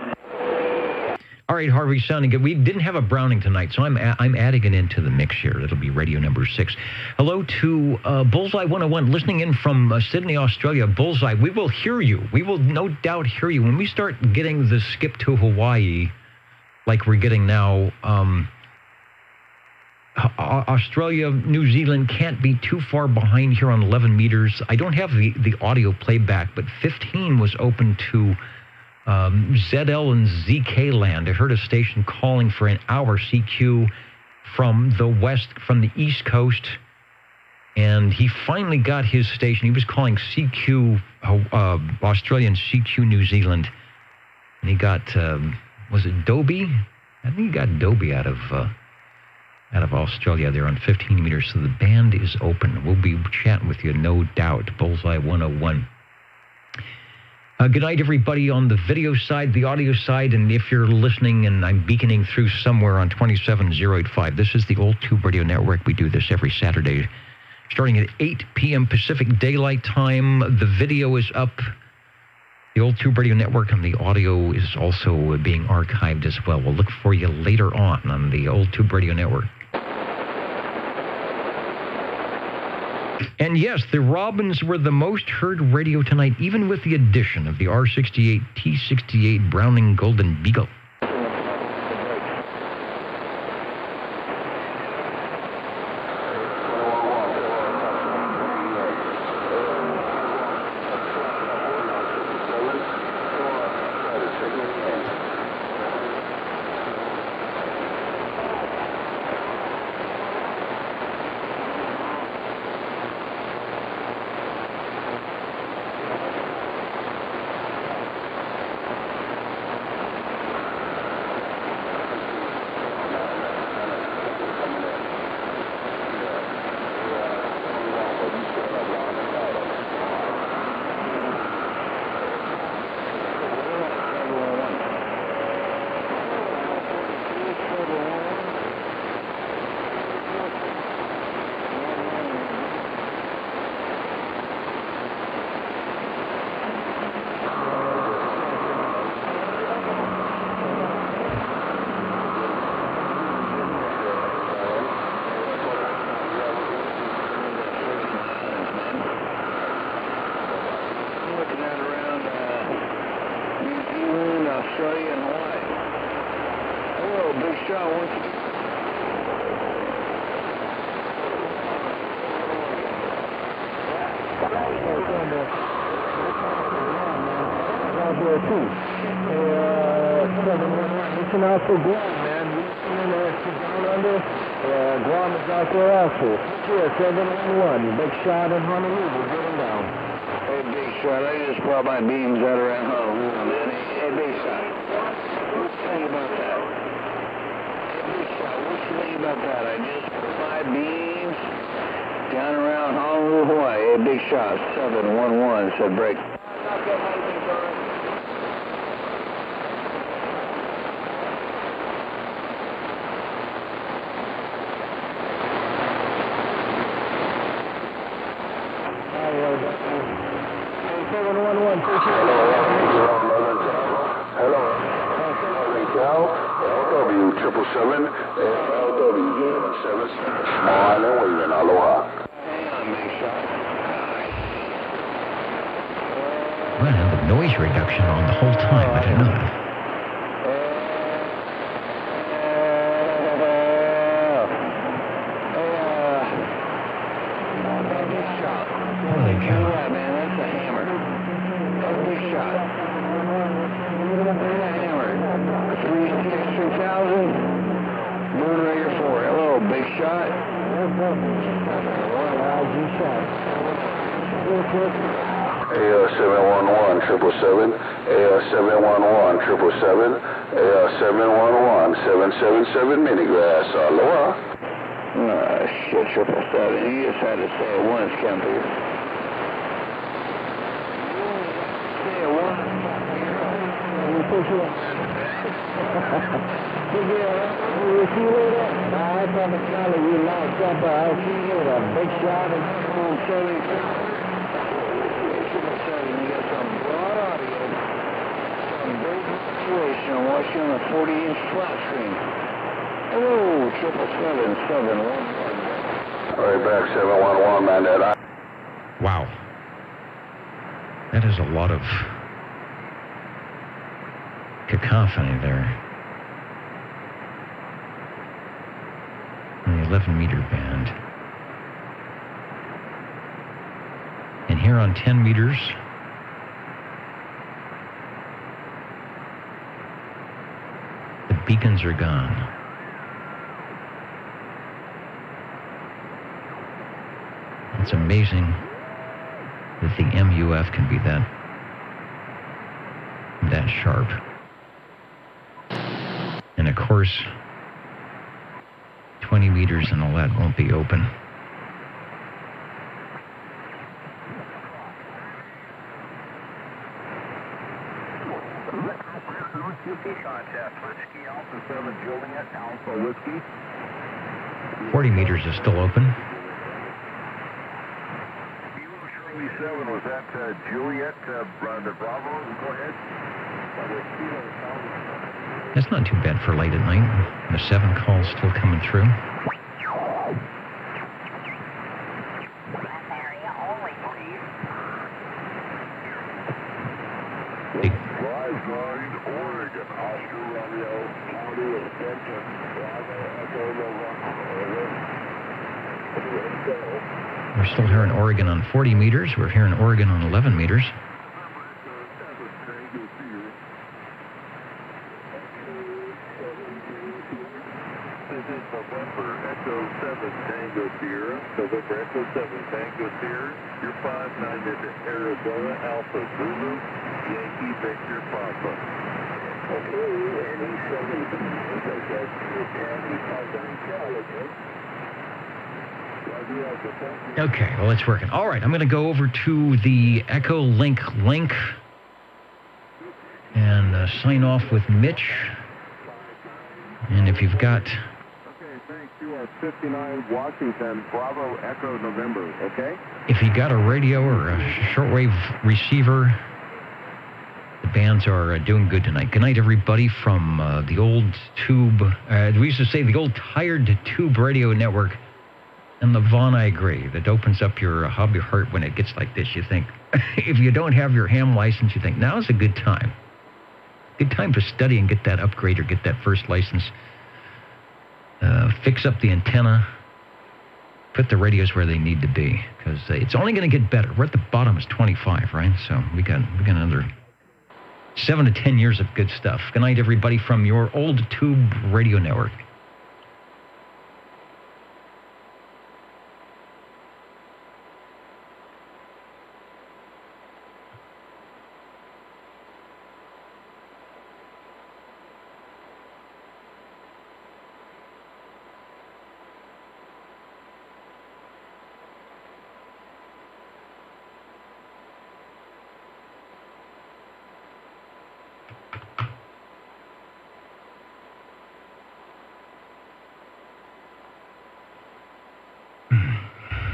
All right, Harvey, sounding good. We didn't have a Browning tonight, so I'm adding it into the mix here. It'll be radio number 6. Hello to Bullseye 101, listening in from Sydney, Australia. Bullseye, we will hear you. We will no doubt hear you. When we start getting the skip to Hawaii, like we're getting now, Australia, New Zealand can't be too far behind here on 11 meters. I don't have the audio playback, but 15 was open to ZL and ZK land. I heard a station calling for an hour CQ from the East Coast, and he finally got his station. He was calling CQ Australian, CQ New Zealand, and he got was it Dobie? I think he got Dobie out of Australia there on 15 meters. So the band is open. We'll be chatting with you, no doubt. Bullseye 101. Good night, everybody on the video side, the audio side, and if you're listening and I'm beaconing through somewhere on 27085, this is the Old Tube Radio Network. We do this every Saturday, starting at 8 p.m. Pacific Daylight Time. The video is up, the Old Tube Radio Network, and the audio is also being archived as well. We'll look for you later on the Old Tube Radio Network. And yes, the Robins were the most heard radio tonight, even with the addition of the R68 T68 Browning Golden Beagle. For Guam, man. We in there down under. Guam is out there also. Here, 711. Big shot in Honolulu. Get him down. Hey, Big Shot, I just brought my beams out around Honolulu, man. Hey, Big Shot, what you think about that? Hey, Big Shot, what you think about that? I just put my beams down around Honolulu, Hawaii. Hey, Big Shot, 711 said break. Noise reduction on the whole time. I didn't know that. Holy cow. Man, that's a hammer. That's a big shot. That's a hammer. 3000. Moonraker 4. Hello, Big Shot. AR 711 777, AR 711 777, AR 711 777 Minigrass. Aloha. Shit, 777. You just had to say it once, Kemper. Say it once. We'll push you up. We'll see you later. I promise Charlie we lost up. I'll see you later. Big shot and 777. You got some broad audio, some great situation. I'm watching on a 40-inch flat screen. Hello, 777 711. All right, back 711, man. That Wow. That is a lot of cacophony there. On the 11-meter band. And here on 10 meters, the beacons are gone. It's amazing that the MUF can be that sharp. And of course, 20 meters and all that won't be open. contact. Whiskey Alpha 7 Juliet, Alpha Whiskey. 40 meters is still open. Kilo Charlie 7, was that Juliet, the Bravo? Go ahead. That's not too bad for late at night. The 7 calls still coming through. Line, Oregon, Oscar Romeo, County Extension, Bravo, Echo November. We're still here in Oregon on 40 meters. We're here in Oregon on 11 meters. This is November Echo 7 Tango Sierra. November Echo 7 Tango Sierra. You're 5-9 into Arizona Alpha Zulu. Yankee Victor Papa. Okay, well, it's working. All right, I'm going to go over to the Echo Link link and sign off with Mitch. And if you've got... Okay, thanks. You are 59 Washington, Bravo Echo November, okay? If you got a radio or a shortwave receiver, the bands are doing good tonight. Good night, everybody, from the old tube. We used to say the old tired tube radio network. And the Vaughn, I agree. That opens up your hub, your heart when it gets like this. You think, if you don't have your ham license, you think, now's a good time. Good time to study and get that upgrade or get that first license. Fix up the antenna. Put the radios where they need to be. Because it's only going to get better. We're at the bottom is 25, right? So we got another 7 to 10 years of good stuff. Good night, everybody, from your old tube radio network.